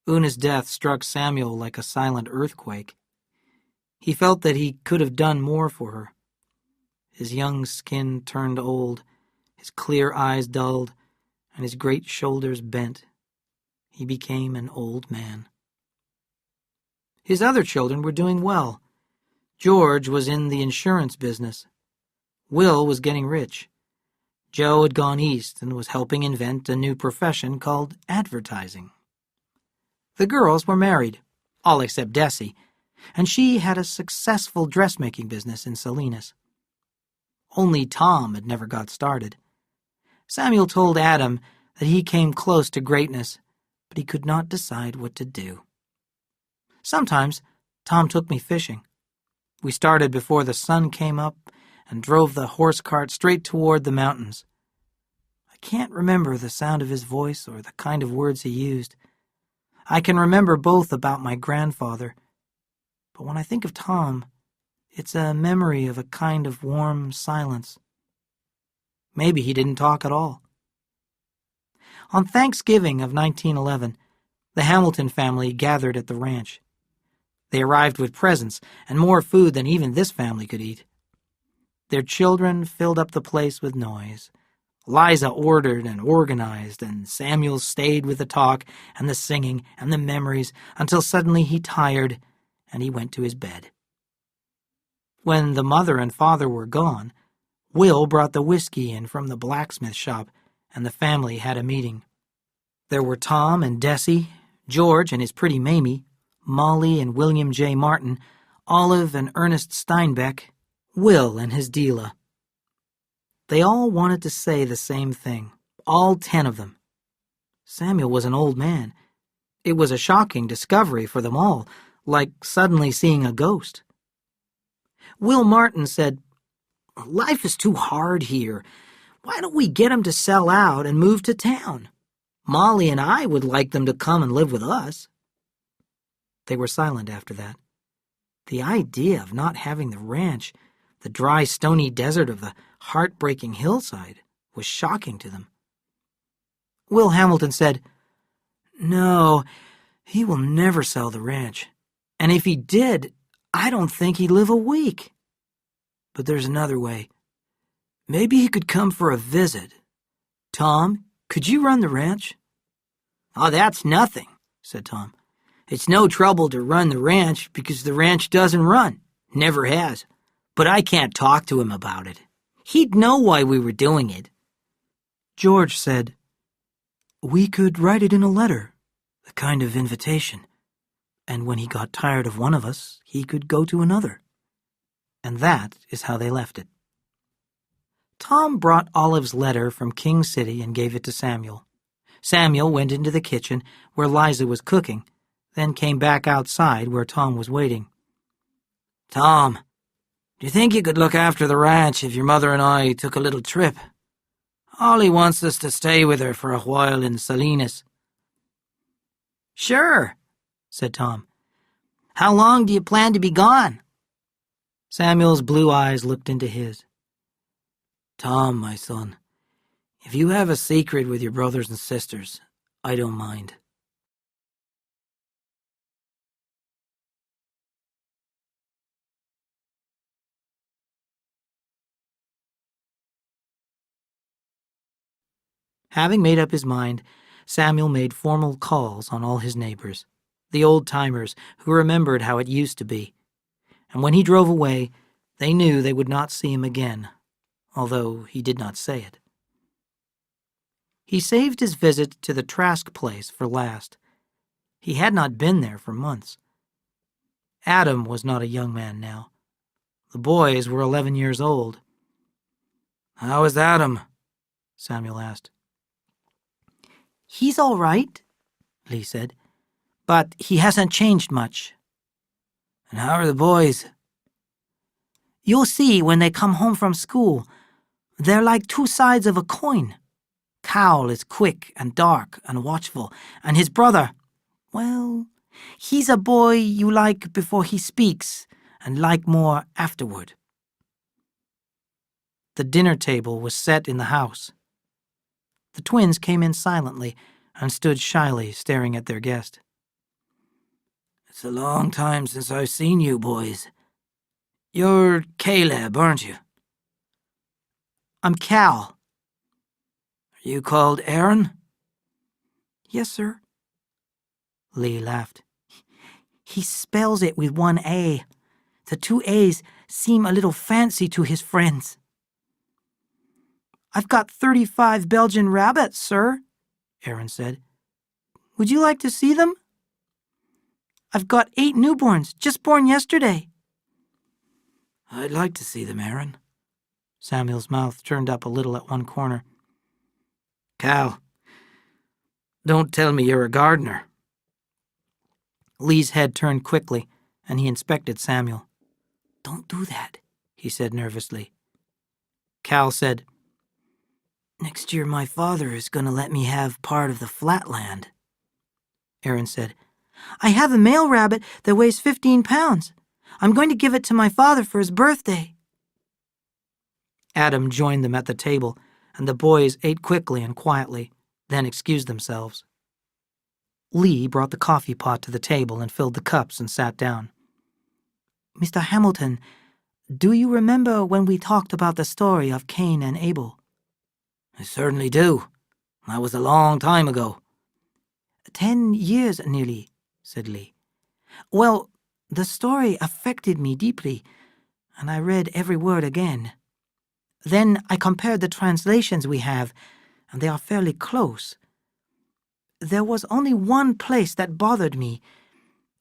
Speaker 1: Una's death struck Samuel like a silent earthquake. He felt that he could have done more for her. His young skin turned old, his clear eyes dulled, and his great shoulders bent. He became an old man. His other children were doing well. George was in the insurance business. Will was getting rich. Joe had gone east and was helping invent a new profession called advertising. The girls were married, all except Desi, and she had a successful dressmaking business in Salinas. Only Tom had never got started. Samuel told Adam that he came close to greatness, but he could not decide what to do. Sometimes Tom took me fishing. We started before the sun came up and drove the horse cart straight toward the mountains. I can't remember the sound of his voice or the kind of words he used. I can remember both about my grandfather, but when I think of Tom, it's a memory of a kind of warm silence. Maybe he didn't talk at all. On Thanksgiving of 1911, the Hamilton family gathered at the ranch. They arrived with presents and more food than even this family could eat. Their children filled up the place with noise. Liza ordered and organized, and Samuel stayed with the talk and the singing and the memories until suddenly he tired and he went to his bed. When the mother and father were gone, Will brought the whiskey in from the blacksmith shop, and the family had a meeting. There were Tom and Desi, George and his pretty Mamie, Molly and William J. Martin, Olive and Ernest Steinbeck, Will and his Deela. They all wanted to say the same thing, all 10 of them. Samuel was an old man. It was a shocking discovery for them all, like suddenly seeing a ghost. Will Martin said, "Life is too hard here. Why don't we get them to sell out and move to town? Molly and I would like them to come and live with us." They were silent after that. The idea of not having the ranch, the dry, stony desert of the heartbreaking hillside, was shocking to them. Will Hamilton said, "No, he will never sell the ranch. And if he did, I don't think he'd live a week. But there's another way. Maybe he could come for a visit. Tom, could you run the ranch?" "Oh, that's nothing," said Tom. "It's no trouble to run the ranch because the ranch doesn't run. Never has. But I can't talk to him about it. He'd know why we were doing it." George said, "We could write it in a letter, a kind of invitation. And when he got tired of one of us, he could go to another." And that is how they left it. Tom brought Olive's letter from King City and gave it to Samuel. Samuel went into the kitchen where Liza was cooking, then came back outside where Tom was waiting. "Tom, do you think you could look after the ranch if your mother and I took a little trip? Ollie wants us to stay with her for a while in Salinas." "Sure," said Tom. "How long do you plan to be gone?" Samuel's blue eyes looked into his.
Speaker 3: Tom, my son, if you have a secret with your brothers and sisters, I don't mind.
Speaker 1: Having made up his mind, Samuel made formal calls on all his neighbors, the old-timers who remembered how it used to be. And when he drove away, they knew they would not see him again, although he did not say it. He saved his visit to the Trask place for last. He had not been there for months. Adam was not a young man now. The boys were 11 years old.
Speaker 3: How is Adam?
Speaker 1: Samuel asked.
Speaker 2: He's all right,
Speaker 1: Lee said, but he hasn't changed much.
Speaker 3: And how are the boys?
Speaker 2: You'll see when they come home from school. They're like two sides of a coin. Cal is quick and dark and watchful, and his brother, well, he's a boy you like before he speaks and like more afterward.
Speaker 1: The dinner table was set in the house. The twins came in silently and stood shyly staring at their guest.
Speaker 3: It's a long time since I've seen you boys. You're Caleb, aren't you?
Speaker 2: I'm Cal.
Speaker 3: Are you called Aaron?
Speaker 2: Yes, sir.
Speaker 1: Lee laughed.
Speaker 2: He spells it with one A. The two A's seem a little fancy to his friends. I've got 35 Belgian rabbits, sir, Aaron said. Would you like to see them? I've got 8 newborns, just born yesterday.
Speaker 3: I'd like to see them, Aaron.
Speaker 1: Samuel's mouth turned up a little at one corner.
Speaker 3: Cal, don't tell me you're a gardener.
Speaker 1: Lee's head turned quickly, and he inspected Samuel.
Speaker 2: Don't do that,
Speaker 1: he said nervously. Cal said,
Speaker 2: Next year my father is going to let me have part of the flat land.
Speaker 1: Aaron said,
Speaker 2: I have a male rabbit that weighs 15 pounds. I'm going to give it to my father for his birthday.
Speaker 1: Adam joined them at the table, and the boys ate quickly and quietly, then excused themselves. Lee brought the coffee pot to the table and filled the cups and sat down.
Speaker 2: Mr. Hamilton, do you remember when we talked about the story of Cain and Abel?
Speaker 3: I certainly do. That was a long time ago.
Speaker 2: 10 years nearly, said Lee. Well, the story affected me deeply, and I read every word again. Then I compared the translations we have, and they are fairly close. There was only one place that bothered me.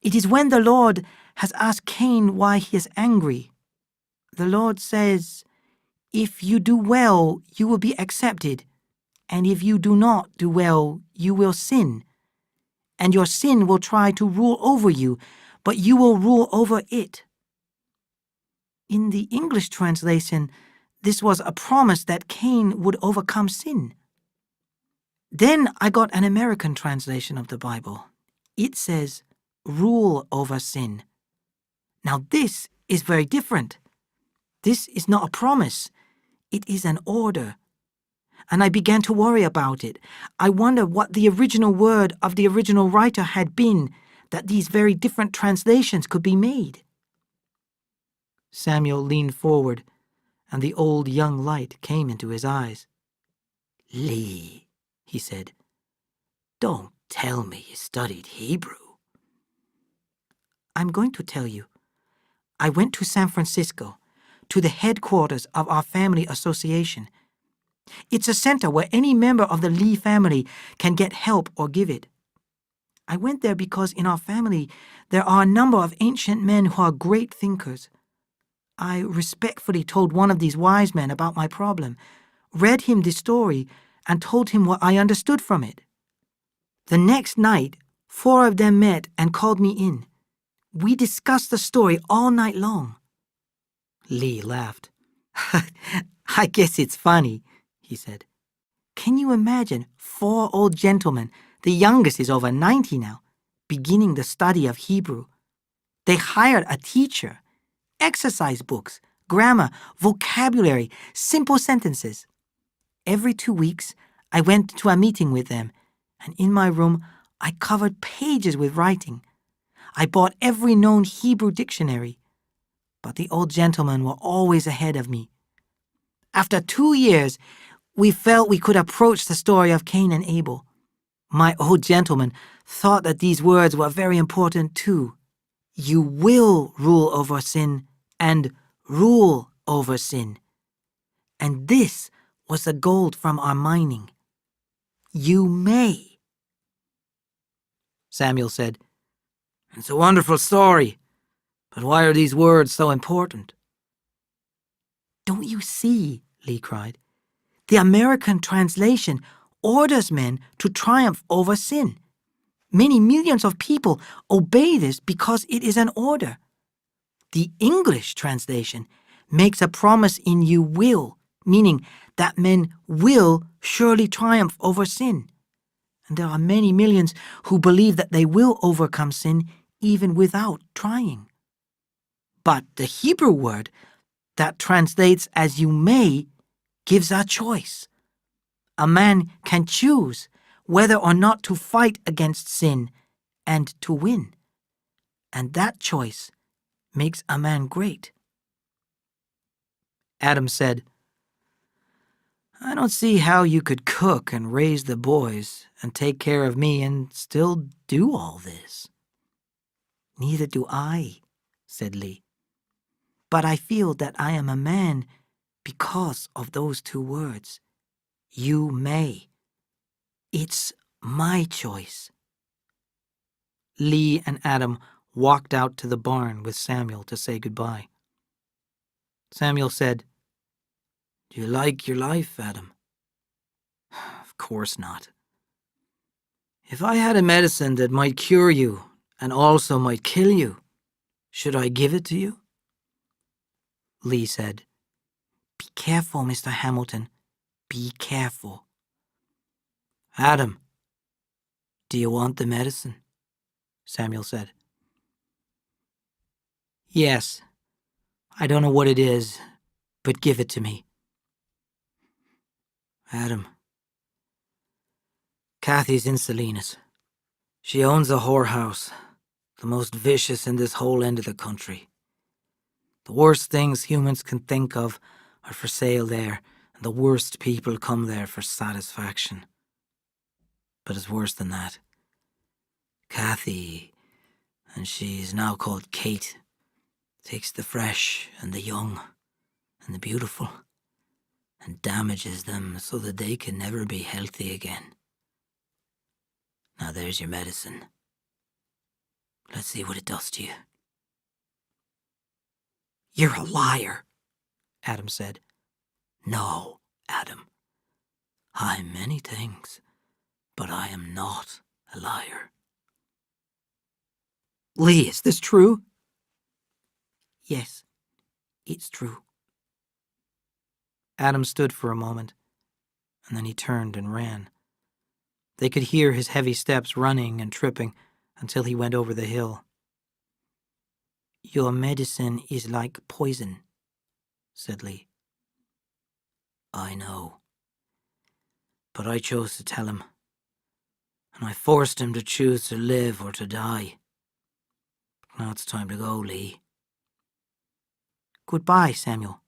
Speaker 2: It is when the Lord has asked Cain why he is angry. The Lord says, if you do well, you will be accepted, and if you do not do well, you will sin. And your sin will try to rule over you, but you will rule over it. In the English translation, this was a promise that Cain would overcome sin. Then I got an American translation of the Bible. It says, rule over sin. Now this is very different. This is not a promise. It is an order. And I began to worry about it. I wonder what the original word of the original writer had been, that these very different translations could be made.
Speaker 1: Samuel leaned forward, and the old young light came into his eyes.
Speaker 3: Lee, he said, don't tell me you studied Hebrew.
Speaker 2: I'm going to tell you. I went to San Francisco, to the headquarters of our family association. It's a center where any member of the Lee family can get help or give it. I went there because in our family there are a number of ancient men who are great thinkers. I respectfully told one of these wise men about my problem, read him the story, and told him what I understood from it. The next night, 4 of them met and called me in. We discussed the story all night long.
Speaker 1: Lee laughed. I guess it's funny, he said.
Speaker 2: Can you imagine 4 old gentlemen, the youngest is over 90 now, beginning the study of Hebrew? They hired a teacher, exercise books, grammar, vocabulary, simple sentences. Every 2 weeks, I went to a meeting with them, and in my room, I covered pages with writing. I bought every known Hebrew dictionary, but the old gentlemen were always ahead of me. After 2 years, we felt we could approach the story of Cain and Abel. My old gentleman thought that these words were very important too. You will rule over sin and rule over sin. And this was the gold from our mining. You may.
Speaker 3: Samuel said, "It's a wonderful story, but why are these words so important?"
Speaker 2: Don't you see, Lee cried. The American translation orders men to triumph over sin. Many millions of people obey this because it is an order. The English translation makes a promise in you will, meaning that men will surely triumph over sin. And there are many millions who believe that they will overcome sin even without trying. But the Hebrew word that translates as you may gives a choice. A man can choose whether or not to fight against sin and to win. And that choice makes a man great.
Speaker 3: Adam said, "I don't see how you could cook and raise the boys and take care of me and still do all this."
Speaker 2: Neither do I, said Lee. But I feel that I am a man because of those 2 words. You may. It's my choice.
Speaker 3: Lee and Adam walked out to the barn with Samuel to say goodbye. Samuel said, "Do you like your life, Adam?" "Of course not. If I had a medicine that might cure you and also might kill you, should I give it to you?"
Speaker 2: Lee said, "Be careful, Mr. Hamilton. Be careful."
Speaker 3: "Adam, do you want the medicine?" Samuel said.
Speaker 2: "Yes. I don't know what it is, but give it to me."
Speaker 3: "Adam, Kathy's in Salinas. She owns a whorehouse, the most vicious in this whole end of the country. The worst things humans can think of are for sale there, and the worst people come there for satisfaction. But it's worse than that. Kathy, and she's now called Kate, takes the fresh and the young and the beautiful and damages them so that they can never be healthy again. Now there's your medicine. Let's see what it does to you."
Speaker 2: "You're a liar,"
Speaker 3: Adam said.
Speaker 2: "No, Adam.
Speaker 3: "I'm many things, but I am not a liar."
Speaker 2: "Lee, is this true?" "Yes, it's true."
Speaker 3: Adam stood for a moment, and then he turned and ran. They could hear his heavy steps running and tripping until he went over the hill.
Speaker 2: "Your medicine is like poison," said Lee.
Speaker 3: "I know. But I chose to tell him, and I forced him to choose to live or to die. Now it's time to go, Lee."
Speaker 2: "Goodbye, Samuel,"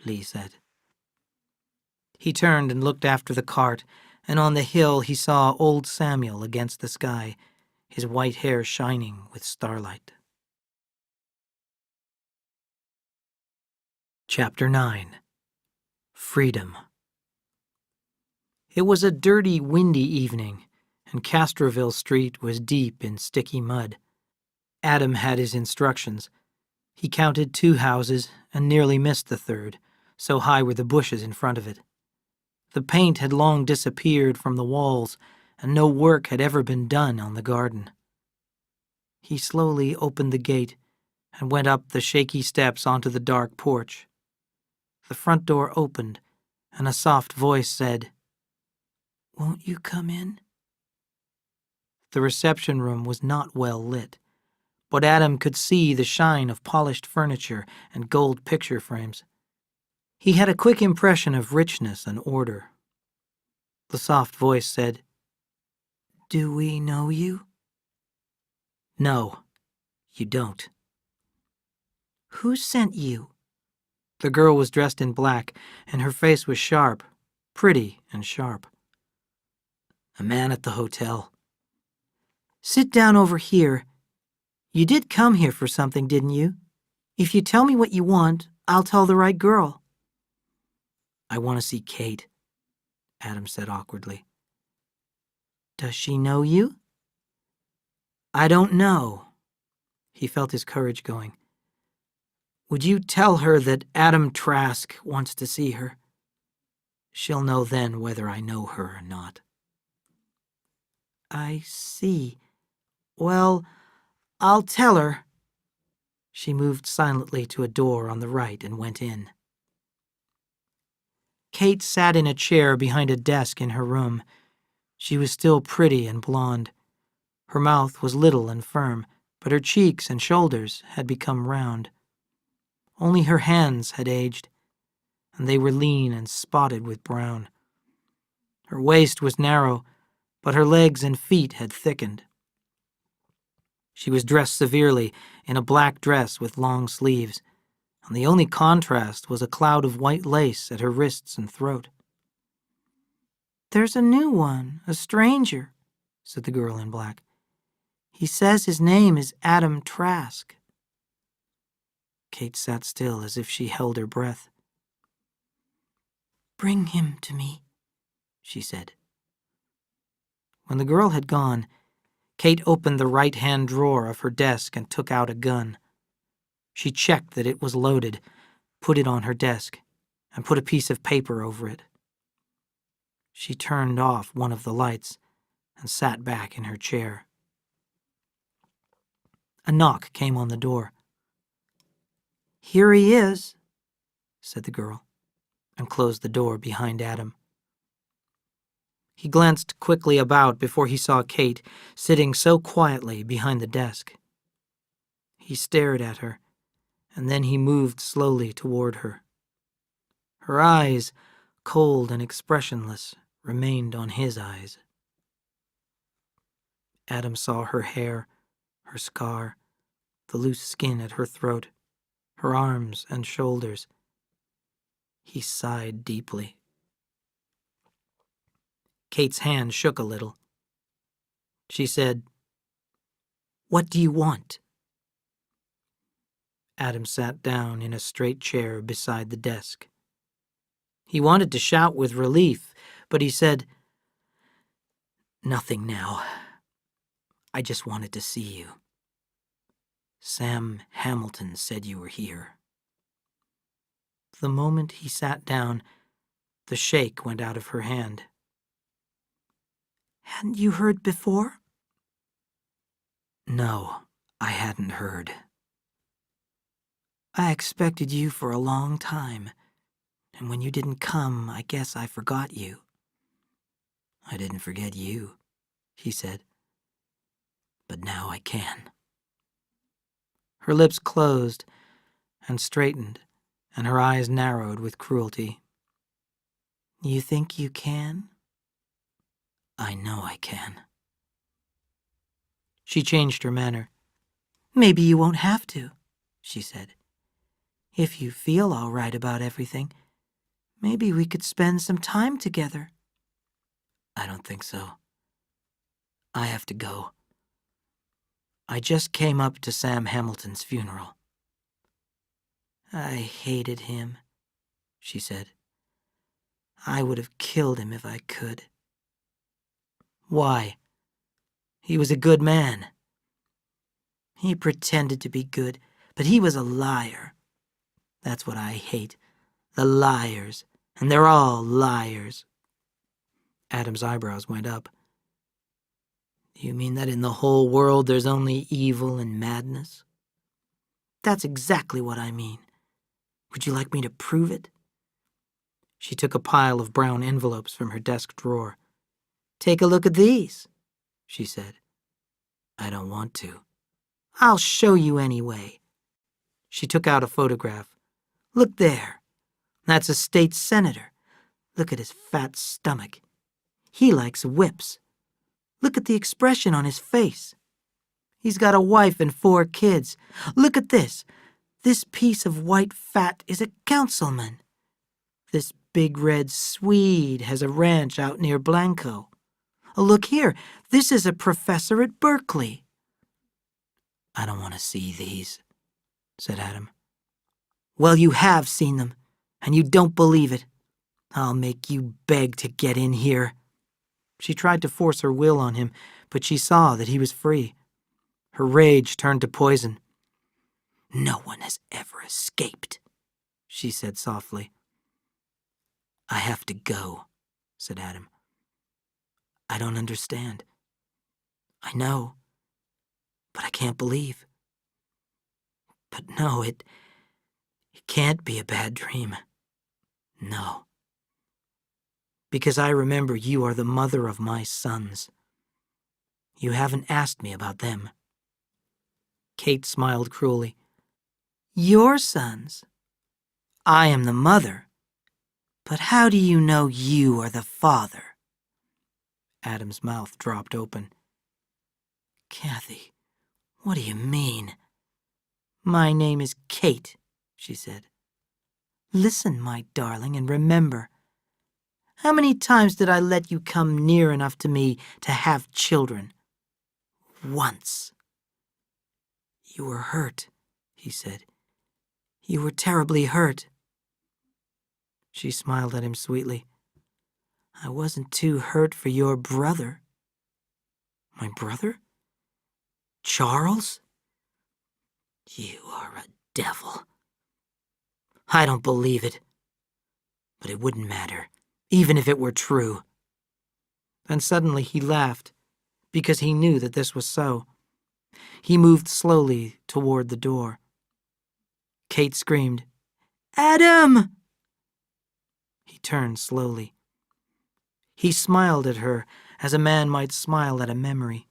Speaker 2: Lee said.
Speaker 3: He turned and looked after the cart, and on the hill he saw old Samuel against the sky, his white hair shining with starlight. Chapter 9. Freedom. It was a dirty, windy evening, and Castroville Street was deep in sticky mud. Adam had his instructions. He counted 2 houses and nearly missed the 3rd, so high were the bushes in front of it. The paint had long disappeared from the walls, and no work had ever been done on the garden. He slowly opened the gate and went up the shaky steps onto the dark porch. The front door opened, and a soft voice said,
Speaker 2: "Won't you come in?"
Speaker 3: The reception room was not well lit,
Speaker 1: but Adam could see the shine of polished furniture and gold picture frames. He had a quick impression of richness and order. The soft voice said,
Speaker 2: Do we know you?
Speaker 1: "No, you don't."
Speaker 2: Who sent you?
Speaker 1: The girl was dressed in black, and her face was sharp, pretty and sharp.
Speaker 2: A man at the hotel. Sit down over here. You did come here for something, didn't you? If you tell me what you want, I'll tell the right girl.
Speaker 1: "I want to see Kate," Adam said awkwardly.
Speaker 2: Does she know you?
Speaker 1: "I don't know." He felt his courage going. "Would you tell her that Adam Trask wants to see her? She'll know then whether I know her or not."
Speaker 2: I see. Well, I'll tell her.
Speaker 1: She moved silently to a door on the right and went in. Kate sat in a chair behind a desk in her room. She was still pretty and blonde. Her mouth was little and firm, but her cheeks and shoulders had become round. Only her hands had aged, and they were lean and spotted with brown. Her waist was narrow, but her legs and feet had thickened. She was dressed severely in a black dress with long sleeves, and the only contrast was a cloud of white lace at her wrists and throat.
Speaker 2: There's a new one, a stranger, said the girl in black. He says his name is Adam Trask.
Speaker 1: Kate sat still as if she held her breath.
Speaker 2: Bring him to me, she said.
Speaker 1: When the girl had gone, Kate opened the right-hand drawer of her desk and took out a gun. She checked that it was loaded, put it on her desk, and put a piece of paper over it. She turned off one of the lights and sat back in her chair. A knock came on the door.
Speaker 2: Here he is,
Speaker 1: said the girl, and closed the door behind Adam. He glanced quickly about before he saw Kate sitting so quietly behind the desk. He stared at her, and then he moved slowly toward her. Her eyes, cold and expressionless, remained on his eyes. Adam saw her hair, her scar, the loose skin at her throat, her arms and shoulders. He sighed deeply. Kate's hand shook a little. She said, "What do you want?" Adam sat down in a straight chair beside the desk. He wanted to shout with relief, but he said, "Nothing now. I just wanted to see you. Sam Hamilton said you were here." The moment he sat down, the shake went out of her hand.
Speaker 2: Hadn't you heard before?
Speaker 1: No, I hadn't heard.
Speaker 2: I expected you for a long time, and when you didn't come, I guess I forgot you.
Speaker 1: I didn't forget you, he said. But now I can. Her lips closed and straightened, and her eyes narrowed with cruelty.
Speaker 2: You think you can?
Speaker 1: I know I can. She changed her manner.
Speaker 2: Maybe you won't have to, she said. If you feel all right about everything, maybe we could spend some time together.
Speaker 1: I don't think so. I have to go. I just came up to Sam Hamilton's funeral.
Speaker 2: I hated him, she said. I would have killed him if I could.
Speaker 1: Why? He was a good man.
Speaker 2: He pretended to be good, but he was a liar. That's what I hate. The liars. And they're all liars.
Speaker 1: Adam's eyebrows went up. Do you mean that in the whole world there's only evil and madness?
Speaker 2: That's exactly what I mean. Would you like me to prove it?
Speaker 1: She took a pile of brown envelopes from her desk drawer.
Speaker 2: Take a look at these, she said.
Speaker 1: I don't want to.
Speaker 2: I'll show you anyway. She took out a photograph. Look there. That's a state senator. Look at his fat stomach. He likes whips. Look at the expression on his face. He's got a wife and 4 kids. Look at this. This piece of white fat is a councilman. This big red Swede has a ranch out near Blanco. Oh, look here. This is a professor at Berkeley.
Speaker 3: I don't want to see these, said Adam.
Speaker 2: Well, you have seen them, and you don't believe it. I'll make you beg to get in here. She tried to force her will on him, but she saw that he was free. Her rage turned to poison.
Speaker 3: No one has ever escaped, she said softly. I have to go, said Adam. I don't understand. I know, but I can't believe. But no, it can't be a bad dream. No. Because I remember you are the mother of my sons. You haven't asked me about them.
Speaker 2: Kate smiled cruelly. Your sons? I am the mother. But how do you know you are the father?
Speaker 3: Adam's mouth dropped open.
Speaker 2: Kathy, what do you mean? My name is Kate, she said. Listen, my darling, and remember. How many times did I let you come near enough to me to have children? Once. You were hurt, he said. You were terribly hurt. She smiled at him sweetly. I wasn't too hurt for your brother. My brother? Charles? You are a devil. I don't believe it. But it wouldn't matter, even if it were true. Then suddenly he laughed, because he knew that this was so. He moved slowly toward the door. Kate screamed, Adam! He turned slowly. He smiled at her as a man might smile at a memory.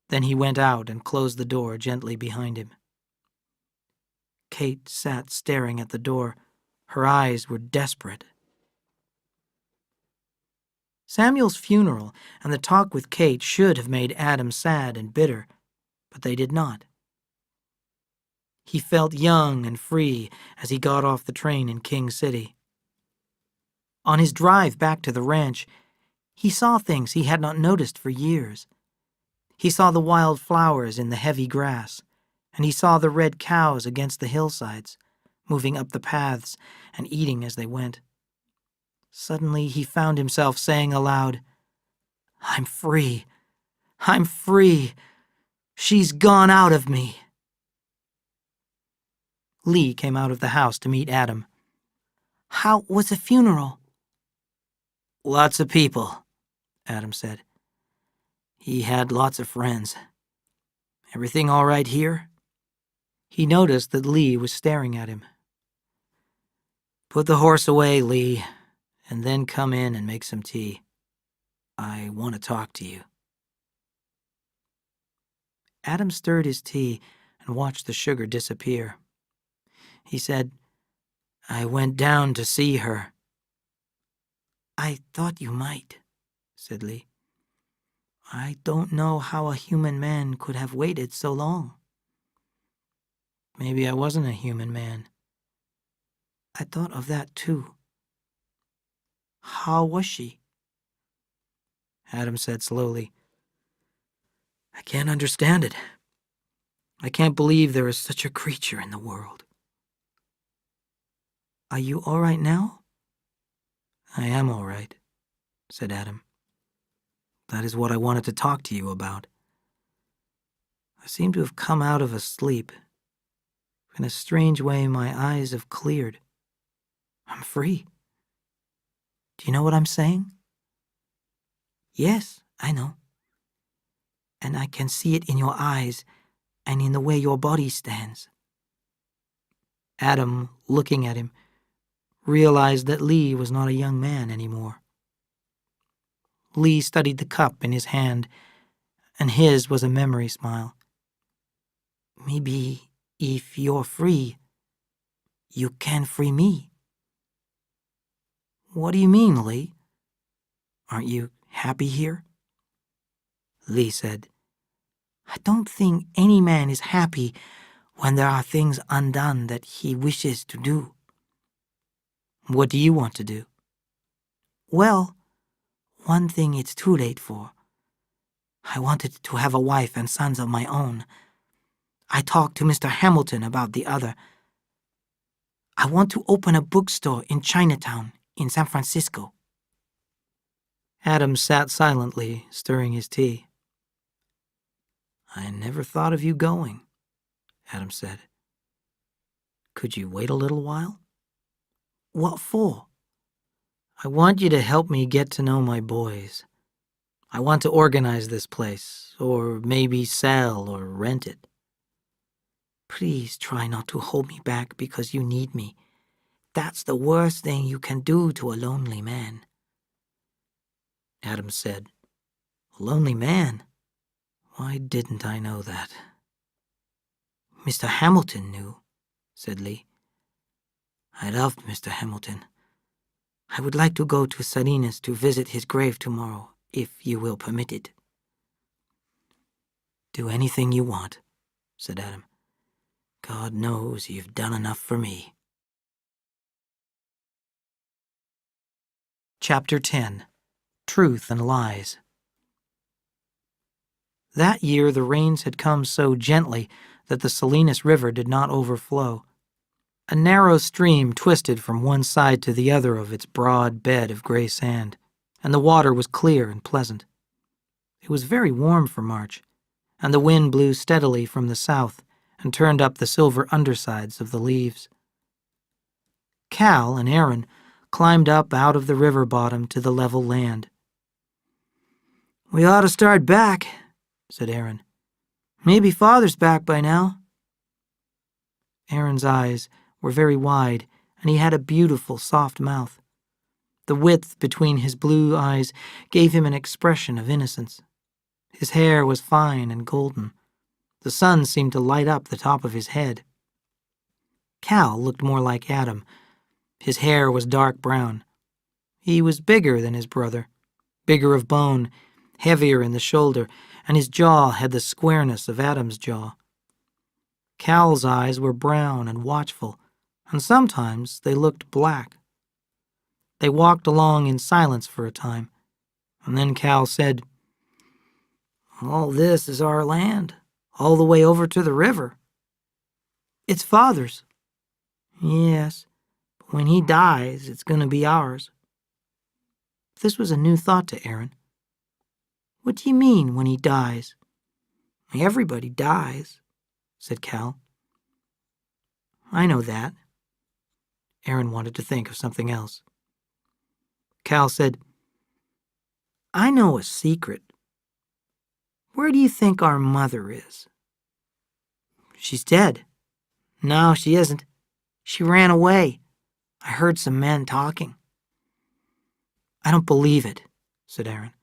Speaker 2: Then he went out and closed the door gently behind him. Kate sat staring at the door. Her eyes were desperate. Samuel's funeral and the talk with Kate should have made Adam sad and bitter, but they did not. He felt young and free as he got off the train in King City. On his drive back to the ranch, he saw things he had not noticed for years. He saw the wild flowers in the heavy grass, and he saw the red cows against the hillsides, moving up the paths and eating as they went. Suddenly he found himself saying aloud, I'm free. I'm free. She's gone out of me. Lee came out of the house to meet Adam. How was the funeral? Lots of people, Adam said. He had lots of friends. Everything all right here? He noticed that Lee was staring at him. Put the horse away, Lee, and then come in and make some tea. I want to talk to you. Adam stirred his tea and watched the sugar disappear. He said, I went down to see her. I thought you might, said Lee. I don't know how a human man could have waited so long. Maybe I wasn't a human man. I thought of that too. How was she? Adam said slowly, I can't understand it. I can't believe there is such a creature in the world. Are you all right now? I am all right, said Adam. That is what I wanted to talk to you about. I seem to have come out of a sleep. In a strange way, my eyes have cleared. I'm free. Do you know what I'm saying? Yes, I know. And I can see it in your eyes and in the way your body stands. Adam, looking at him, realized that Lee was not a young man anymore. Lee studied the cup in his hand, and his was a memory smile. Maybe if you're free, you can free me. What do you mean, Lee? Aren't you happy here? Lee said, I don't think any man is happy when there are things undone that he wishes to do.
Speaker 1: What do you want to do?
Speaker 2: Well, one thing it's too late for. I wanted to have a wife and sons of my own. I talked to Mr. Hamilton about the other. I want to open a bookstore in Chinatown, in San Francisco.
Speaker 1: Adam sat silently, stirring his tea. I never thought of you going, Adam said. Could you wait a little while?
Speaker 2: What for?
Speaker 1: I want you to help me get to know my boys. I want to organize this place, or maybe sell or rent it.
Speaker 2: Please try not to hold me back because you need me. That's the worst thing you can do to a lonely man.
Speaker 1: Adam said, A lonely man? Why didn't I know that?
Speaker 2: Mr. Hamilton knew, said Lee.
Speaker 1: I loved Mr. Hamilton.
Speaker 2: I would like to go to Salinas to visit his grave tomorrow, if you will permit it.
Speaker 1: Do anything you want, said Adam. God knows you've done enough for me. Chapter 10. Truth and Lies. That year the rains had come so gently that the Salinas River did not overflow. A narrow stream twisted from one side to the other of its broad bed of gray sand, and the water was clear and pleasant. It was very warm for March, and the wind blew steadily from the south and turned up the silver undersides of the leaves. Cal and Aaron climbed up out of the river bottom to the level land.
Speaker 2: We ought to start back, said Aaron. Maybe Father's back by now.
Speaker 1: Aaron's eyes were very wide, and he had a beautiful, soft mouth. The width between his blue eyes gave him an expression of innocence. His hair was fine and golden. The sun seemed to light up the top of his head. Cal looked more like Adam. His hair was dark brown. He was bigger than his brother, bigger of bone, heavier in the shoulder, and his jaw had the squareness of Adam's jaw. Cal's eyes were brown and watchful, and sometimes they looked black. They walked along in silence for a time, and then Cal said,
Speaker 2: All this is our land, all the way over to the river. It's Father's. Yes, but when he dies, it's going to be ours.
Speaker 1: This was a new thought to Aaron.
Speaker 2: What do you mean, when he dies? Everybody dies, said Cal.
Speaker 1: I know that. Aaron wanted to think of something else. Cal said,
Speaker 2: I know a secret. Where do you think our mother is?
Speaker 1: She's dead.
Speaker 2: No, she isn't. She ran away. I heard some men talking.
Speaker 1: I don't believe it, said Aaron.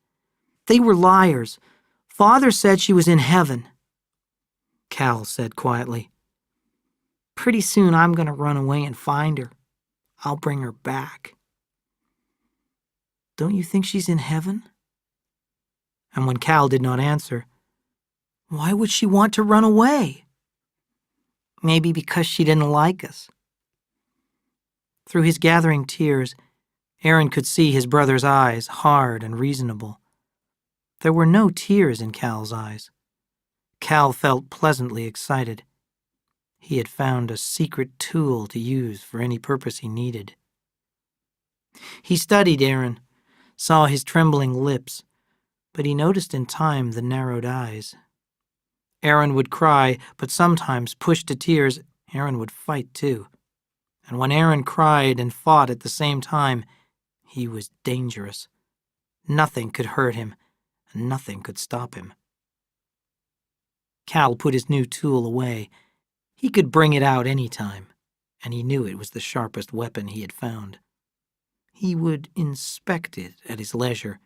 Speaker 2: They were liars. Father said she was in heaven.
Speaker 1: Cal said quietly,
Speaker 2: Pretty soon I'm going to run away and find her. I'll bring her back.
Speaker 1: Don't you think she's in heaven? And when Cal did not answer,
Speaker 2: Why would she want to run away? Maybe because she didn't like us.
Speaker 1: Through his gathering tears, Aaron could see his brother's eyes, hard and reasonable. There were no tears in Cal's eyes. Cal felt pleasantly excited. He had found a secret tool to use for any purpose he needed. He studied Aaron, saw his trembling lips, but he noticed in time the narrowed eyes. Aaron would cry, but sometimes, pushed to tears, Aaron would fight too. And when Aaron cried and fought at the same time, he was dangerous. Nothing could hurt him, and nothing could stop him. Cal put his new tool away. He could bring it out any time, and he knew it was the sharpest weapon he had found. He would inspect it at his leisure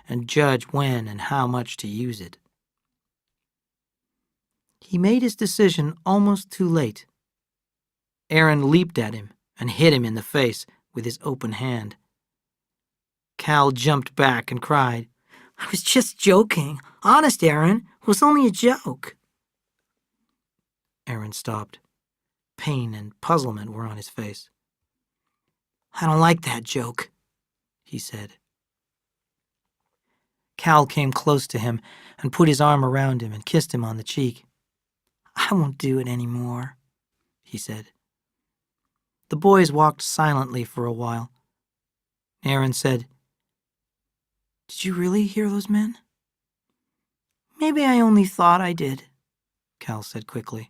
Speaker 1: and judge when and how much to use it. He made his decision almost too late. Aaron leaped at him and hit him in the face with his open hand. Cal jumped back and cried,
Speaker 2: I was just joking. Honest, Aaron. It was only a joke.
Speaker 1: Aaron stopped. Pain and puzzlement were on his face.
Speaker 2: I don't like that joke,
Speaker 1: he said. Cal came close to him and put his arm around him and kissed him on the cheek.
Speaker 2: I won't do it anymore,
Speaker 1: he said. The boys walked silently for a while. Aaron said,
Speaker 2: Did you really hear those men? Maybe I only thought I did,
Speaker 1: Cal said quickly.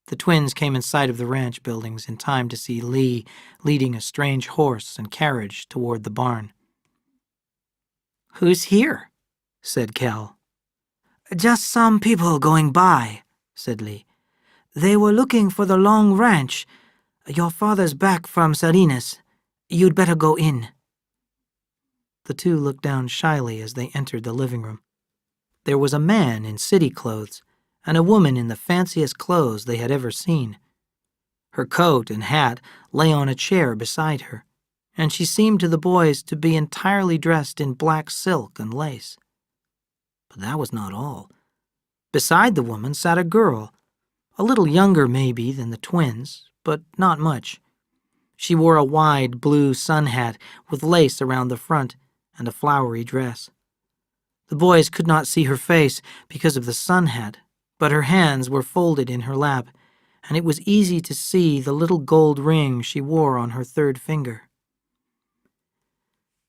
Speaker 1: The twins came in sight of the ranch buildings in time to see Lee leading a strange horse and carriage toward the barn.
Speaker 2: Who's here?
Speaker 1: Said Cal.
Speaker 2: Just some people going by, said Lee. They were looking for the Long Ranch. Your father's back from Salinas. You'd better go in.
Speaker 1: The two looked down shyly as they entered the living room. There was a man in city clothes and a woman in the fanciest clothes they had ever seen. Her coat and hat lay on a chair beside her, and she seemed to the boys to be entirely dressed in black silk and lace. But that was not all. Beside the woman sat a girl, a little younger maybe than the twins, but not much. She wore a wide blue sun hat with lace around the front and a flowery dress. The boys could not see her face because of the sun hat, but her hands were folded in her lap, and it was easy to see the little gold ring she wore on her third finger.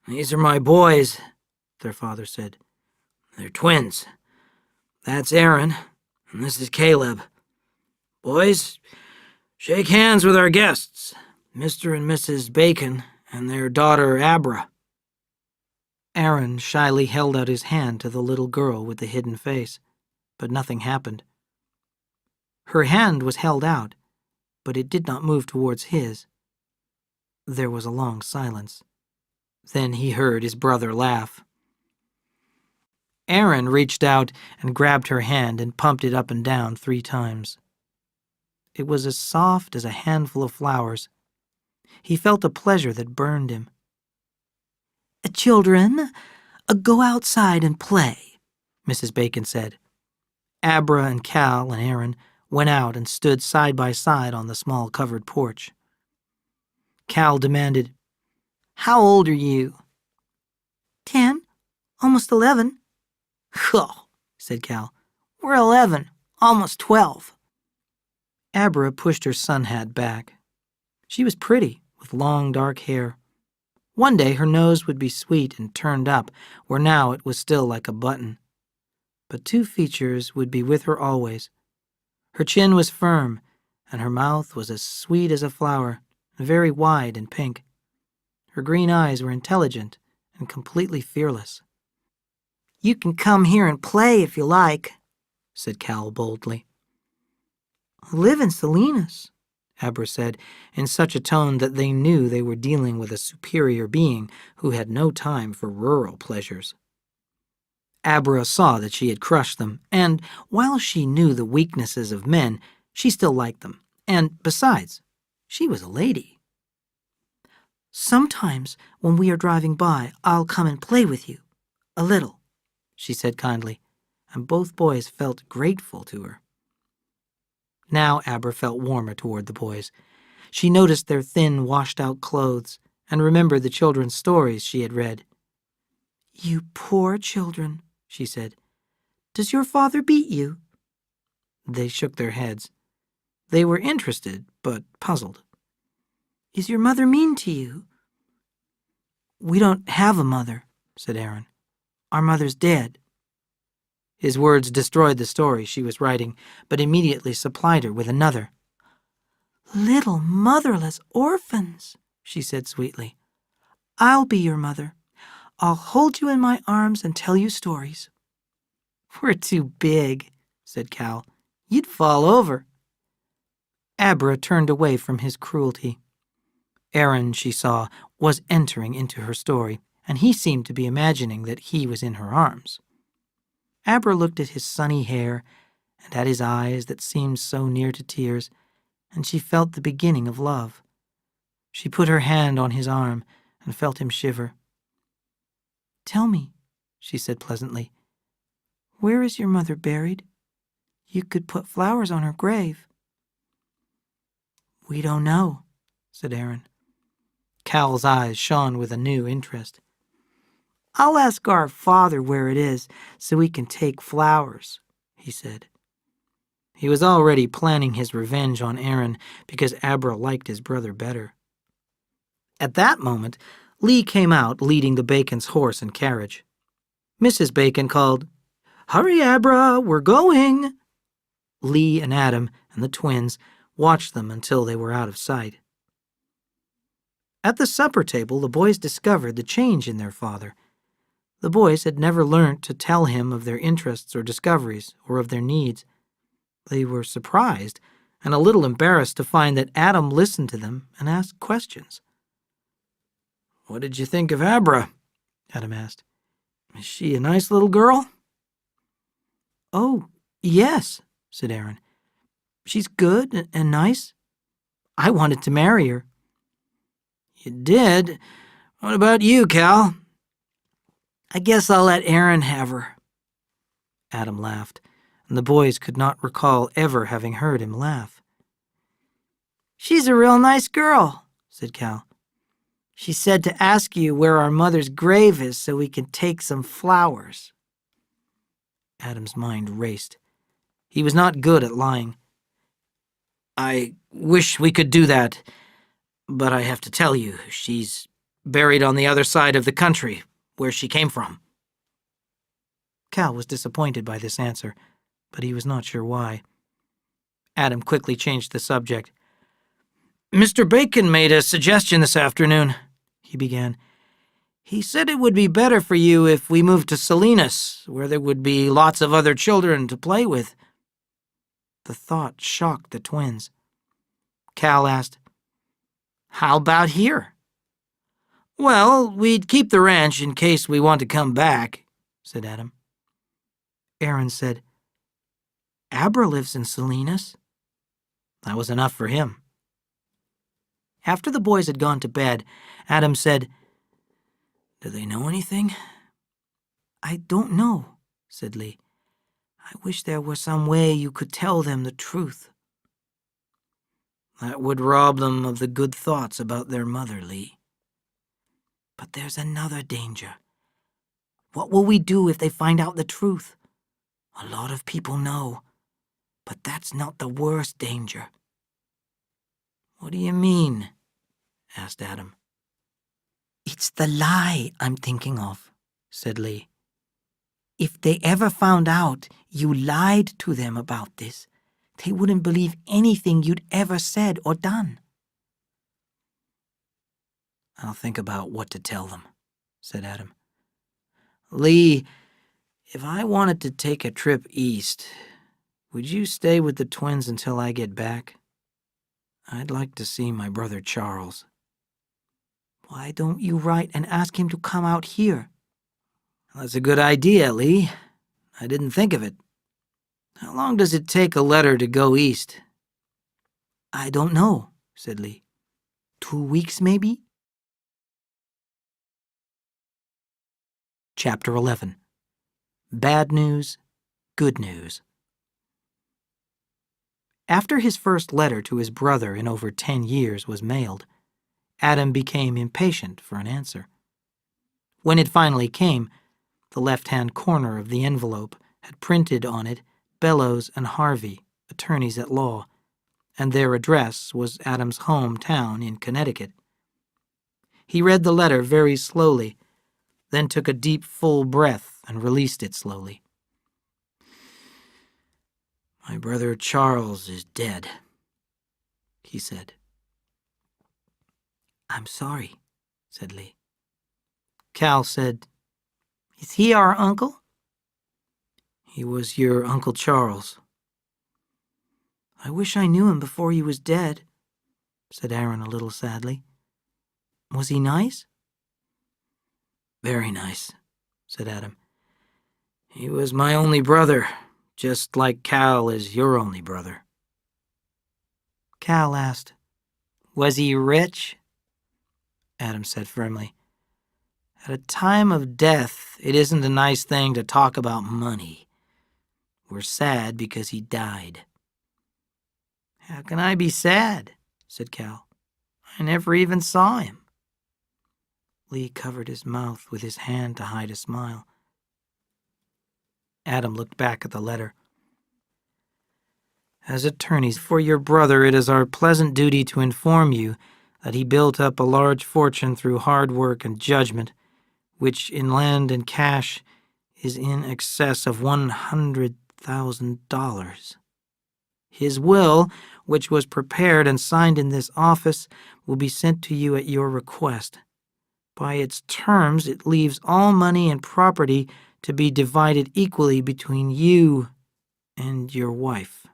Speaker 3: These are my boys, their father said. They're twins. That's Aaron, and this is Caleb. Boys, shake hands with our guests, Mr. and Mrs. Bacon and their daughter Abra.
Speaker 1: Aaron shyly held out his hand to the little girl with the hidden face, but nothing happened. Her hand was held out, but it did not move towards his. There was a long silence. Then he heard his brother laugh. Aaron reached out and grabbed her hand and pumped it up and down 3 times. It was as soft as a handful of flowers. He felt a pleasure that burned him.
Speaker 2: Children, go outside and play,
Speaker 1: Mrs. Bacon said. Abra and Cal and Aaron went out and stood side by side on the small covered porch. Cal demanded,
Speaker 2: How old are you? 10, almost 11.
Speaker 1: Huh, said Cal.
Speaker 2: We're 11, almost 12.
Speaker 1: Abra pushed her sun hat back. She was pretty, with long dark hair. One day her nose would be sweet and turned up, where now it was still like a button. But 2 features would be with her always. Her chin was firm, and her mouth was as sweet as a flower, very wide and pink. Her green eyes were intelligent and completely fearless.
Speaker 2: You can come here and play if you like,
Speaker 1: said Cal boldly.
Speaker 2: I live in Salinas,
Speaker 1: Abra said, in such a tone that they knew they were dealing with a superior being who had no time for rural pleasures. Abra saw that she had crushed them, and while she knew the weaknesses of men, she still liked them, and besides, she was a lady.
Speaker 2: Sometimes when we are driving by, I'll come and play with you. A little,
Speaker 1: she said kindly, and both boys felt grateful to her. Now Abra felt warmer toward the boys. She noticed their thin, washed-out clothes and remembered the children's stories she had read.
Speaker 2: You poor children, she said.
Speaker 1: Does your father beat you? They shook their heads. They were interested, but puzzled.
Speaker 2: Is your mother mean to you? We don't have a mother, said Aaron. Our mother's dead.
Speaker 1: His words destroyed the story she was writing, but immediately supplied her with another.
Speaker 2: Little motherless orphans, she said sweetly. I'll be your mother. I'll hold you in my arms and tell you stories.
Speaker 1: We're too big, said Cal. You'd fall over. Abra turned away from his cruelty. Aaron, she saw, was entering into her story, and he seemed to be imagining that he was in her arms. Abra looked at his sunny hair and at his eyes that seemed so near to tears, and she felt the beginning of love. She put her hand on his arm and felt him shiver. "Tell me," she said pleasantly, "where is your mother buried? You could put flowers on her grave." "We don't know," said Aaron. Cal's eyes shone with a new interest. "I'll ask our father where it is so we can take flowers," he said. He was already planning his revenge on Aaron because Abra liked his brother better. At that moment, Lee came out leading the Bacon's horse and carriage. Mrs. Bacon called, "Hurry, Abra, we're going." Lee and Adam and the twins watched them until they were out of sight. At the supper table, the boys discovered the change in their father. The boys had never learnt to tell him of their interests or discoveries or of their needs. They were surprised and a little embarrassed to find that Adam listened to them and asked questions. "What did you think of Abra?" Adam asked. "Is she a nice little girl?" "Oh, yes," said Aaron. "She's good and nice. I wanted to marry her." "You did? What about you, Cal?" "I guess I'll let Aaron have her." Adam laughed, and the boys could not recall ever having heard him laugh. "She's a real nice girl," said Cal. "She said to ask you where our mother's grave is so we can take some flowers." Adam's mind raced. He was not good at lying. "I wish we could do that, but I have to tell you, she's buried on the other side of the country, where she came from." Cal was disappointed by this answer, but he was not sure why. Adam quickly changed the subject. "Mr. Bacon made a suggestion this afternoon," he began. "He said it would be better for you if we moved to Salinas, where there would be lots of other children to play with." The thought shocked the twins. Cal asked, "How about here?" "Well, we'd keep the ranch in case we want to come back," said Adam. Aaron said, "Abra lives in Salinas." That was enough for him. After the boys had gone to bed, Adam said, "Do they know anything?" "I don't know," said Lee. "I wish there were some way you could tell them the truth." "That would rob them of the good thoughts about their mother, Lee." "But there's another danger. What will we do if they find out the truth? A lot of people know, but that's not the worst danger." "What do you mean?" asked Adam. "It's the lie I'm thinking of," said Lee. "If they ever found out you lied to them about this, they wouldn't believe anything you'd ever said or done." "I'll think about what to tell them," said Adam. "Lee, if I wanted to take a trip east, would you stay with the twins until I get back? I'd like to see my brother Charles." "Why don't you write and ask him to come out here?" "That's a good idea, Lee. I didn't think of it. How long does it take a letter to go east?" "I don't know," said Lee. 2 weeks, maybe?" Chapter 11. Bad News, Good News. After his first letter to his brother in over 10 years was mailed, Adam became impatient for an answer. When it finally came, the left-hand corner of the envelope had printed on it Bellows and Harvey, attorneys at law, and their address was Adam's hometown in Connecticut. He read the letter very slowly, then took a deep, full breath and released it slowly. "My brother Charles is dead," he said. "I'm sorry," said Lee. Cal said, "Is he our uncle?" "He was your Uncle Charles." "I wish I knew him before he was dead," said Aaron a little sadly. "Was he nice?" "Very nice," said Adam. "He was my only brother,
Speaker 3: just like Cal is your only brother.
Speaker 1: Cal asked, "Was he rich?" Adam said firmly, "At a time of death, it isn't a nice thing to talk about money. We're sad because he died." "How can I be sad?" said Cal. "I never even saw him." Lee covered his mouth with his hand to hide a smile. Adam looked back at the letter. "As attorneys for your brother, it is our pleasant duty to inform you that he built up a large fortune through hard work and judgment, which in land and cash is in excess of $100,000. His will, which was prepared and signed in this office, will be sent to you at your request. By its terms, it leaves all money and property to be divided equally between you and your wife."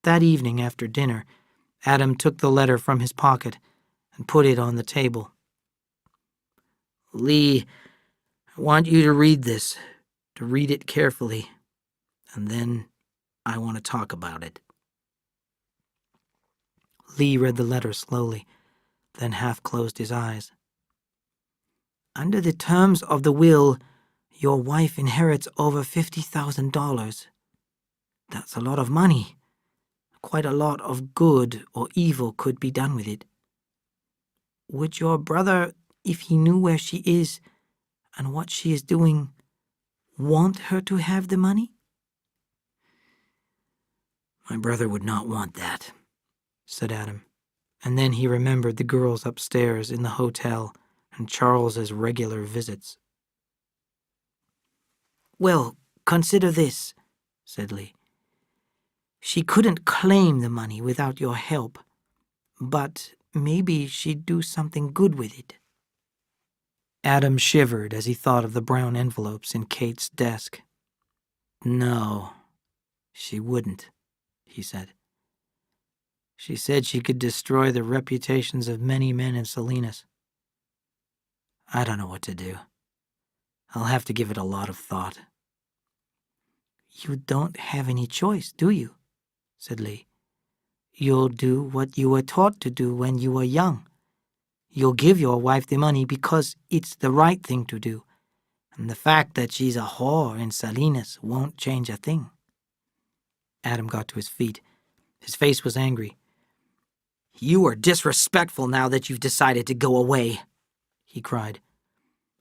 Speaker 1: That evening after dinner, Adam took the letter from his pocket and put it on the table. "Lee, I want you to read this, to read it carefully, and then I want to talk about it." Lee read the letter slowly, then half closed his eyes. "Under the terms of the will, your wife inherits over $50,000. That's a lot of money. Quite a lot of good or evil could be done with it. Would your brother, if he knew where she is and what she is doing, want her to have the money?" "My brother would not want that," said Adam, and then he remembered the girls upstairs in the hotel and Charles's regular visits. "Well, consider this," said Lee. "She couldn't claim the money without your help, but maybe she'd do something good with it." Adam shivered as he thought of the brown envelopes in Kate's desk. "No, she wouldn't," he said. "She said she could destroy the reputations of many men in Salinas. I don't know what to do. I'll have to give it a lot of thought." "You don't have any choice, do you?" said Lee. "You'll do what you were taught to do when you were young. You'll give your wife the money because it's the right thing to do, and the fact that she's a whore in Salinas won't change a thing." Adam got to his feet. His face was angry. "You are disrespectful now that you've decided to go away," he cried.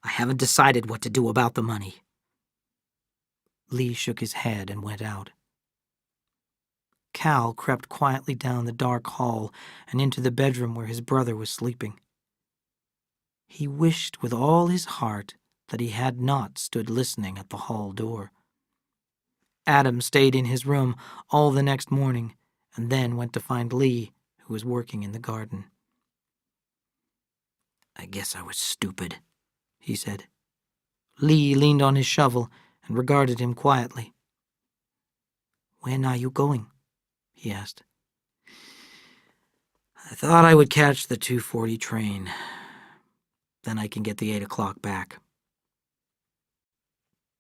Speaker 1: "I haven't decided what to do about the money." Lee shook his head and went out. Cal crept quietly down the dark hall and into the bedroom where his brother was sleeping. He wished with all his heart that he had not stood listening at the hall door. Adam stayed in his room all the next morning and then went to find Lee, who was working in the garden. "I guess I was stupid," he said. Lee leaned on his shovel and regarded him quietly. "When are you going?" he asked. "I thought I would catch the 2:40 train. Then I can get the 8 o'clock back."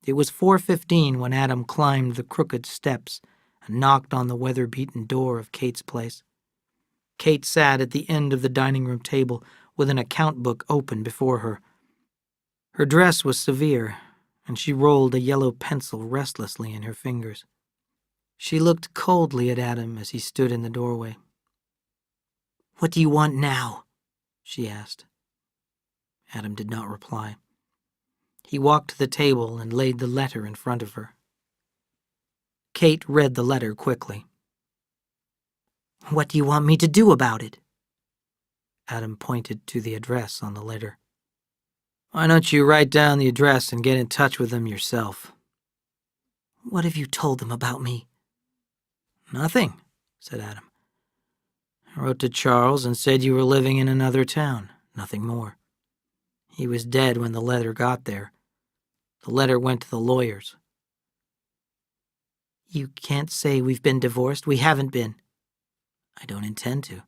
Speaker 1: It was 4:15 when Adam climbed the crooked steps and knocked on the weather-beaten door of Kate's place. Kate sat at the end of the dining room table with an account book open before her. Her dress was severe, and she rolled a yellow pencil restlessly in her fingers. She looked coldly at Adam as he stood in the doorway. "What do you want now?" she asked. Adam did not reply. He walked to the table and laid the letter in front of her. Kate read the letter quickly. "What do you want me to do about it?" Adam pointed to the address on the letter. "Why don't you write down the address and get in touch with them yourself?" "What have you told them about me?" "Nothing," said Adam. "I wrote to Charles and said you were living in another town, nothing more. He was dead when the letter got there. The letter went to the lawyers." "You can't say we've been divorced. We haven't been." "I don't intend to."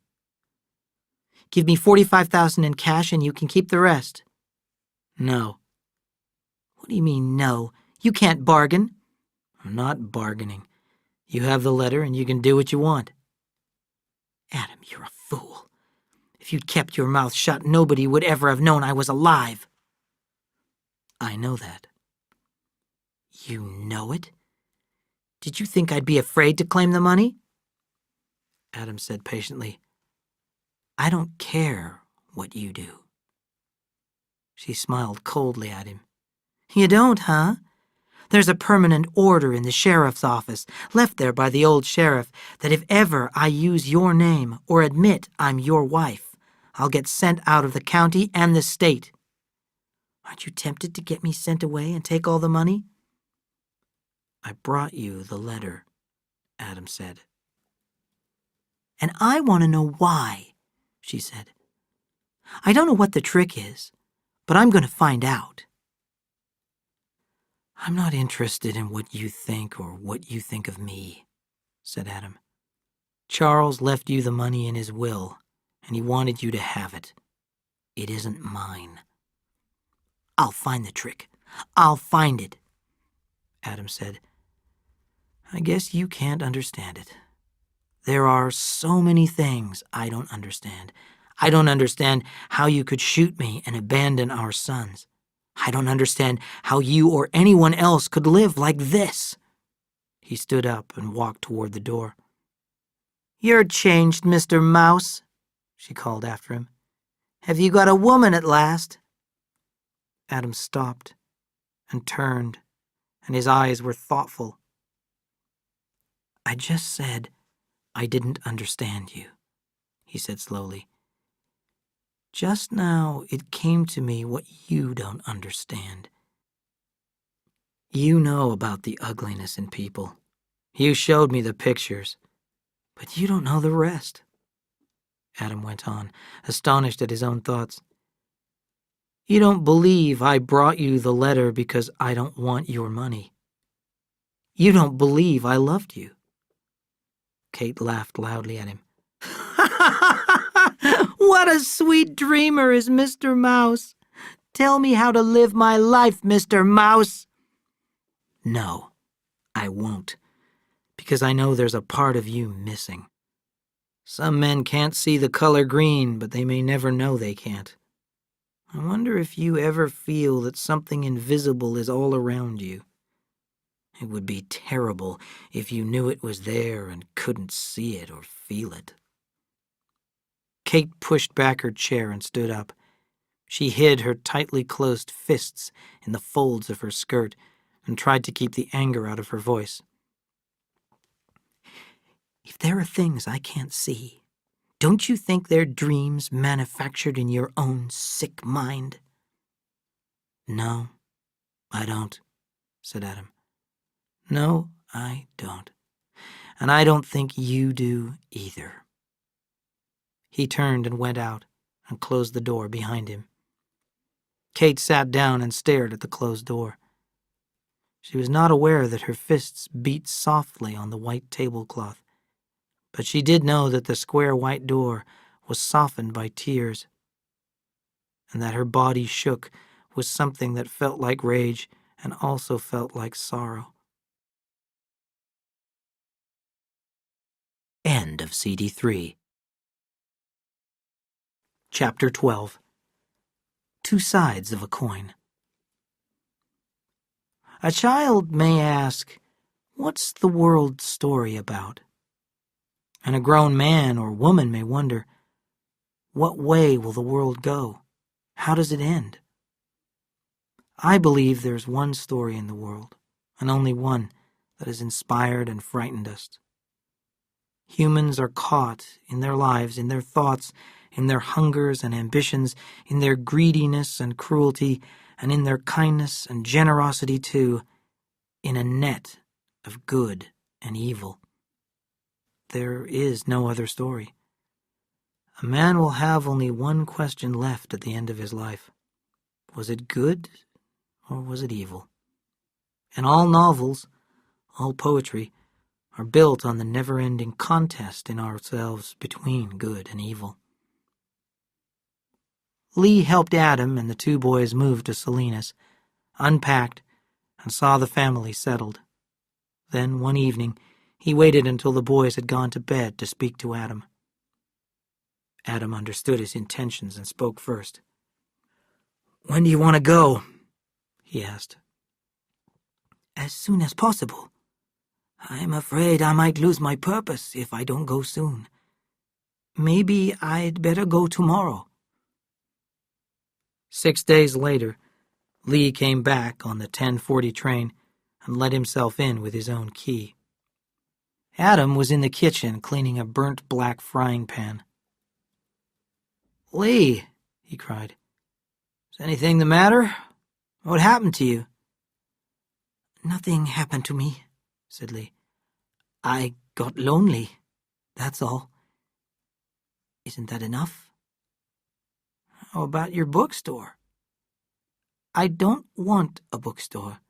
Speaker 1: "Give me $45,000 in cash and you can keep the rest." "No." "What do you mean, no? You can't bargain.
Speaker 3: I'm not bargaining. You have the letter and you can do what you want.
Speaker 1: Adam, you're a fool. If you'd kept your mouth shut, nobody would ever have known I was alive.
Speaker 3: I know that.
Speaker 1: You know it? Did you think I'd be afraid to claim the money?
Speaker 3: Adam said patiently,
Speaker 1: I don't care what you do.
Speaker 3: She smiled coldly at him.
Speaker 1: You don't, huh? There's a permanent order in the sheriff's office, left there by the old sheriff, that if ever I use your name or admit I'm your wife, I'll get sent out of the county and the state. Aren't you tempted to get me sent away and take all the money?
Speaker 3: I brought you the letter, Adam said.
Speaker 1: And I want to know why, she said. I don't know what the trick is, but I'm going to find out.
Speaker 3: I'm not interested in what you think or what you think of me, said Adam. Charles left you the money in his will, and he wanted you to have it. It isn't mine.
Speaker 1: I'll find the trick. I'll find it,
Speaker 3: Adam said. I guess you can't understand it. There are so many things I don't understand. I don't understand how you could shoot me and abandon our sons. I don't understand how you or anyone else could live like this. He stood up and walked toward the door.
Speaker 1: You're changed, Mr. Mouse, she called after him. Have you got a woman at last?
Speaker 3: Adam stopped and turned, and his eyes were thoughtful. I just said I didn't understand you, he said slowly. Just now it came to me what you don't understand. You know about the ugliness in people. You showed me the pictures, but you don't know the rest. Adam went on, astonished at his own thoughts. You don't believe I brought you the letter because I don't want your money. You don't believe I loved you. Kate laughed loudly at him.
Speaker 1: What a sweet dreamer is Mr. Mouse. Tell me how to live my life, Mr. Mouse.
Speaker 3: No, I won't, because I know there's a part of you missing. Some men can't see the color green, but they may never know they can't. I wonder if you ever feel that something invisible is all around you. It would be terrible if you knew it was there and couldn't see it or feel it. Kate pushed back her chair and stood up. She hid her tightly closed fists in the folds of her skirt and tried to keep the anger out of her voice.
Speaker 1: If there are things I can't see, don't you think they're dreams manufactured in your own sick mind?
Speaker 3: No, I don't, said Adam. No, I don't. And I don't think you do either. He turned and went out and closed the door behind him. Kate sat down and stared at the closed door. She was not aware that her fists beat softly on the white tablecloth, but she did know that the square white door was softened by tears, and that her body shook with something that felt like rage and also felt like sorrow. End of CD 3. Chapter 12. Two Sides of a Coin. A child may ask, what's the world's story about? And a grown man or woman may wonder, what way will the world go? How does it end? I believe there's one story in the world, and only one, that has inspired and frightened us. Humans are caught in their lives, in their thoughts, in their hungers and ambitions, in their greediness and cruelty, and in their kindness and generosity too, in a net of good and evil. There is no other story. A man will have only one question left at the end of his life. Was it good or was it evil? And all novels, all poetry, are built on the never-ending contest in ourselves between good and evil. Lee helped Adam and the two boys move to Salinas, unpacked,
Speaker 1: and saw the family settled. Then, one evening, he waited until the boys had gone to bed to speak to Adam. Adam understood his intentions and spoke first. "When do you want to go?" he asked.
Speaker 2: "As soon as possible. I'm afraid I might lose my purpose if I don't go soon. Maybe I'd better go tomorrow."
Speaker 1: 6 days later, Lee came back on the 10:40 train and let himself in with his own key. Adam was in the kitchen cleaning a burnt black frying pan. "Lee," he cried, "is anything the matter? What happened to you?"
Speaker 2: "Nothing happened to me," said Lee. "I got lonely, that's all. Isn't that enough?"
Speaker 1: "How about your bookstore?"
Speaker 2: "I don't want a bookstore.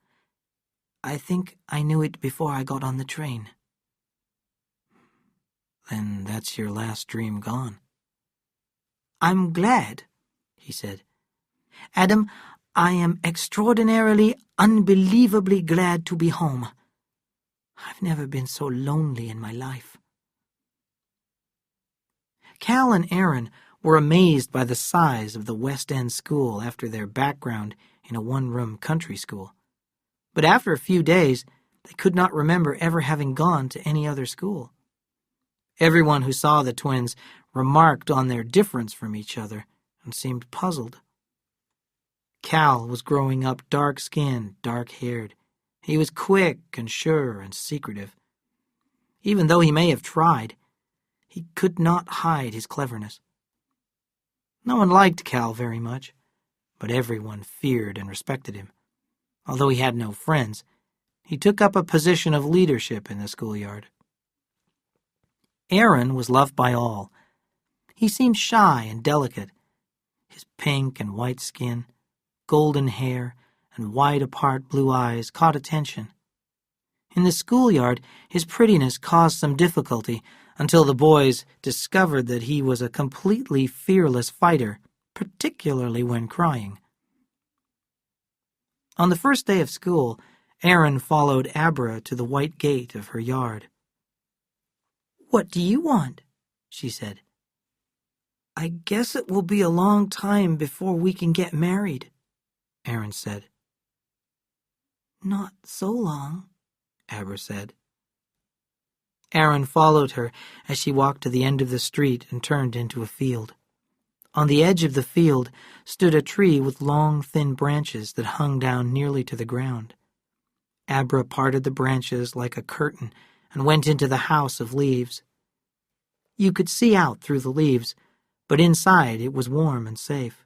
Speaker 2: I think I knew it before I got on the train."
Speaker 1: "Then that's your last dream gone."
Speaker 2: "I'm glad," he said. "Adam, I am extraordinarily, unbelievably glad to be home. I've never been so lonely in my life."
Speaker 1: Cal and Aaron were amazed by the size of the West End school after their background in a one-room country school. But after a few days, they could not remember ever having gone to any other school. Everyone who saw the twins remarked on their difference from each other and seemed puzzled. Cal was growing up dark-skinned, dark-haired. He was quick and sure and secretive. Even though he may have tried, he could not hide his cleverness. No one liked Cal very much, but everyone feared and respected him. Although he had no friends, he took up a position of leadership in the schoolyard. Aaron was loved by all. He seemed shy and delicate. His pink and white skin, golden hair, and wide-apart blue eyes caught attention. In the schoolyard, his prettiness caused some difficulty until the boys discovered that he was a completely fearless fighter, particularly when crying. On the first day of school, Aaron followed Abra to the white gate of her yard.
Speaker 2: "What do you want?" she said. "I guess it will be a long time before we can get married," Aaron said. "Not so long," Abra said.
Speaker 1: Aaron followed her as she walked to the end of the street and turned into a field. On the edge of the field stood a tree with long, thin branches that hung down nearly to the ground. Abra parted the branches like a curtain and went into the house of leaves. You could see out through the leaves, but inside it was warm and safe.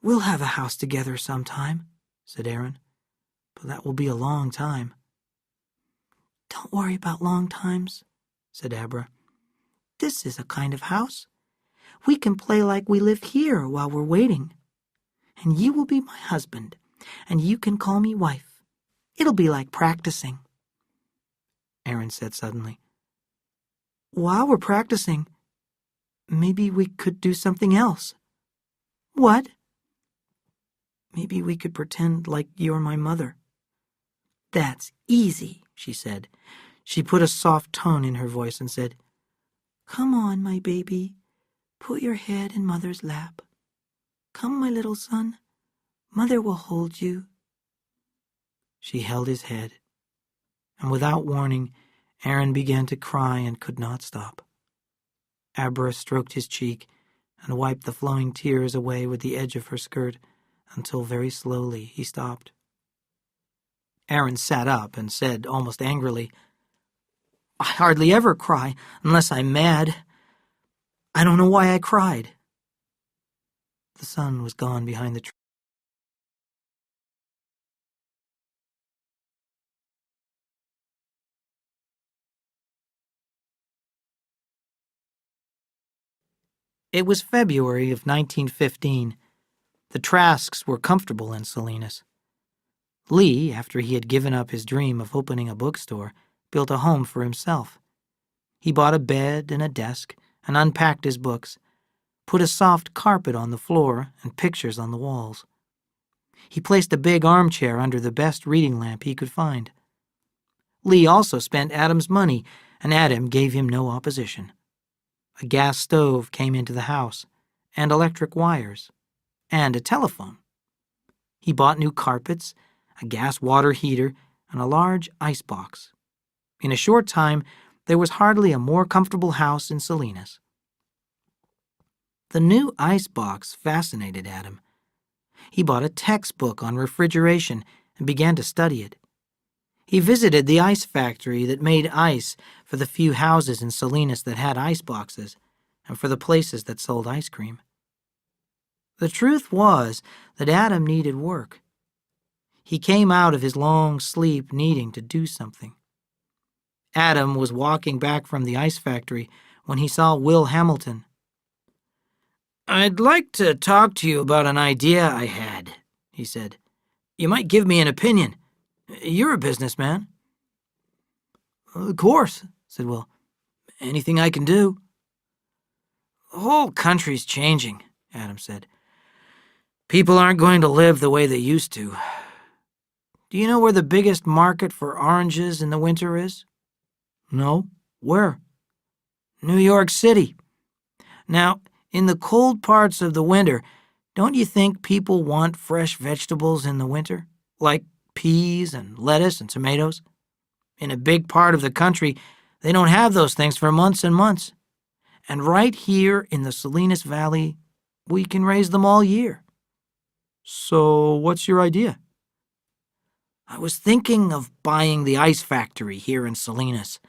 Speaker 2: "We'll have a house together sometime," said Aaron, "but that will be a long time." "Don't worry about long times," said Abra. "This is a kind of house. We can play like we live here while we're waiting. And you will be my husband, and you can call me wife. It'll be like practicing."
Speaker 1: Aaron said suddenly,
Speaker 2: "While we're practicing, maybe we could do something else." "What?"
Speaker 1: "Maybe we could pretend like you're my mother."
Speaker 2: "That's easy," she said.
Speaker 1: She put a soft tone in her voice and said,
Speaker 2: "Come on, my baby. Put your head in Mother's lap. Come, my little son. Mother will hold you."
Speaker 1: She held his head, and without warning, Aaron began to cry and could not stop. Abra stroked his cheek and wiped the flowing tears away with the edge of her skirt until very slowly he stopped. Aaron sat up and said almost angrily, "I hardly ever cry unless I'm mad. I don't know why I cried." The sun was gone behind the tree. It was February of 1915. The Trasks were comfortable in Salinas. Lee, after he had given up his dream of opening a bookstore, built a home for himself. He bought a bed and a desk and unpacked his books, put a soft carpet on the floor and pictures on the walls. He placed a big armchair under the best reading lamp he could find. Lee also spent Adam's money, and Adam gave him no opposition. A gas stove came into the house, and electric wires, and a telephone. He bought new carpets, a gas water heater, and a large icebox. In a short time, there was hardly a more comfortable house in Salinas. The new icebox fascinated Adam. He bought a textbook on refrigeration and began to study it. He visited the ice factory that made ice for the few houses in Salinas that had ice boxes and for the places that sold ice cream. The truth was that Adam needed work. He came out of his long sleep needing to do something. Adam was walking back from the ice factory when he saw Will Hamilton. "I'd like to talk to you about an idea I had," he said. "You might give me an opinion. You're a businessman." "Of course," said Will. "Anything I can do." "The whole country's changing," Adam said. "People aren't going to live the way they used to. Do you know where the biggest market for oranges in the winter is?" "No. Where?" "New York City. Now, in the cold parts of the winter, don't you think people want fresh vegetables in the winter, like peas and lettuce and tomatoes? In a big part of the country, they don't have those things for months and months. And right here in the Salinas Valley, we can raise them all year." "So what's your idea?" "I was thinking of buying the ice factory here in Salinas.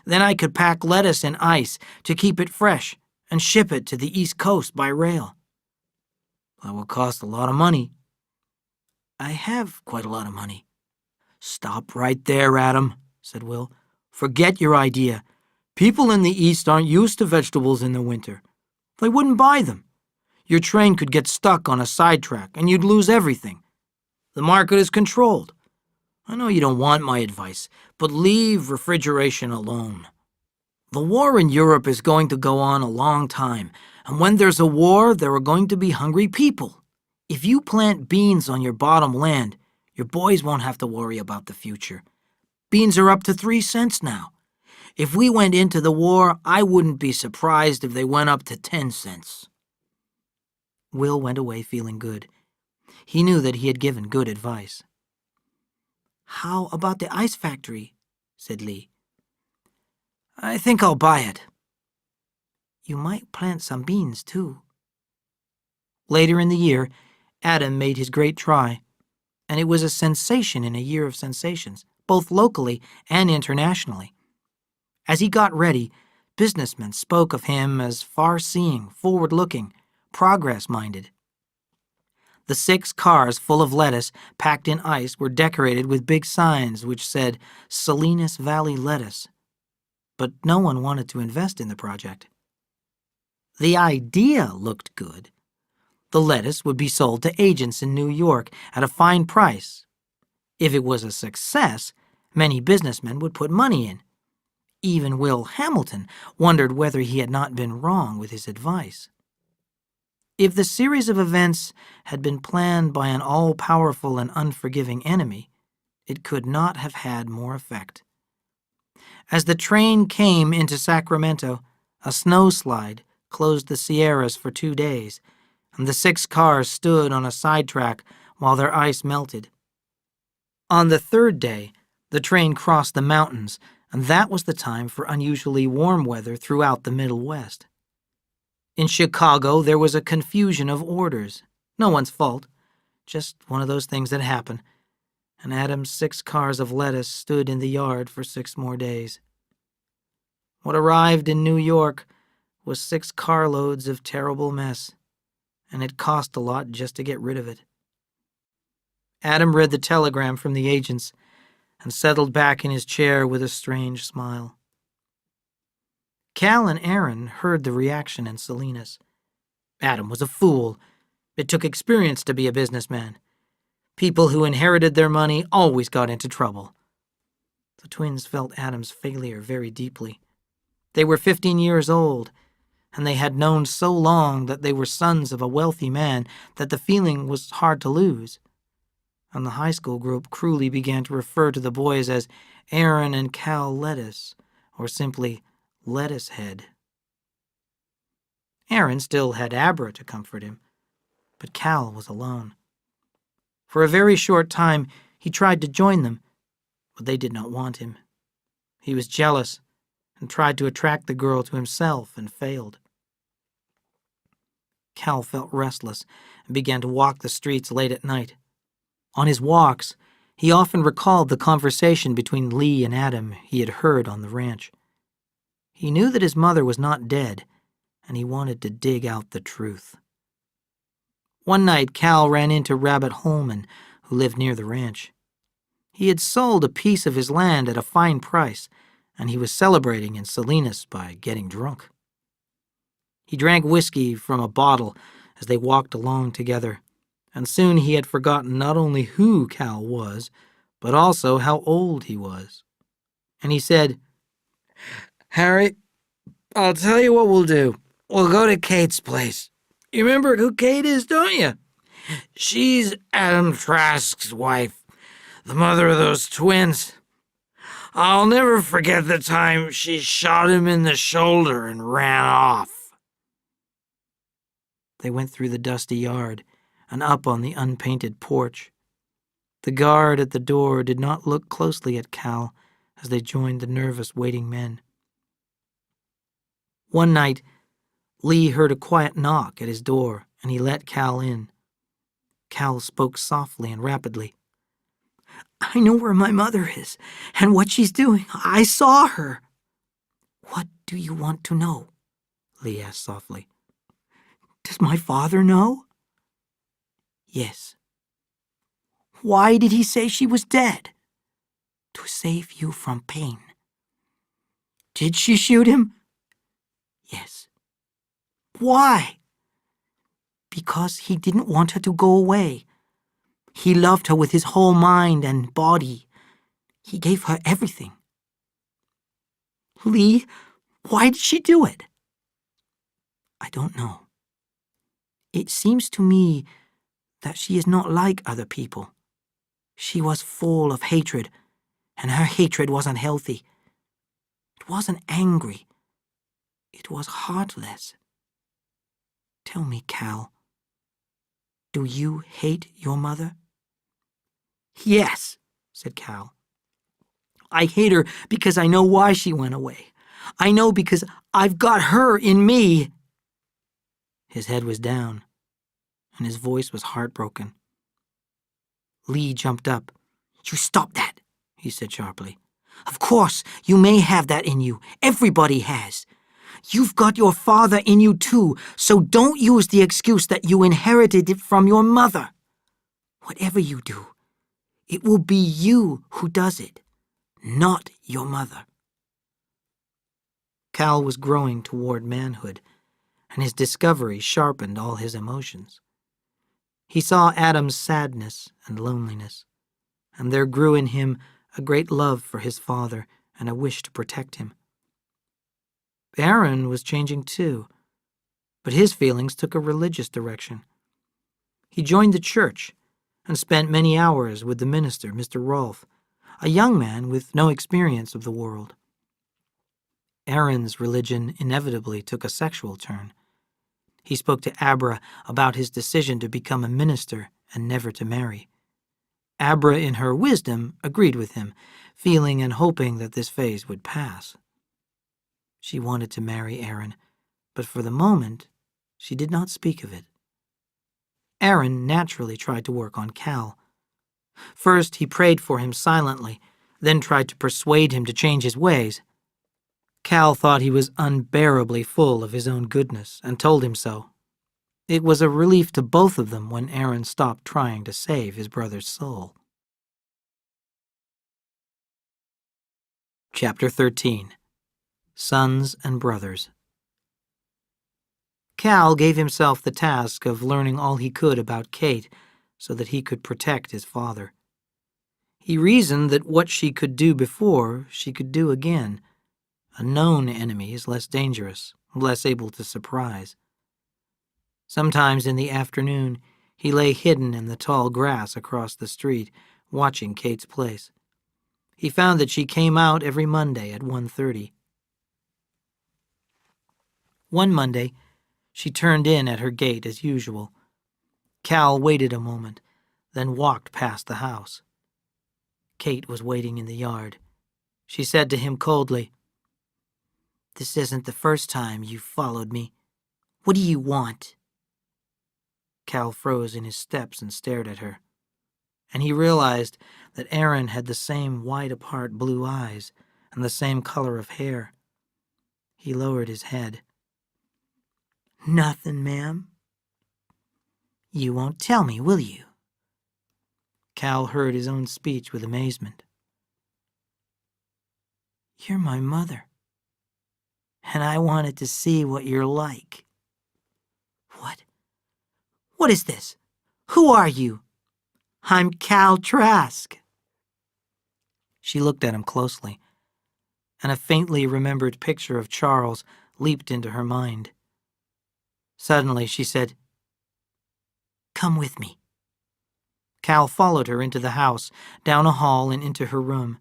Speaker 1: Then I could pack lettuce in ice to keep it fresh and ship it to the East Coast by rail." "That will cost a lot of money." "I have quite a lot of money." "Stop right there, Adam," said Will. "Forget your idea. People in the East aren't used to vegetables in the winter. They wouldn't buy them. Your train could get stuck on a sidetrack and you'd lose everything. The market is controlled. I know you don't want my advice, but leave refrigeration alone. The war in Europe is going to go on a long time, and when there's a war, there are going to be hungry people. If you plant beans on your bottom land, your boys won't have to worry about the future. Beans are up to 3 cents now. If we went into the war, I wouldn't be surprised if they went up to 10 cents. Will went away feeling good. He knew that he had given good advice. "How about the ice factory?" said Lee. "I think I'll buy it." "You might plant some beans, too." Later in the year, Adam made his great try, and it was a sensation in a year of sensations, both locally and internationally. As he got ready, businessmen spoke of him as far-seeing, forward-looking, progress-minded. The 6 cars full of lettuce packed in ice were decorated with big signs which said Salinas Valley Lettuce. But no one wanted to invest in the project. The idea looked good. The lettuce would be sold to agents in New York at a fine price. If it was a success, many businessmen would put money in. Even Will Hamilton wondered whether he had not been wrong with his advice. If the series of events had been planned by an all-powerful and unforgiving enemy, it could not have had more effect. As the train came into Sacramento, a snowslide closed the Sierras for 2 days, and the 6 cars stood on a sidetrack while their ice melted. On the 3rd day, the train crossed the mountains, and that was the time for unusually warm weather throughout the Middle West. In Chicago, there was a confusion of orders. No one's fault, just one of those things that happen. And Adam's 6 cars of lettuce stood in the yard for 6 more days. What arrived in New York was 6 carloads of terrible mess, and it cost a lot just to get rid of it. Adam read the telegram from the agents and settled back in his chair with a strange smile. Cal and Aaron heard the reaction in Salinas. Adam was a fool. It took experience to be a businessman. People who inherited their money always got into trouble. The twins felt Adam's failure very deeply. They were 15 years old, and they had known so long that they were sons of a wealthy man that the feeling was hard to lose. and the high school group cruelly began to refer to the boys as Aaron and Cal Lettuce, or simply Lettuce Head. Aaron still had Abra to comfort him, but Cal was alone. For a very short time, he tried to join them, but they did not want him. He was jealous and tried to attract the girl to himself and failed. Cal felt restless and began to walk the streets late at night. On his walks, he often recalled the conversation between Lee and Adam he had heard on the ranch. He knew that his mother was not dead, and he wanted to dig out the truth. One night, Cal ran into Rabbit Holman, who lived near the ranch. He had sold a piece of his land at a fine price, and he was celebrating in Salinas by getting drunk. He drank whiskey from a bottle as they walked along together, and soon he had forgotten not only who Cal was, but also how old he was. And he said,
Speaker 2: "Harry, I'll tell you what we'll do. We'll go to Kate's place. You remember who Kate is, don't you? She's Adam Trask's wife, the mother of those twins. I'll never forget the time she shot him in the shoulder and ran off."
Speaker 1: They went through the dusty yard and up on the unpainted porch. The guard at the door did not look closely at Cal as they joined the nervous waiting men. One night, Lee heard a quiet knock at his door, and he let Cal in. Cal spoke softly and rapidly.
Speaker 2: "I know where my mother is and what she's doing. I saw her."
Speaker 1: "What do you want to know?" Lee asked softly.
Speaker 2: "Does my father know?"
Speaker 1: "Yes."
Speaker 2: "Why did he say she was dead?"
Speaker 1: "To save you from pain."
Speaker 2: "Did she shoot him?"
Speaker 1: "Yes."
Speaker 2: "Why?"
Speaker 1: "Because he didn't want her to go away. He loved her with his whole mind and body. He gave her everything."
Speaker 2: "Lee, why did she do it?"
Speaker 1: "I don't know. It seems to me that she is not like other people. She was full of hatred, and her hatred wasn't healthy. It wasn't angry. It was heartless. Tell me, Cal, do you hate your mother?"
Speaker 2: "Yes," said Cal. "I hate her because I know why she went away. I know because I've got her in me."
Speaker 1: His head was down, and his voice was heartbroken. Lee jumped up. "You stop that," he said sharply. "Of course, you may have that in you. Everybody has. You've got your father in you too, so don't use the excuse that you inherited it from your mother. Whatever you do, it will be you who does it, not your mother." Cal was growing toward manhood, and his discovery sharpened all his emotions. He saw Adam's sadness and loneliness, and there grew in him a great love for his father and a wish to protect him. Aaron was changing too, but his feelings took a religious direction. He joined the church and spent many hours with the minister, Mr. Rolfe, a young man with no experience of the world. Aaron's religion inevitably took a sexual turn. He spoke to Abra about his decision to become a minister and never to marry. Abra, in her wisdom, agreed with him, feeling and hoping that this phase would pass. She wanted to marry Aaron, but for the moment, she did not speak of it. Aaron naturally tried to work on Cal. First, he prayed for him silently, then tried to persuade him to change his ways. Cal thought he was unbearably full of his own goodness and told him so. It was a relief to both of them when Aaron stopped trying to save his brother's soul. Chapter 13. Sons and Brothers. Cal gave himself the task of learning all he could about Kate so that he could protect his father. He reasoned that what she could do before, she could do again. A known enemy is less dangerous, less able to surprise. Sometimes in the afternoon, He lay hidden in the tall grass across the street, watching Kate's place. He found that she came out every Monday at 1:30. One Monday, she turned in at her gate as usual. Cal waited a moment, then walked past the house. Kate was waiting in the yard. She said to him coldly, "This isn't the first time you've followed me. What do you want?" Cal froze in his steps and stared at her, and he realized that Erin had the same wide-apart blue eyes and the same color of hair. He lowered his head. "Nothing, ma'am." "You won't tell me, will you?" Cal heard his own speech with amazement. "You're my mother, and I wanted to see what you're like." "What? What is this? Who are you?" "I'm Cal Trask." She looked at him closely, and a faintly remembered picture of Charles leaped into her mind. Suddenly she said, "Come with me." Cal followed her into the house, down a hall and into her room.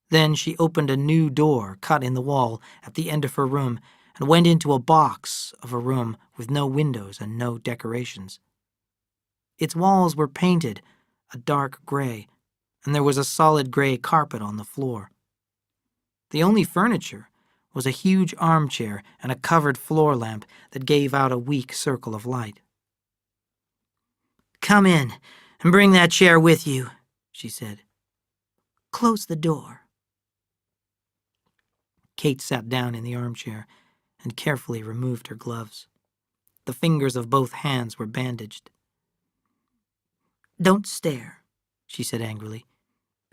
Speaker 1: Then she opened a new door cut in the wall at the end of her room and went into a box of a room with no windows and no decorations. Its walls were painted a dark gray, and there was a solid gray carpet on the floor. The only furniture was a huge armchair and a covered floor lamp that gave out a weak circle of light. "Come in and bring that chair with you," she said. "Close the door." Kate sat down in the armchair and carefully removed her gloves. The fingers of both hands were bandaged. "Don't stare," she said angrily.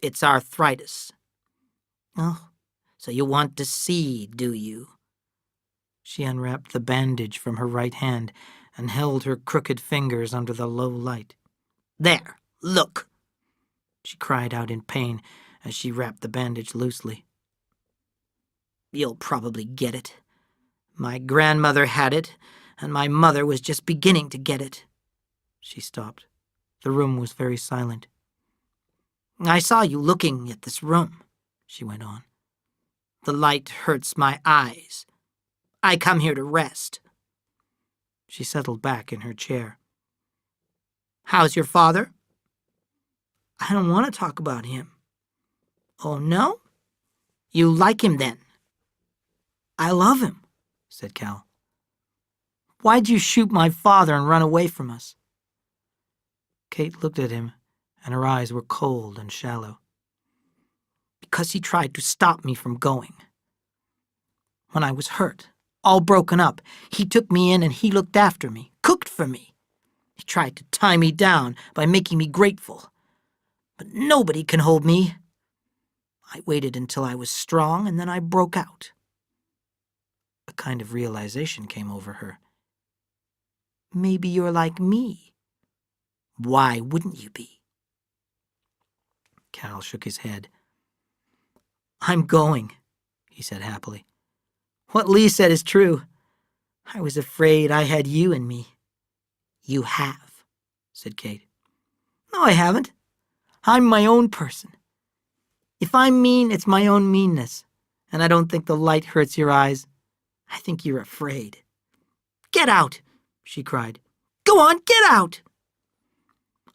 Speaker 1: "It's arthritis." "Oh, so you want to see, do you?" She unwrapped the bandage from her right hand and held her crooked fingers under the low light. "There, look!" she cried out in pain as she wrapped the bandage loosely. "You'll probably get it. My grandmother had it, and my mother was just beginning to get it." She stopped. The room was very silent. "I saw you looking at this room," she went on. "The light hurts my eyes. I come here to rest." She settled back in her chair. "How's your father?" "I don't want to talk about him." "Oh, no? You like him then?" "I love him," said Cal. "Why'd you shoot my father and run away from us?" Kate looked at him, and her eyes were cold and shallow. "Because he tried to stop me from going. When I was hurt, all broken up, he took me in and he looked after me, cooked for me. He tried to tie me down by making me grateful. But nobody can hold me. I waited until I was strong, and then I broke out." A kind of realization came over her. "Maybe you're like me. Why wouldn't you be?" Cal shook his head. "I'm going," he said happily. "What Lee said is true. I was afraid I had you in me." "You have," said Kate. "No, I haven't. I'm my own person. If I'm mean, it's my own meanness, and I don't think the light hurts your eyes. I think you're afraid." "Get out," she cried. "Go on, get out."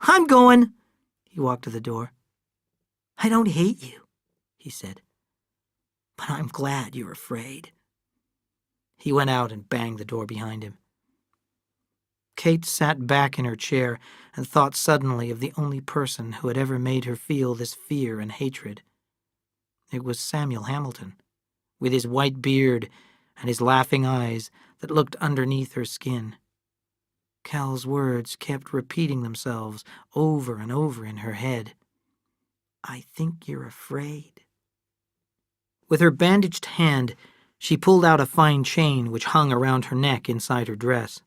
Speaker 1: "I'm going." He walked to the door. "I don't hate you," he said, "but I'm glad you're afraid." He went out and banged the door behind him. Kate sat back in her chair and thought suddenly of the only person who had ever made her feel this fear and hatred. It was Samuel Hamilton, with his white beard and his laughing eyes that looked underneath her skin. Cal's words kept repeating themselves over and over in her head. "I think you're afraid." With her bandaged hand, she pulled out a fine chain which hung around her neck inside her dress.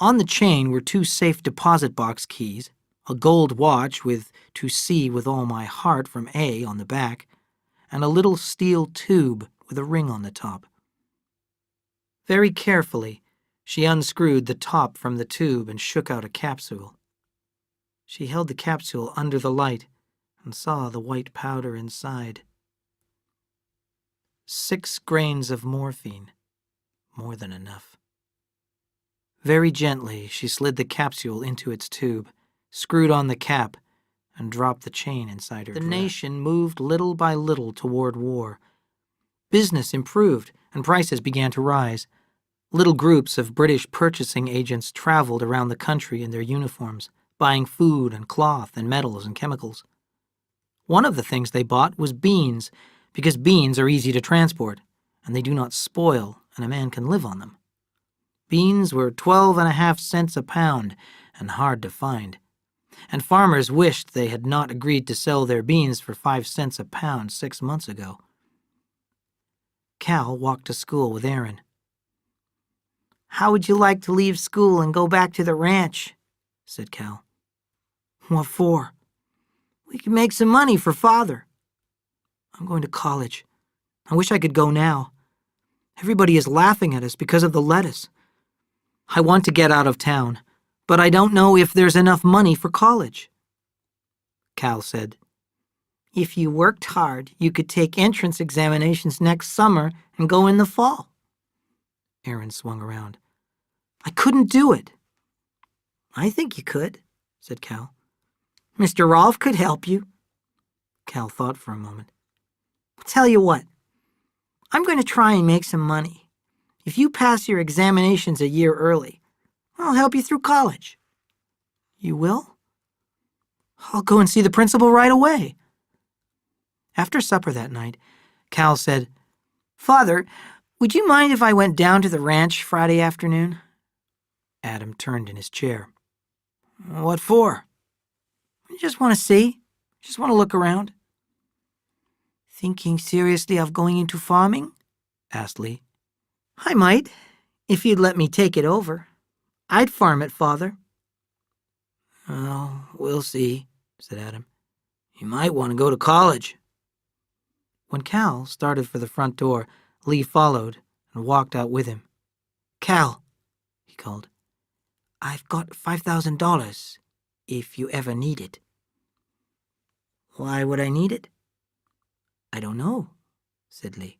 Speaker 1: On the chain were 2 safe deposit box keys, a gold watch with "To See with All My Heart" from A on the back, and a little steel tube with a ring on the top. Very carefully, she unscrewed the top from the tube and shook out a capsule. She held the capsule under the light and saw the white powder inside. 6 grains of morphine, more than enough. Very gently, she slid the capsule into its tube, screwed on the cap, and dropped the chain inside her dress. The nation moved little by little toward war. Business improved, and prices began to rise. Little groups of British purchasing agents traveled around the country in their uniforms, buying food and cloth and metals and chemicals. One of the things they bought was beans, because beans are easy to transport, and they do not spoil, and a man can live on them. Beans were 12.5 cents a pound, and hard to find. And farmers wished they had not agreed to sell their beans for 5 cents a pound 6 months ago. Cal walked to school with Aaron. "How would you like to leave school and go back to the ranch?" said Cal. "What for?" "We could make some money for Father." "I'm going to college. I wish I could go now. Everybody is laughing at us because of the lettuce. I want to get out of town, but I don't know if there's enough money for college." Cal said, "If you worked hard, you could take entrance examinations next summer and go in the fall." Aaron swung around. "I couldn't do it." "I think you could," said Cal. "Mr. Rolfe could help you." Cal thought for a moment. "I'll tell you what. I'm going to try and make some money. If you pass your examinations a year early, I'll help you through college." "You will?" "I'll go and see the principal right away." After supper that night, Cal said, "Father, would you mind if I went down to the ranch Friday afternoon?" Adam turned in his chair. "What for?" "I just want to see. Just want to look around." "Thinking seriously of going into farming?" asked Lee. "I might, if you'd let me take it over. I'd farm it, Father." "Oh, we'll see," said Adam. "You might want to go to college." When Cal started for the front door, Lee followed and walked out with him. "Cal," he called, "I've got $5,000 if you ever need it." "Why would I need it?" "I don't know," said Lee.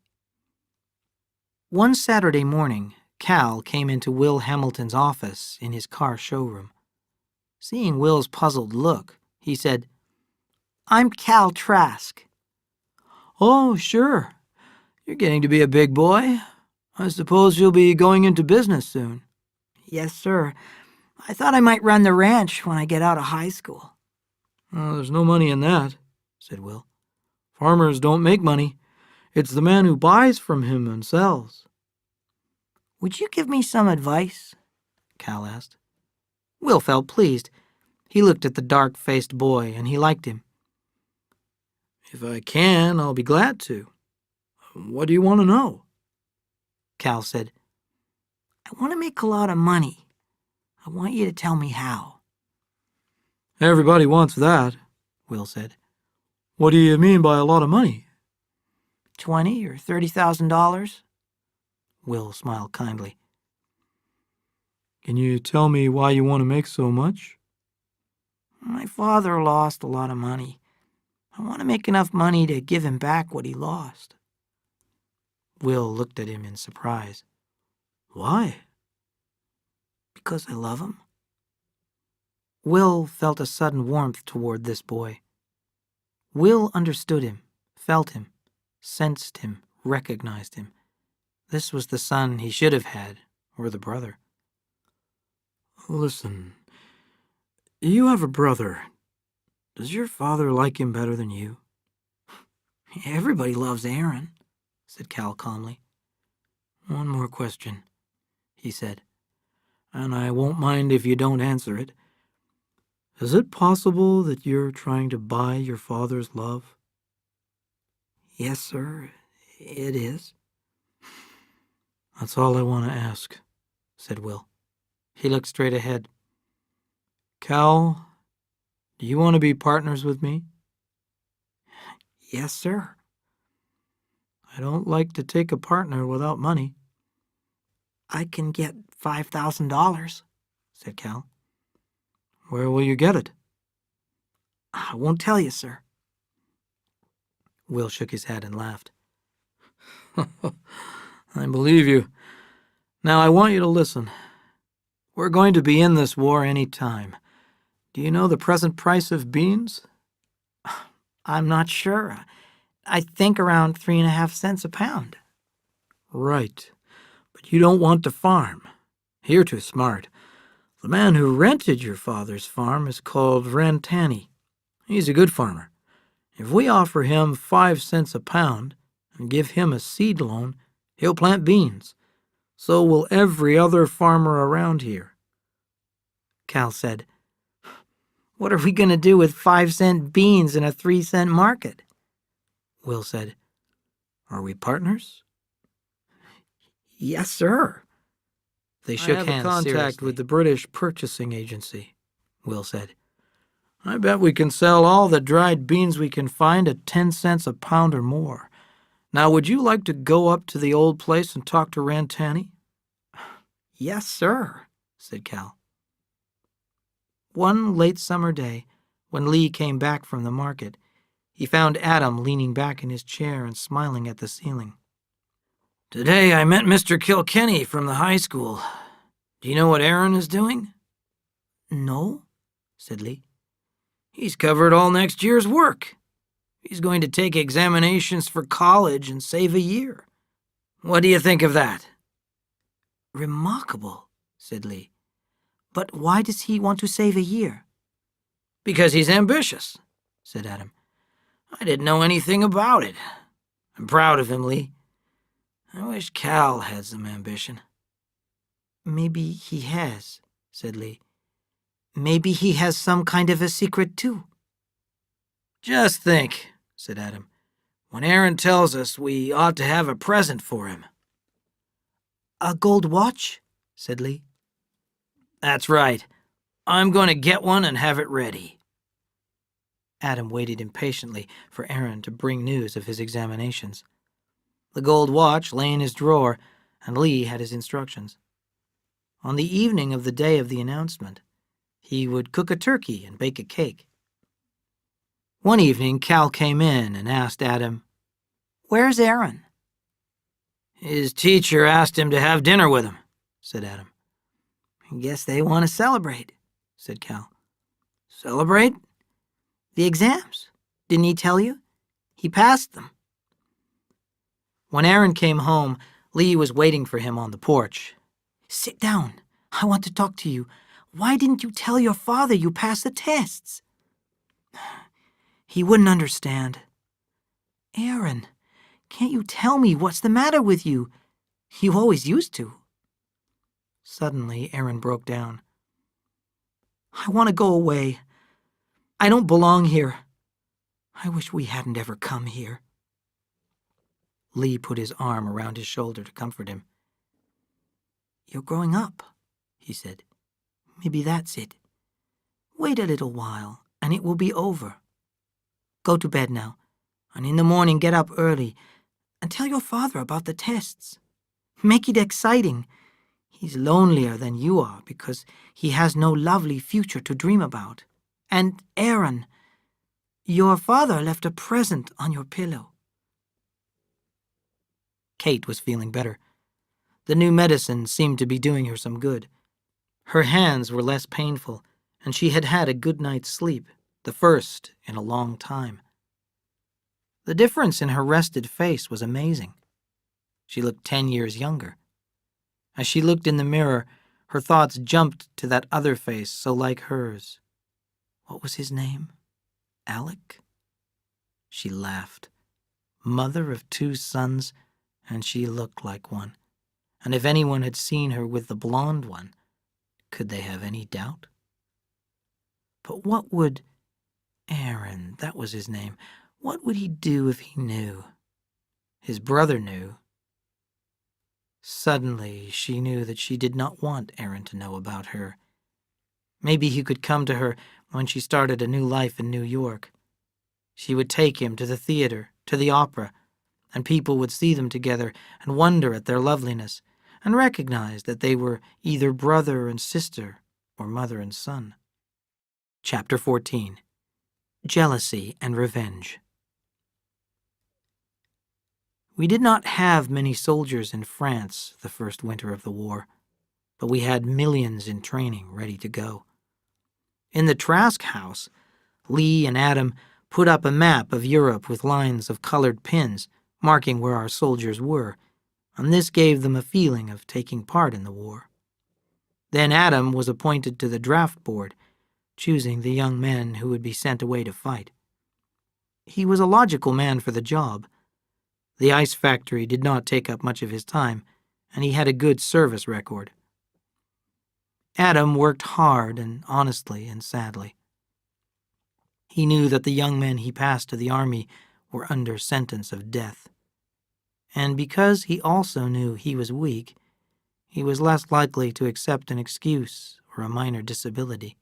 Speaker 1: One Saturday morning, Cal came into Will Hamilton's office in his car showroom. Seeing Will's puzzled look, he said, "I'm Cal Trask." "Oh, sure. You're getting to be a big boy. I suppose you'll be going into business soon." "Yes, sir. I thought I might run the ranch when I get out of high school." "There's no money in that," said Will. "Farmers don't make money. It's the man who buys from him and sells." "Would you give me some advice?" Cal asked. Will felt pleased. He looked at the dark-faced boy, and he liked him. "If I can, I'll be glad to. What do you want to know?" Cal said, "I want to make a lot of money. I want you to tell me how." "Everybody wants that," Will said. "What do you mean by a lot of money?" $20,000 or $30,000. Will smiled kindly. "Can you tell me why you want to make so much?" "My father lost a lot of money. I want to make enough money to give him back what he lost." Will looked at him in surprise. "Why?" "Because I love him." Will felt a sudden warmth toward this boy. Will understood him, felt him, sensed him, recognized him. This was the son he should have had, or the brother. "Listen, you have a brother. Does your father like him better than you?" "Everybody loves Aaron," said Cal calmly. "One more question," he said, "and I won't mind if you don't answer it. Is it possible that you're trying to buy your father's love?" "Yes, sir, it is." "That's all I want to ask," said Will. He looked straight ahead. "Cal, do you want to be partners with me?" "Yes, sir." "I don't like to take a partner without money." "I can get $5,000, said Cal. "Where will you get it?"
Speaker 2: I won't tell you, sir.
Speaker 1: Will shook his head and laughed. I believe you. Now I want you to listen. We're going to be in this war any time. Do you know the present price of beans?
Speaker 2: I'm not sure. I think around 3.5 cents a pound.
Speaker 1: Right. But you don't want to farm. You're too smart. The man who rented your father's farm is called Rantani. He's a good farmer. If we offer him 5 cents a pound and give him a seed loan, he'll plant beans. So will every other farmer around here.
Speaker 2: Cal said, What are we going to do with 5-cent beans in a 3-cent market?
Speaker 1: Will said, Are we partners?
Speaker 2: Yes, sir.
Speaker 1: They shook hands. I have contact
Speaker 2: seriously.
Speaker 1: with the British Purchasing Agency, Will said. I bet we can sell all the dried beans we can find at 10 cents a pound or more. Now, would you like to go up to the old place and talk to Rantani?
Speaker 2: Yes, sir, said Cal. One late summer day, when Lee came back from the market, he found Adam leaning back in his chair and smiling at the ceiling.
Speaker 1: Today I met Mr. Kilkenny from the high school. Do you know what Aaron is doing?
Speaker 2: No, said Lee.
Speaker 1: He's covered all next year's work. He's going to take examinations for college and save a year. What do you think of that?
Speaker 2: Remarkable, said Lee. But why does he want to save a year?
Speaker 1: Because he's ambitious, said Adam. I didn't know anything about it. I'm proud of him, Lee. I wish Cal had some ambition.
Speaker 2: Maybe he has, said Lee. Maybe he has some kind of a secret, too.
Speaker 1: Just think, said Adam. When Aaron tells us we ought to have a present for him.
Speaker 2: A gold watch? Said Lee.
Speaker 1: That's right. I'm going to get one and have it ready.
Speaker 2: Adam waited impatiently for Aaron to bring news of his examinations. The gold watch lay in his drawer, and Lee had his instructions. On the evening of the day of the announcement, he would cook a turkey and bake a cake. One evening, Cal came in and asked Adam, "Where's Aaron?"
Speaker 1: His teacher asked him to have dinner with him, said Adam.
Speaker 2: I guess they want to celebrate, said Cal.
Speaker 1: Celebrate?
Speaker 2: The exams. Didn't he tell you? He passed them. When Aaron came home, Lee was waiting for him on the porch. Sit down. I want to talk to you. Why didn't you tell your father you passed the tests? He wouldn't understand. Aaron, can't you tell me what's the matter with you? You always used to. Suddenly, Aaron broke down. I want to go away. I don't belong here. I wish we hadn't ever come here. Lee put his arm around his shoulder to comfort him. You're growing up, he said. Maybe that's it. Wait a little while, and it will be over. Go to bed now, and in the morning get up early, and tell your father about the tests. Make it exciting. He's lonelier than you are because he has no lovely future to dream about. And Aaron, your father left a present on your pillow. Kate was feeling better. The new medicine seemed to be doing her some good. Her hands were less painful, and she had had a good night's sleep, the first in a long time. The difference in her rested face was amazing. She looked 10 years younger. As she looked in the mirror, her thoughts jumped to that other face so like hers. What was his name? Alec? She laughed. Mother of 2 sons, and she looked like one. And if anyone had seen her with the blonde one, could they have any doubt? But what would Aaron, that was his name, what would he do if he knew? His brother knew. Suddenly, she knew that she did not want Aaron to know about her. Maybe he could come to her when she started a new life in New York. She would take him to the theater, to the opera, and people would see them together and wonder at their loveliness and recognize that they were either brother and sister or mother and son. Chapter 14.
Speaker 1: Jealousy and Revenge. We did not have many soldiers in France the first winter of the war, but we had millions in training ready to go. In the Trask house, Lee and Adam put up a map of Europe with lines of colored pins marking where our soldiers were, and this gave them a feeling of taking part in the war. Then Adam was appointed to the draft board, choosing the young men who would be sent away to fight. He was a logical man for the job. The ice factory did not take up much of his time, and he had a good service record. Adam worked hard and honestly and sadly. He knew that the young men he passed to the army were under sentence of death. And because he also knew he was weak, he was less likely to accept an excuse or a minor disability.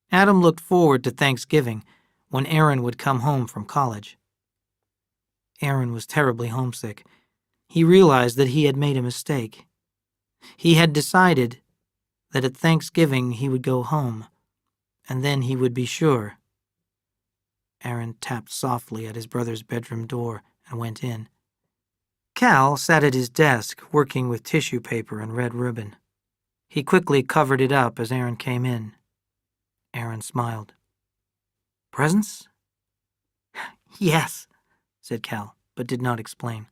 Speaker 1: Adam looked forward to Thanksgiving when Aaron would come home from college. Aaron was terribly homesick. He realized that he had made a mistake. He had decided that at Thanksgiving he would go home, and then he would be sure. Aaron tapped softly at his brother's bedroom door and went in. Cal sat at his desk working with tissue paper and red ribbon. He quickly covered it up as Aaron came in. Aaron smiled. "Presents?" "Yes," said Cal, but did not explain.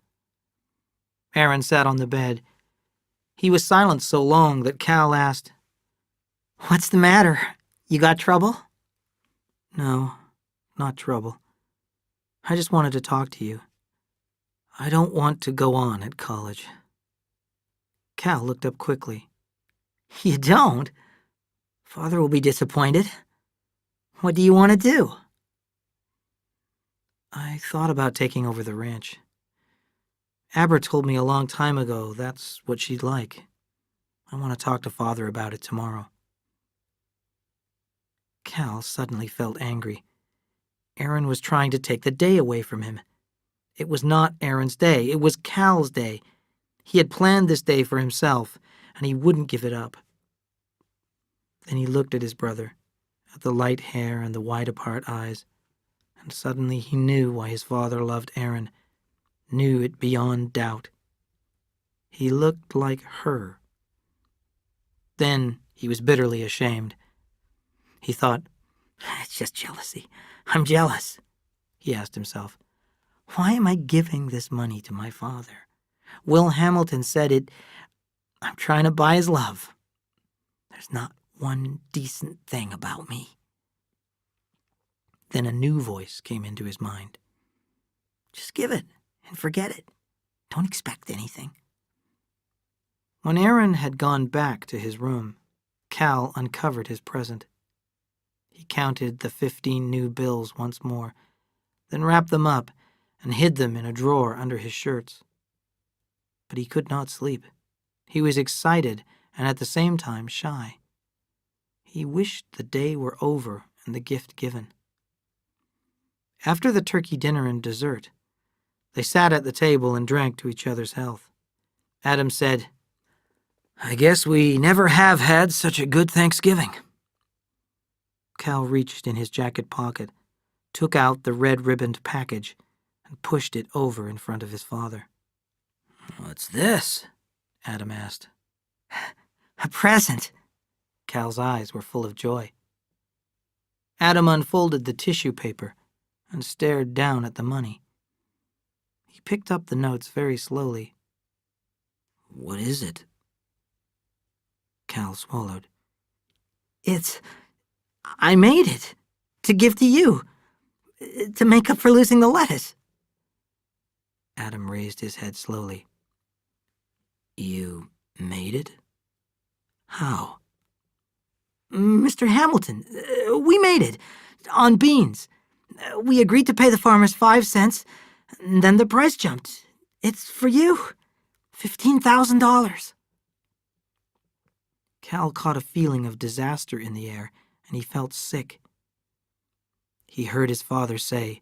Speaker 1: Aaron sat on the bed. He was silent so long that Cal asked, "What's the matter? You got trouble?" "No, not trouble. I just wanted to talk to you. I don't want to go on at college." Cal looked up quickly. "You don't? Father will be disappointed. What do you want to do?" "I thought about taking over the ranch. Aber told me a long time ago that's what she'd like. I want to talk to Father about it tomorrow." Cal suddenly felt angry. Aaron was trying to take the day away from him. It was not Aaron's day. It was Cal's day. He had planned this day for himself, and he wouldn't give it up. Then he looked at his brother, at the light hair and the wide-apart eyes, and suddenly he knew why his father loved Aaron, knew it beyond doubt. He looked like her. Then he was bitterly ashamed. He thought, "It's just jealousy. I'm jealous." He asked himself, "Why am I giving this money to my father? Will Hamilton said it. I'm trying to buy his love. There's not one decent thing about me." Then a new voice came into his mind. "Just give it and forget it. Don't expect anything." When Aaron had gone back to his room, Cal uncovered his present. He counted the 15 new bills once more, then wrapped them up and hid them in a drawer under his shirts. But he could not sleep. He was excited and at the same time shy. He wished the day were over and the gift given. After the turkey dinner and dessert, they sat at the table and drank to each other's health. Adam said, "I guess we never have had such a good Thanksgiving." Cal reached in his jacket pocket, took out the red-ribboned package, and pushed it over in front of his father. "What's this?" Adam asked. "A present." Cal's eyes were full of joy. Adam unfolded the tissue paper and stared down at the money. He picked up the notes very slowly. "What is it?" Cal swallowed. I made it to give to you, to make up for losing the lettuce." Adam raised his head slowly. "You made it? How?" "Mr. Hamilton, we made it, on beans. We agreed to pay the farmers 5 cents, and then the price jumped. It's for you, $15,000. Cal caught a feeling of disaster in the air, and he felt sick. He heard his father say,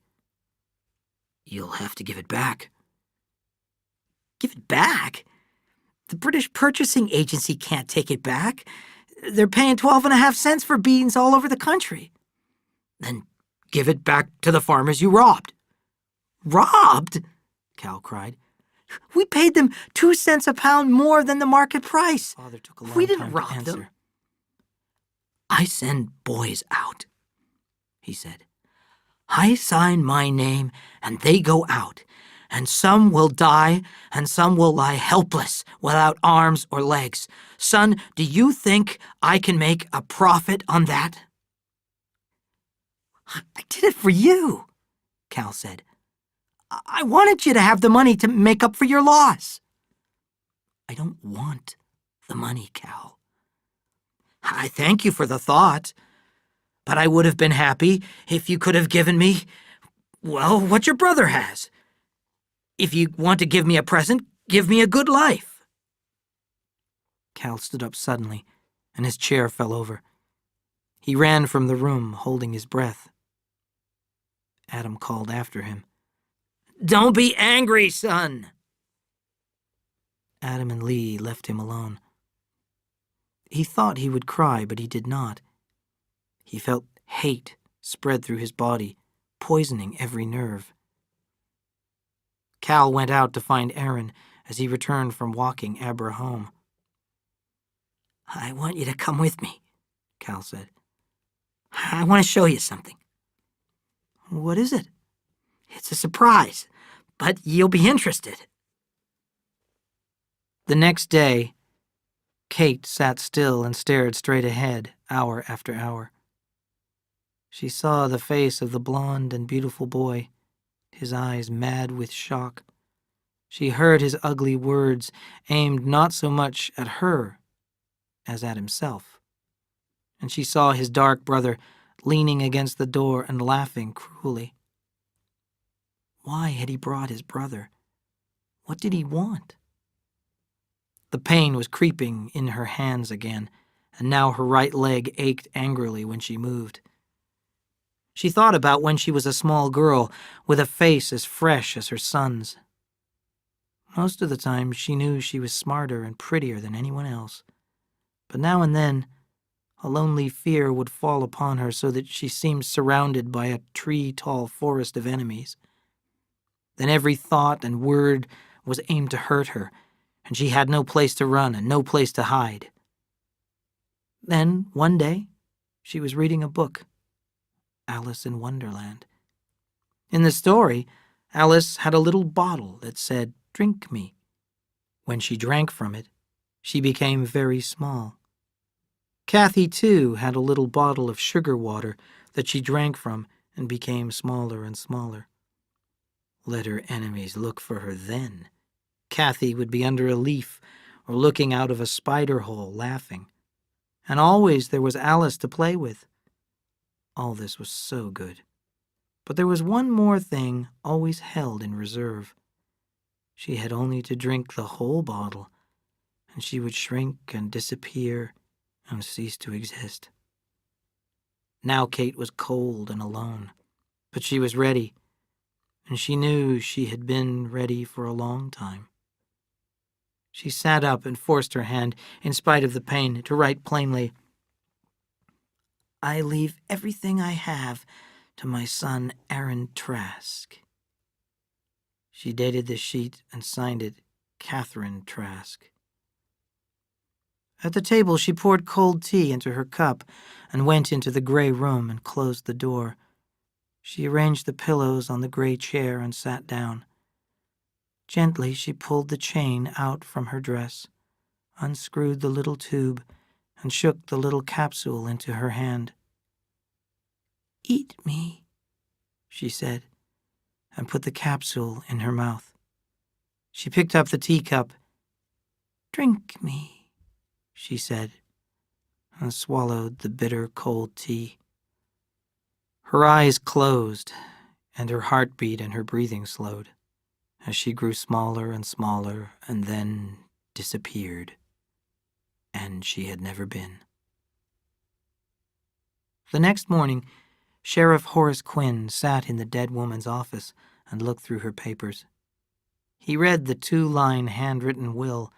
Speaker 1: "You'll have to give it back." "Give it back? The British Purchasing Agency can't take it back. They're paying 12.5 cents for beans all over the country."
Speaker 2: Then give it back to the farmers you robbed." "Robbed?" Cal cried. "We paid them 2 cents a pound more than the market price.
Speaker 1: Father took a long
Speaker 2: We didn't
Speaker 1: time
Speaker 2: rob
Speaker 1: to answer.
Speaker 2: them." "I send boys out," he said. "I sign my name and they go out, and some will die and some will lie helpless without arms or legs. Son, do you think I can make a profit on that?" "I did it for you," Cal said. "I wanted you to have the money to make up for your loss." "I don't want the money, Cal. I thank you for the thought, but I would have been happy if you could have given me, well, what your brother has. If you want to give me a present, give me a good life." Cal stood up suddenly, and his chair fell over. He ran from the room, holding his breath. Adam called after him, "Don't be angry, son." Adam and Lee left him alone. He thought he would cry, but he did not. He felt hate spread through his body, poisoning every nerve. Cal went out to find Aaron as he returned from walking Abra home. "I want you to come with me," Cal said. "I want to show you something." "What is it?" "It's a surprise, but you'll be interested." The next day, Kate sat still and stared straight ahead, hour after hour. She saw the face of the blond and beautiful boy, his eyes mad with shock. She heard his ugly words aimed not so much at her as at himself. And she saw his dark brother leaning against the door and laughing cruelly. Why had he brought his brother? What did he want? The pain was creeping in her hands again, and now her right leg ached angrily when she moved. She thought about when she was a small girl with a face as fresh as her son's. Most of the time she knew she was smarter and prettier than anyone else, but now and then a lonely fear would fall upon her so that she seemed surrounded by a tree-tall forest of enemies. Then every thought and word was aimed to hurt her, and she had no place to run and no place to hide. Then, one day, she was reading a book, Alice in Wonderland. In the story, Alice had a little bottle that said, "Drink me." When she drank from it, she became very small. Kathy, too, had a little bottle of sugar water that she drank from and became smaller and smaller. Let her enemies look for her then. Kathy would be under a leaf or looking out of a spider hole laughing. And always there was Alice to play with. All this was so good. But there was one more thing always held in reserve. She had only to drink the whole bottle, and she would shrink and disappear and cease to exist. Now Kate was cold and alone, but she was ready, and she knew she had been ready for a long time. She sat up and forced her hand, in spite of the pain, to write plainly, "I leave everything I have to my son Aaron Trask." She dated the sheet and signed it Catherine Trask. At the table she poured cold tea into her cup and went into the gray room and closed the door. She arranged the pillows on the gray chair and sat down. Gently she pulled the chain out from her dress, unscrewed the little tube, and shook the little capsule into her hand. "Eat me," she said, and put the capsule in her mouth. She picked up the teacup. "Drink me," she said, and swallowed the bitter cold tea. Her eyes closed, and her heartbeat and her breathing slowed, as she grew smaller and smaller and then disappeared, and she had never been. The next morning, Sheriff Horace Quinn sat in the dead woman's office and looked through her papers. He read the 2-line handwritten will,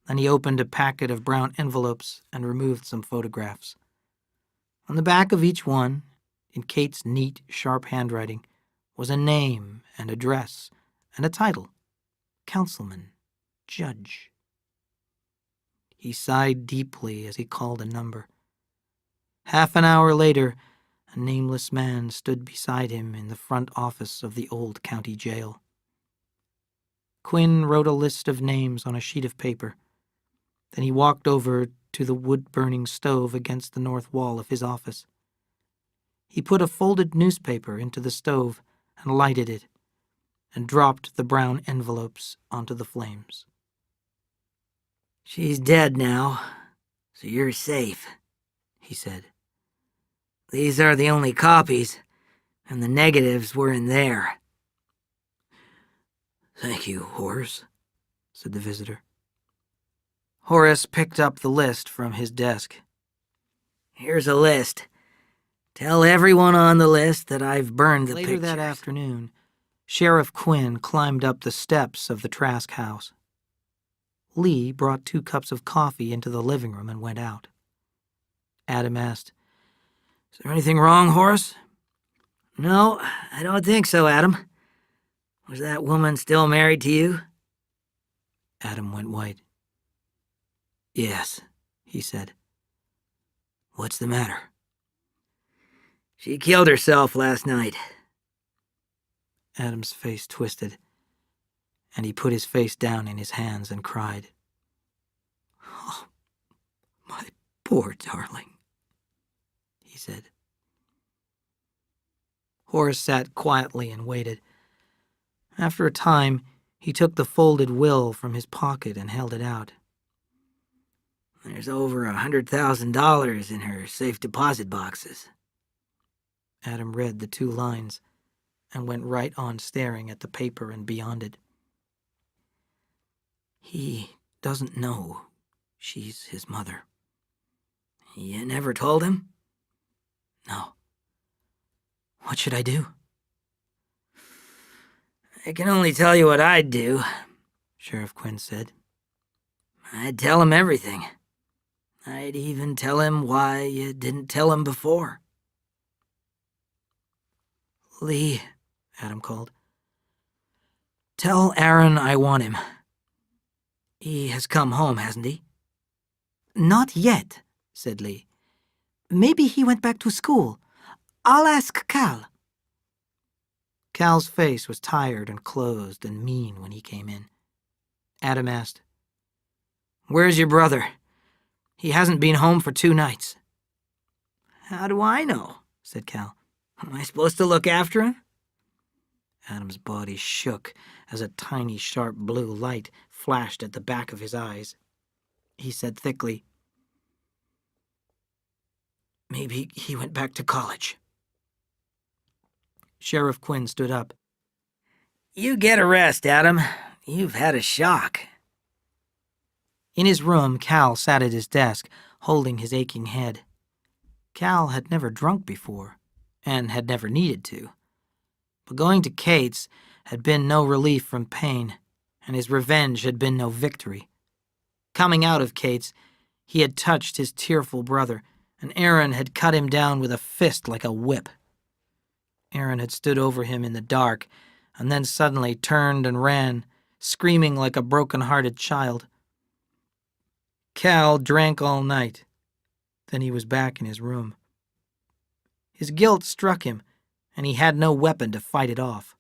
Speaker 2: then he opened a packet of brown envelopes and removed some photographs. On the back of each one,
Speaker 1: in Kate's neat, sharp handwriting, was a name and address and a title: Councilman, Judge. He sighed deeply as he called a number. Half an hour later, a nameless man stood beside him in the front office of the old county jail. Quinn wrote a list of names on a sheet of paper. Then he walked over to the wood-burning stove against the north wall of his office. He put a folded newspaper into the stove and lighted it, and dropped the brown envelopes onto the flames.
Speaker 2: "She's dead now, so you're safe," he said. "These are the only copies, and the negatives were in there."
Speaker 1: "Thank you, Horace," said the visitor. Horace picked up the list from his desk.
Speaker 2: "Here's a list. Tell everyone on the list that I've burned the
Speaker 1: Later
Speaker 2: pictures."
Speaker 1: that afternoon, Sheriff Quinn climbed up the steps of the Trask house. Lee brought 2 cups of coffee into the living room and went out. Adam asked, "Is there anything wrong, Horace?"
Speaker 2: "No, I don't think so, Adam. Was that woman still married to you?"
Speaker 1: Adam went white. "Yes," he said. "What's the matter?"
Speaker 2: "She killed herself last night."
Speaker 1: Adam's face twisted, and he put his face down in his hands and cried. "Oh, my poor darling," he said. Horace sat quietly and waited. After a time, he took the folded will from his pocket and held it out.
Speaker 2: "There's over $100,000 in her safe deposit boxes."
Speaker 1: Adam read the 2 lines and went right on staring at the paper and beyond it. "He doesn't know she's his mother."
Speaker 2: "You never told him?"
Speaker 1: "No." "What should I do?"
Speaker 2: "I can only tell you what I'd do,"
Speaker 1: Sheriff Quinn said.
Speaker 2: "I'd tell him everything. I'd even tell him why you didn't tell him before."
Speaker 1: "Lee," Adam called. "Tell Aaron I want him." "He has come home, hasn't he?"
Speaker 3: "Not yet," said Lee. "Maybe he went back to school. I'll ask Cal."
Speaker 1: Cal's face was tired and closed and mean when he came in. Adam asked, "Where's your brother? He hasn't been home for 2 nights."
Speaker 2: "How do I know?" said Cal. "Am I supposed to look after him?"
Speaker 1: Adam's body shook as a tiny, sharp blue light flashed at the back of his eyes. He said thickly, "Maybe he went back to college." Sheriff Quinn stood up.
Speaker 2: "You get a rest, Adam. You've had a shock."
Speaker 1: In his room, Cal sat at his desk, holding his aching head. Cal had never drunk before, and had never needed to. But going to Kate's had been no relief from pain, and his revenge had been no victory. Coming out of Kate's, he had touched his tearful brother, and Aaron had cut him down with a fist like a whip. Aaron had stood over him in the dark, and then suddenly turned and ran, screaming like a broken-hearted child. Cal drank all night. Then he was back in his room. His guilt struck him, and he had no weapon to fight it off.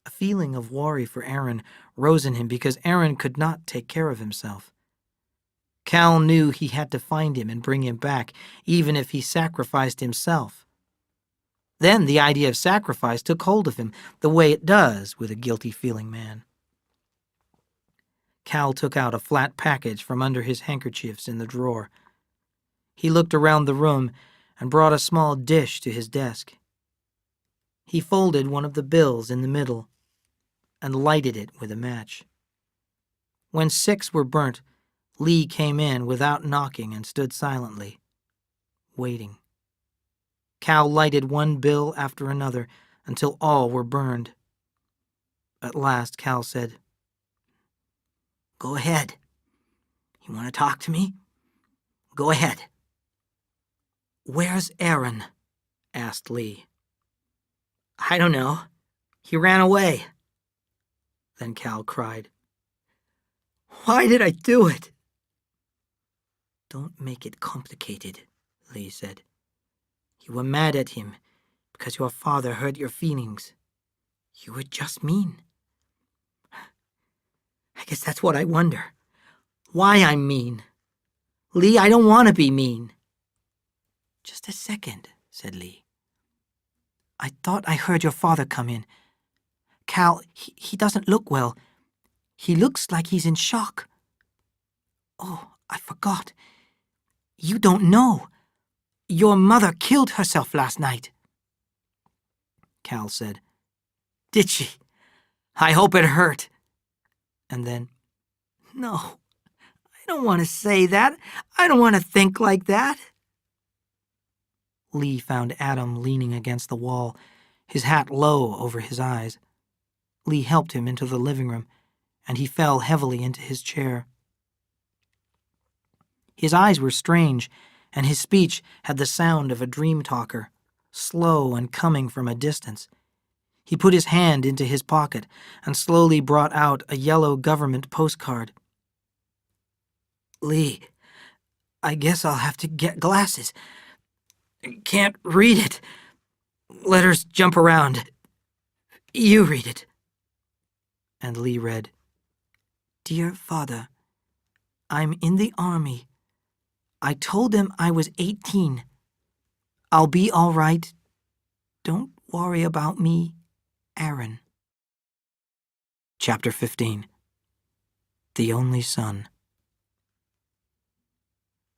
Speaker 1: A feeling of worry for Aaron rose in him because Aaron could not take care of himself. Cal knew he had to find him and bring him back, even if he sacrificed himself. Then the idea of sacrifice took hold of him, the way it does with a guilty-feeling man. Cal took out a flat package from under his handkerchiefs in the drawer. He looked around the room and brought a small dish to his desk. He folded one of the bills in the middle and lighted it with a match. When 6 were burnt, Lee came in without knocking and stood silently, waiting. Cal lighted one bill after another until all were burned. At last, Cal said, "Go ahead. You want to talk to me? Go ahead." "Where's Aaron?" asked Lee. I don't know. He ran away. Then Cal cried. Why did I do it? Don't make it complicated, Lee said. You were mad at him because your father hurt your feelings. You were just mean. I guess that's what I wonder. Why I'm mean. Lee, I don't want to be mean. Just a second, said Lee. I thought I heard your father come in. Cal, he doesn't look well. He looks like he's in shock. Oh, I forgot. You don't know. Your mother killed herself last night. Cal said, Did she? I hope it hurt. And then, No, I don't want to say that. I don't want to think like that. Lee found Adam leaning against the wall, his hat low over his eyes. Lee helped him into the living room, and he fell heavily into his chair. His eyes were strange, and his speech had the sound of a dream talker, slow and coming from a distance. He put his hand into his pocket and slowly brought out a yellow government postcard. Lee, I guess I'll have to get glasses. Can't read it. Letters jump around. You read it. And Lee read, Dear Father, I'm in the army. I told them I was 18. I'll be all right. Don't worry about me, Aaron. Chapter 15. The Only Son.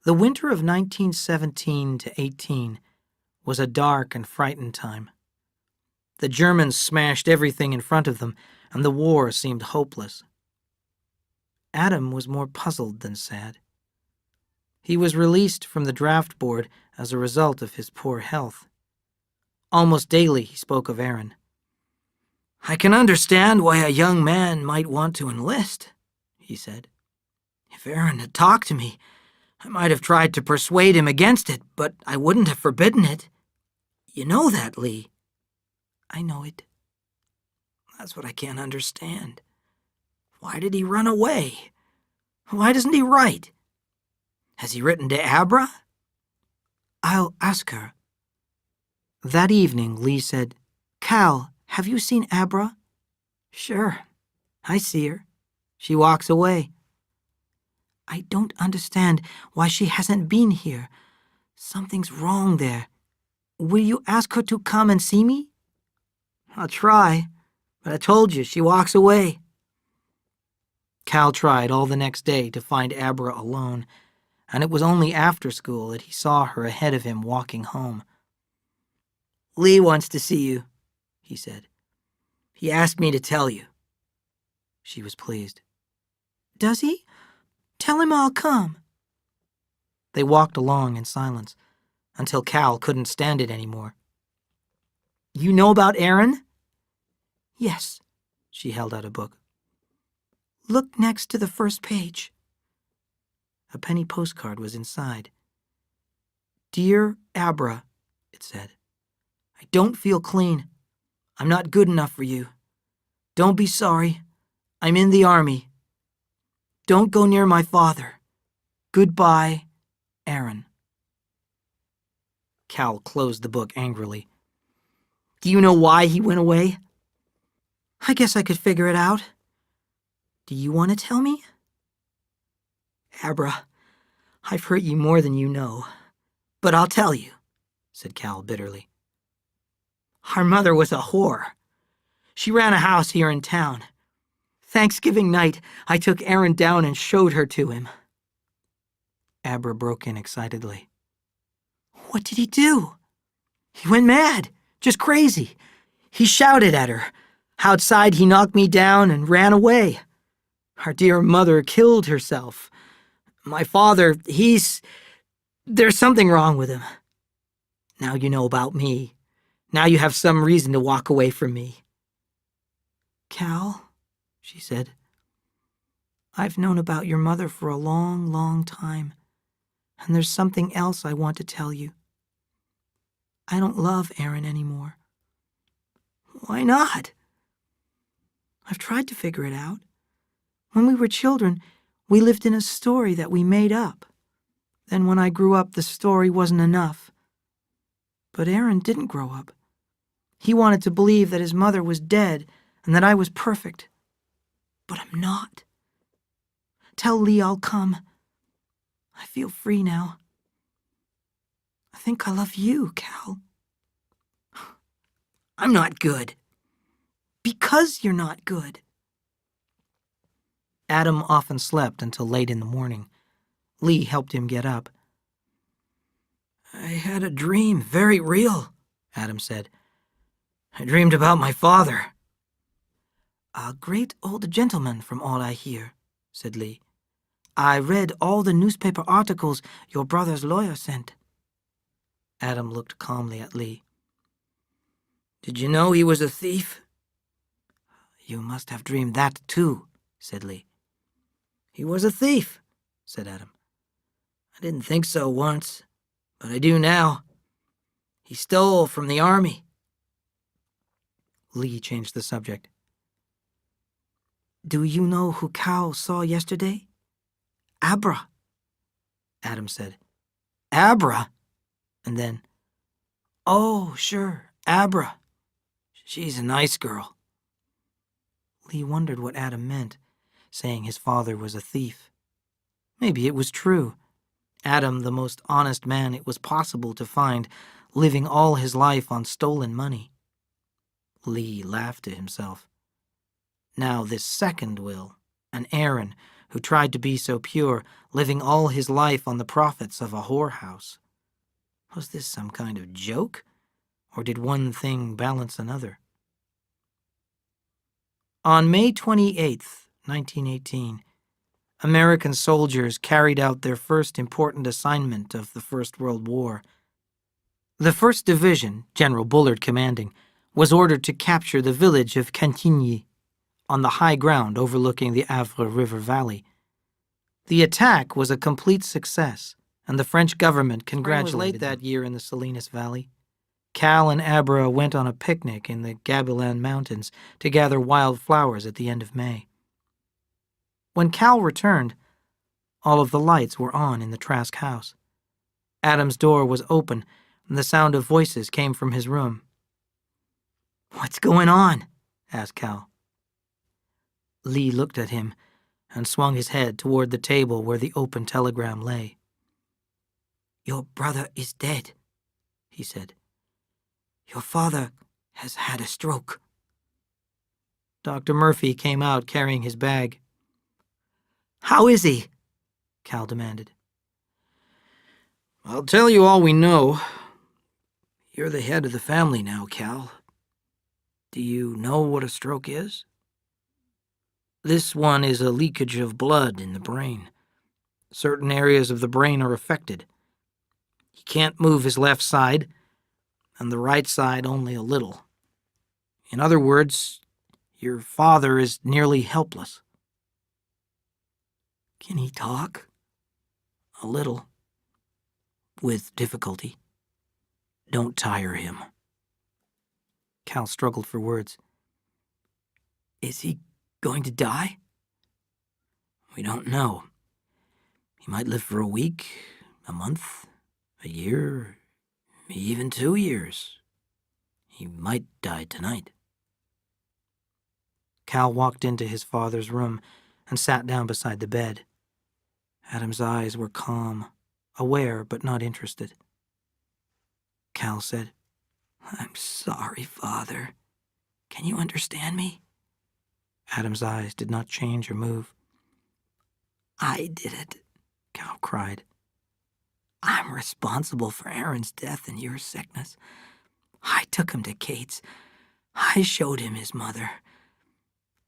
Speaker 1: The winter of 1917 to 18 was a dark and frightened time. The Germans smashed everything in front of them, and the war seemed hopeless. Adam was more puzzled than sad. He was released from the draft board as a result of his poor health. Almost daily he spoke of Aaron. I can understand why a young man might want to enlist, he said. If Aaron had talked to me, I might have tried to persuade him against it, but I wouldn't have forbidden it. You know that, Lee. I know it. That's what I can't understand. Why did he run away? Why doesn't he write? Has he written to Abra? I'll ask her. That evening, Lee said, Cal, have you seen Abra? Sure, I see her. She walks away. I don't understand why she hasn't been here. Something's wrong there. Will you ask her to come and see me? I'll try, but I told you, she walks away. Cal tried all the next day to find Abra alone, and it was only after school that he saw her ahead of him walking home. Lee wants to see you, he said. He asked me to tell you. She was pleased. Does he? Tell him I'll come. They walked along in silence until Cal couldn't stand it anymore. You know about Aaron? Yes, she held out a book. Look next to the first page. A penny postcard was inside. Dear Abra, it said. I don't feel clean. I'm not good enough for you. Don't be sorry. I'm in the army. Don't go near my father. Goodbye, Aaron. Cal closed the book angrily. Do you know why he went away? I guess I could figure it out. Do you want to tell me? Abra, I've hurt you more than you know, but I'll tell you, said Cal bitterly. Our mother was a whore. She ran a house here in town. Thanksgiving night, I took Aaron down and showed her to him. Abra broke in excitedly. What did he do? He went mad, just crazy. He shouted at her. Outside, he knocked me down and ran away. Our dear mother killed herself. My father, there's something wrong with him. Now you know about me. Now you have some reason to walk away from me. Cal, she said, I've known about your mother for a long, long time, and there's something else I want to tell you.
Speaker 2: I don't love Aaron anymore. Why not? I've tried to figure it out. When we were children, we lived in a story that we made up. Then when I grew up, the story wasn't enough. But Aaron didn't grow up. He wanted to believe that his mother was dead and that I was perfect. But I'm not. Tell Lee I'll come. I feel free now. I think I love you, Cal. I'm not good. Because you're not good.
Speaker 1: Adam often slept until late in the morning. Lee helped him get up.
Speaker 2: I had a dream, very real, Adam said. I dreamed about my father. A great old gentleman, from all I hear, said Lee. I read all the newspaper articles your brother's lawyer sent.
Speaker 1: Adam looked calmly at Lee.
Speaker 2: Did you know he was a thief? You must have dreamed that too, said Lee. He was a thief, said Adam. I didn't think so once, but I do now. He stole from the army.
Speaker 1: Lee changed the subject.
Speaker 2: Do you know who Cal saw yesterday? Abra.
Speaker 1: Adam said.
Speaker 2: Abra? And then, oh, sure, Abra. She's a nice girl.
Speaker 1: Lee wondered what Adam meant, saying his father was a thief. Maybe it was true. Adam, the most honest man it was possible to find, living all his life on stolen money. Lee laughed to himself. Now this second Will, an Aaron who tried to be so pure, living all his life on the profits of a whorehouse. Was this some kind of joke, or did one thing balance another? On May 28th, 1918, American soldiers carried out their first important assignment of the First World War. The 1st Division, General Bullard commanding, was ordered to capture the village of Cantigny on the high ground overlooking the Avre River Valley. The attack was a complete success, and the French government congratulated them. It was late that year in the Salinas Valley. Cal and Abra went on a picnic in the Gabilan Mountains to gather wild flowers at the end of May. When Cal returned, all of the lights were on in the Trask house. Adam's door was open, and the sound of voices came from his room.
Speaker 2: What's going on?
Speaker 1: asked Cal. Lee looked at him and swung his head toward the table where the open telegram lay.
Speaker 2: Your brother is dead, he said. Your father has had a stroke.
Speaker 1: Dr. Murphy came out carrying his bag.
Speaker 2: How is he?
Speaker 1: Cal demanded.
Speaker 2: I'll tell you all we know. You're the head of the family now, Cal. Do you know what a stroke is? This one is a leakage of blood in the brain. Certain areas of the brain are affected. He can't move his left side, and the right side only a little. In other words, your father is nearly helpless. Can he talk? A little. With difficulty. Don't tire him.
Speaker 1: Cal struggled for words.
Speaker 2: Is he going to die? We don't know. He might live for a week, a month, a year, even 2 years. He might die tonight.
Speaker 1: Cal walked into his father's room and sat down beside the bed. Adam's eyes were calm, aware but not interested. Cal said,
Speaker 2: I'm sorry, Father. Can you understand me?
Speaker 1: Adam's eyes did not change or move.
Speaker 2: I did it,
Speaker 1: Cal cried.
Speaker 2: I'm responsible for Aaron's death and your sickness. I took him to Kate's. I showed him his mother.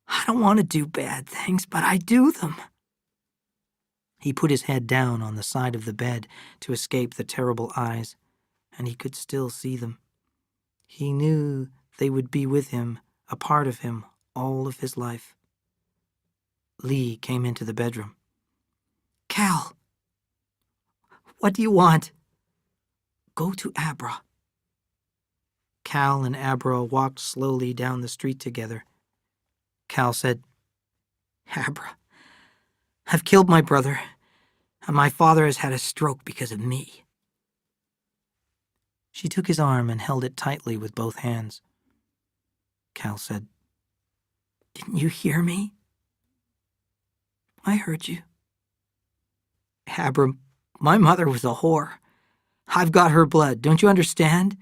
Speaker 2: I don't want to do bad things, but I do them.
Speaker 1: He put his head down on the side of the bed to escape the terrible eyes, and he could still see them. He knew they would be with him, a part of him, all of his life. Lee came into the bedroom.
Speaker 2: Cal, what do you want? Go to Abra.
Speaker 1: Cal and Abra walked slowly down the street together. Cal said,
Speaker 2: Abra, I've killed my brother, and my father has had a stroke because of me.
Speaker 1: She took his arm and held it tightly with both hands. Cal said,
Speaker 2: Didn't you hear me?
Speaker 1: I heard you.
Speaker 2: Abra, my mother was a whore. I've got her blood, don't you understand?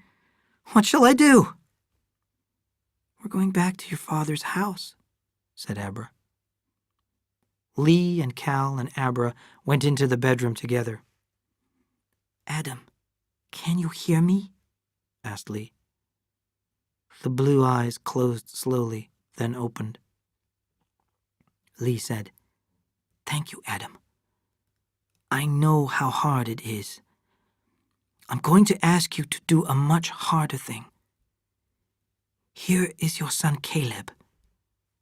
Speaker 2: What shall I do?
Speaker 1: We're going back to your father's house, said Abra. Lee and Cal and Abra went into the bedroom together.
Speaker 2: Adam, can you hear me?
Speaker 1: Asked Lee. The blue eyes closed slowly, then opened.
Speaker 2: Lee said, Thank you, Adam. I know how hard it is. I'm going to ask you to do a much harder thing. Here is your son Caleb,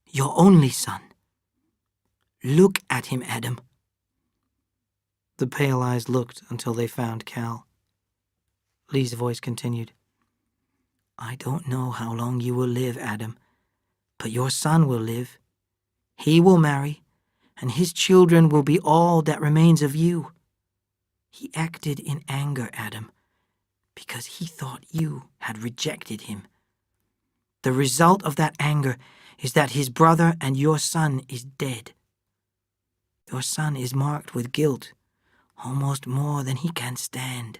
Speaker 2: your only son. Look at him, Adam.
Speaker 1: The pale eyes looked until they found Cal. Lee's voice continued.
Speaker 2: I don't know how long you will live, Adam, but your son will live. He will marry, and his children will be all that remains of you. He acted in anger, Adam, because he thought you had rejected him. The result of that anger is that his brother and your son is dead. Your son is marked with guilt, almost more than he can stand.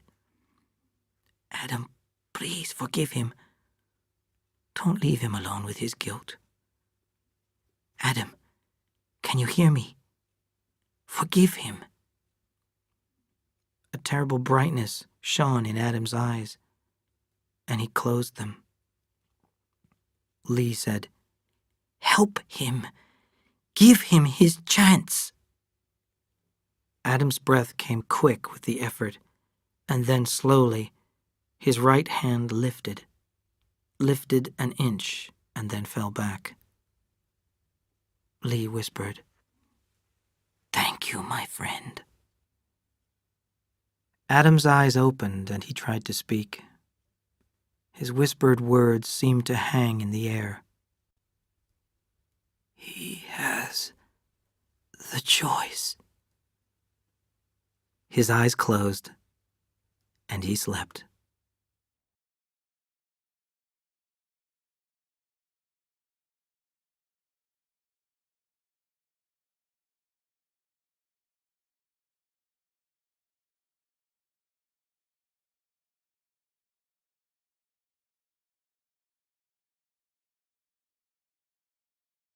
Speaker 2: Adam, please forgive him. Don't leave him alone with his guilt. Adam, can you hear me? Forgive him.
Speaker 1: A terrible brightness shone in Adam's eyes, and he closed them. Lee said,
Speaker 2: Help him. Give him his chance.
Speaker 1: Adam's breath came quick with the effort, and then slowly, his right hand lifted an inch, and then fell back. Lee whispered,
Speaker 2: Thank you, my friend.
Speaker 1: Adam's eyes opened, and he tried to speak. His whispered words seemed to hang in the air.
Speaker 2: He has the choice.
Speaker 1: His eyes closed, and he slept.